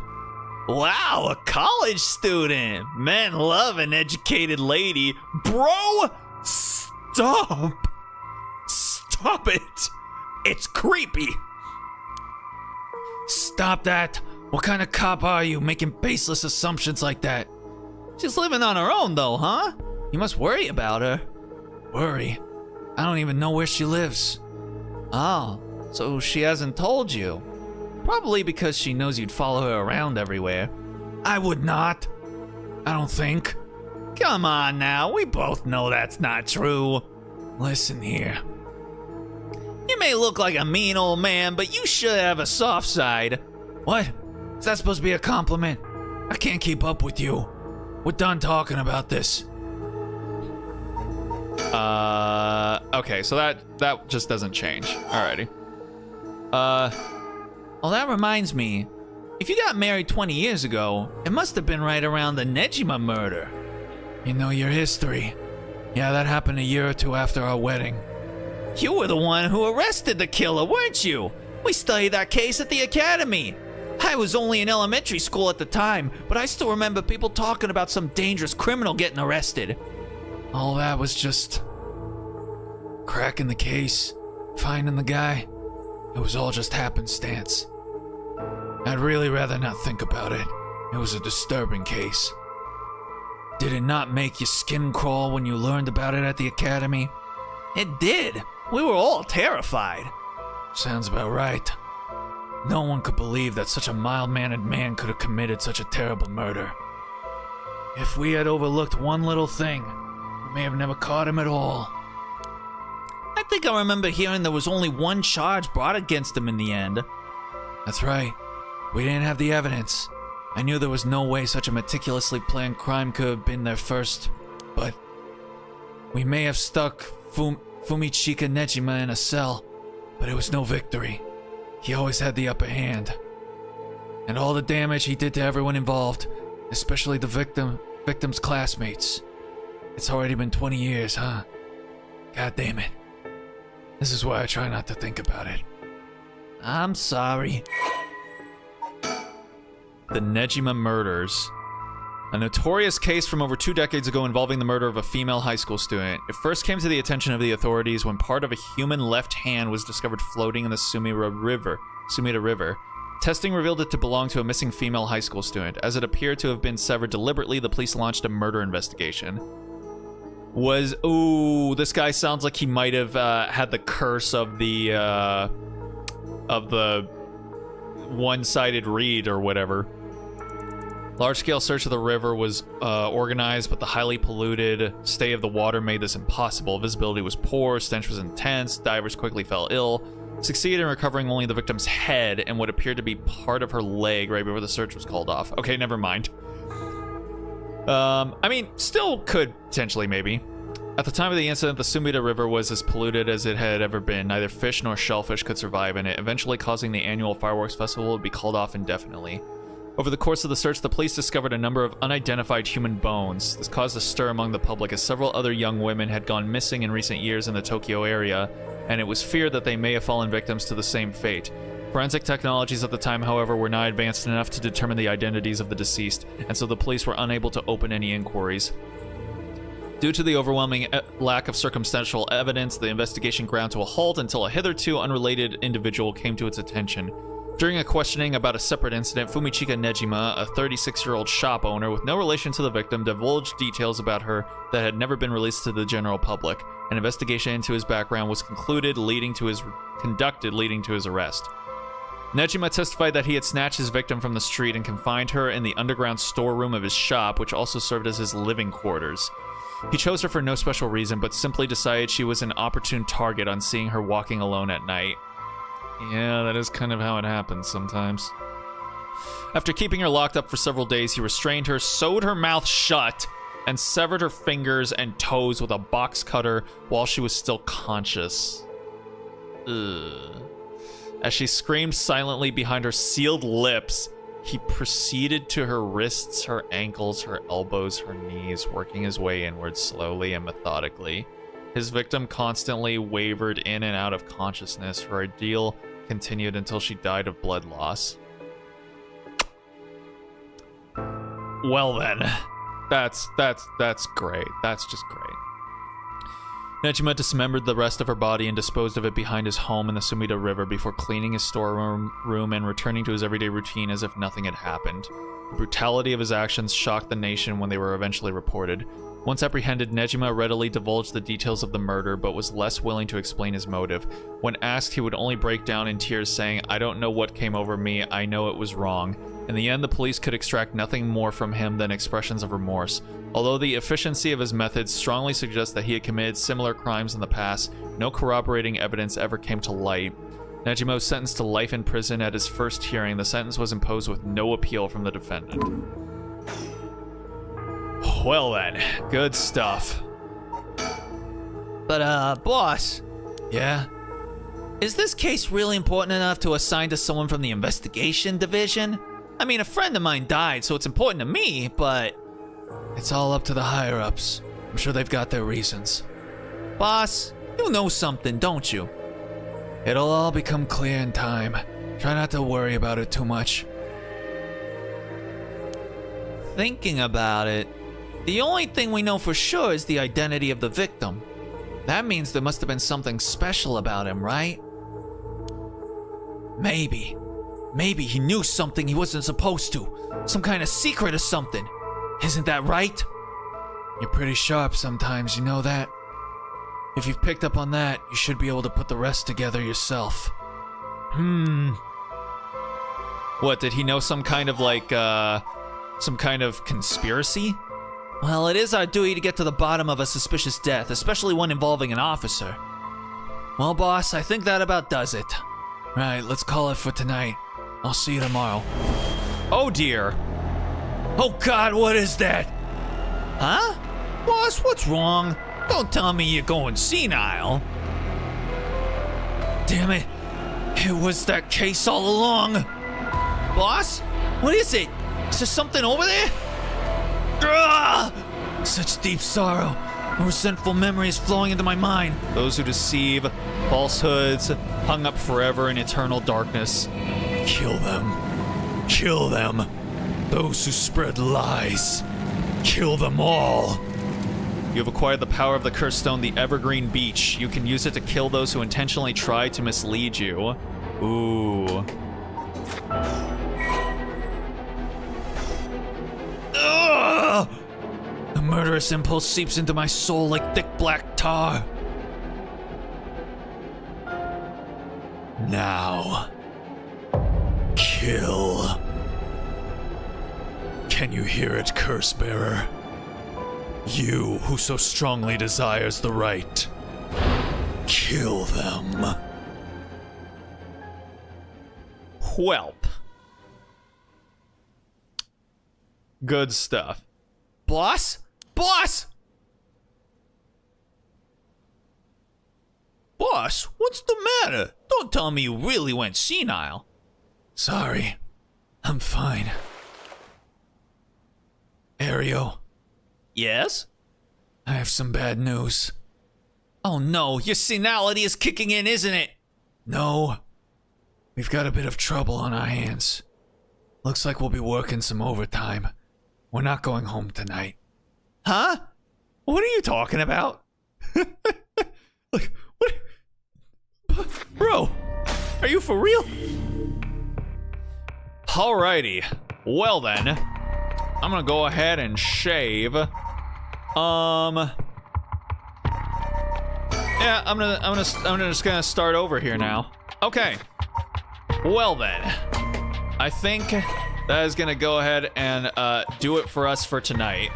Wow, a college student. Men love an educated lady. Bro, stop. Stop it. It's creepy. Stop that. What kind of cop are you, making baseless assumptions like that? She's living on her own, though, huh? You must worry about her. Worry? I don't even know where she lives. Oh, so she hasn't told you. Probably because she knows you'd follow her around everywhere. I would not. I don't think. Come on now, we both know that's not true. Listen here. You may look like a mean old man, but you should have a soft side. What? Is that supposed to be a compliment? I can't keep up with you. We're done talking about this. Okay, so that just doesn't change. Alrighty. Well, that reminds me. If you got married 20 years ago, it must have been right around the Nejima murder. You know your history. Yeah, that happened a year or two after our wedding. You were the one who arrested the killer, weren't you? We studied that case at the academy. I was only in elementary school at the time, but I still remember people talking about some dangerous criminal getting arrested. All that was just cracking the case, finding the guy. It was all just happenstance. I'd really rather not think about it. It was a disturbing case. Did it not make your skin crawl when you learned about it at the academy? It did. We were all terrified. Sounds about right. No one could believe that such a mild-mannered man could have committed such a terrible murder. If we had overlooked one little thing, we may have never caught him at all. I think I remember hearing there was only one charge brought against him in the end. That's right. We didn't have the evidence. I knew there was no way such a meticulously planned crime could have been there first, but we may have stuck Fumichika Nejima in a cell, but it was no victory. He always had the upper hand. And all the damage he did to everyone involved, especially the victim's classmates. It's already been 20 years, huh? God damn it. This is why I try not to think about it. I'm sorry. The Nejima murders. A notorious case from over 2 decades ago involving the murder of a female high school student. It first came to the attention of the authorities when part of a human left hand was discovered floating in the Sumida River. Testing revealed it to belong to a missing female high school student. As it appeared to have been severed deliberately, the police launched a murder investigation. This guy sounds like he might have had the curse of the one-sided reed or whatever. Large-scale search of the river was organized, but the highly polluted state of the water made this impossible. Visibility was poor, stench was intense, divers quickly fell ill. Succeeded in recovering only the victim's head and what appeared to be part of her leg right before the search was called off. Okay, never mind. I mean, still could potentially, maybe. At the time of the incident, the Sumida River was as polluted as it had ever been. Neither fish nor shellfish could survive in it, eventually causing the annual fireworks festival to be called off indefinitely. Over the course of the search, the police discovered a number of unidentified human bones. This caused a stir among the public as several other young women had gone missing in recent years in the Tokyo area, and it was feared that they may have fallen victims to the same fate. Forensic technologies at the time, however, were not advanced enough to determine the identities of the deceased, and so the police were unable to open any inquiries. Due Due to the overwhelming lack of circumstantial evidence, the investigation ground to a halt until a hitherto unrelated individual came to its attention. During a questioning about a separate incident, Fumichika Nejima, a 36-year-old shop owner with no relation to the victim, divulged details about her that had never been released to the general public. An investigation into his background was conducted, leading to his arrest. Nejima testified that he had snatched his victim from the street and confined her in the underground storeroom of his shop, which also served as his living quarters. He chose her for no special reason, but simply decided she was an opportune target on seeing her walking alone at night. Yeah, that is kind of how it happens sometimes. After keeping her locked up for several days, he restrained her, sewed her mouth shut, and severed her fingers and toes with a box cutter while she was still conscious. Ugh. As she screamed silently behind her sealed lips, he proceeded to her wrists, her ankles, her elbows, her knees, working his way inward slowly and methodically. His victim constantly wavered in and out of consciousness. Her ordeal continued until she died of blood loss. Well then, that's great. That's just great. Nejima dismembered the rest of her body and disposed of it behind his home in the Sumida River before cleaning his storeroom and returning to his everyday routine as if nothing had happened. The brutality of his actions shocked the nation when they were eventually reported. Once apprehended, Nejima readily divulged the details of the murder, but was less willing to explain his motive. When asked, he would only break down in tears, saying, "I don't know what came over me, I know it was wrong." In the end, the police could extract nothing more from him than expressions of remorse. Although the efficiency of his methods strongly suggests that he had committed similar crimes in the past, no corroborating evidence ever came to light. Nejima was sentenced to life in prison at his first hearing. The sentence was imposed with no appeal from the defendant. Well then, good stuff. But, boss, Yeah? is this case really important enough to assign to someone from the investigation division? I mean, a friend of mine died, so it's important to me, but... It's all up to the higher-ups. I'm sure they've got their reasons. Boss, you know something, don't you? It'll all become clear in time. Try not to worry about it too much. Thinking about it, the only thing we know for sure is the identity of the victim. That means there must have been something special about him, right? Maybe he knew something he wasn't supposed to. Some kind of secret or something. Isn't that right? You're pretty sharp sometimes, you know that? If you've picked up on that, you should be able to put the rest together yourself. What, did he know some kind of conspiracy? Well, it is our duty to get to the bottom of a suspicious death, especially one involving an officer. Well, boss, I think that about does it. Right, let's call it for tonight. I'll see you tomorrow. Oh dear. Oh God, what is that? Huh? Boss, what's wrong? Don't tell me you're going senile. Damn it. It was that case all along. Boss? What is it? Is there something over there? Ugh! Such deep sorrow. Resentful memories flowing into my mind. Those who deceive, falsehoods, hung up forever in eternal darkness. Kill them. Kill them. Those who spread lies. Kill them all. You have acquired the power of the cursed stone, the Evergreen Beach. You can use it to kill those who intentionally try to mislead you. Ooh. Ugh! The murderous impulse seeps into my soul like thick black tar. Now, kill. Can you hear it, curse bearer? You who so strongly desires the right. Kill them. Whelp. Good stuff. Boss? Boss! Boss, what's the matter? Don't tell me you really went senile. Sorry. I'm fine. Ario, Yes? I have some bad news. Oh no, your senility is kicking in, isn't it? No. We've got a bit of trouble on our hands. Looks like we'll be working some overtime. We're not going home tonight. Huh? What are you talking about? Like, what? Bro, are you for real? Alrighty. Well then, I'm gonna go ahead and shave. Yeah, I'm just gonna start over here now. Okay. Well then, I think that is gonna go ahead and do it for us for tonight.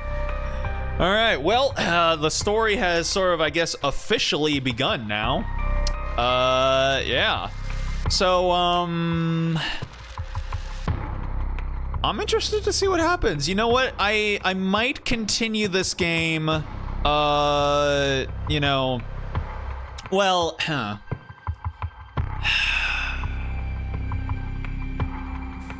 All right. Well, the story has sort of, I guess, officially begun now. Yeah. So, I'm interested to see what happens. You know what? I might continue this game. You know. Well,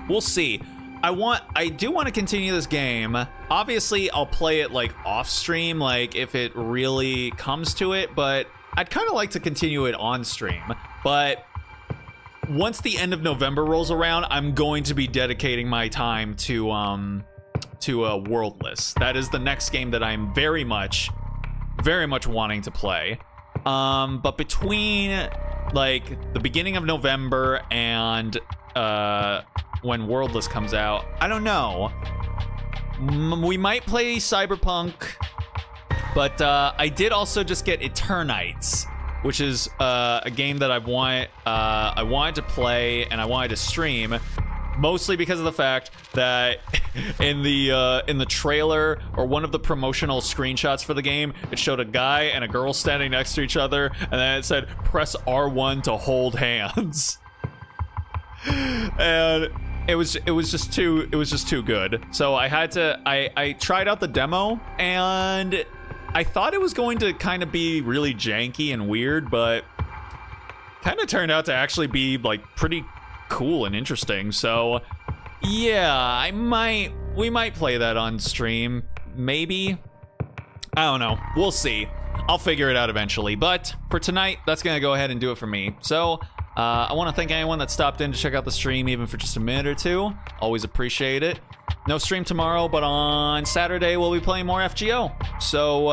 we'll see. I do want to continue this game. Obviously, I'll play it like off stream, like if it really comes to it, but I'd kind of like to continue it on stream. But once the end of November rolls around, I'm going to be dedicating my time to Worldless. That is the next game that I'm very much wanting to play. But between like the beginning of November and when Worldless comes out, I don't know. We might play Cyberpunk, but I did also just get Eternites, which is a game that I wanted to play and I wanted to stream, mostly because of the fact that in the trailer or one of the promotional screenshots for the game, it showed a guy and a girl standing next to each other, and then it said press R1 to hold hands. And it was just too good. So I had to I tried out the demo, and I thought it was going to kind of be really janky and weird, but kind of turned out to actually be like pretty cool and interesting. So yeah, we might play that on stream, maybe. I don't know. We'll see. I'll figure it out eventually. But for tonight, that's gonna go ahead and do it for me. So I want to thank anyone that stopped in to check out the stream, even for just a minute or two. Always appreciate it. No stream tomorrow, but on Saturday we'll be playing more FGO. So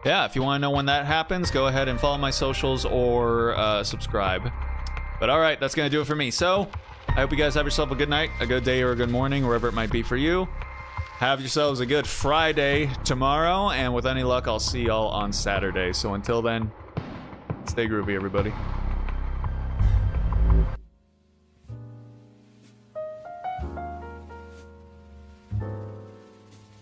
yeah, if you want to know when that happens, go ahead and follow my socials or subscribe. But all right, that's gonna do it for me. So I hope you guys have yourself a good night, a good day, or a good morning, wherever it might be for you. Have yourselves a good Friday tomorrow, and with any luck, I'll see y'all on Saturday. So until then, stay groovy, everybody.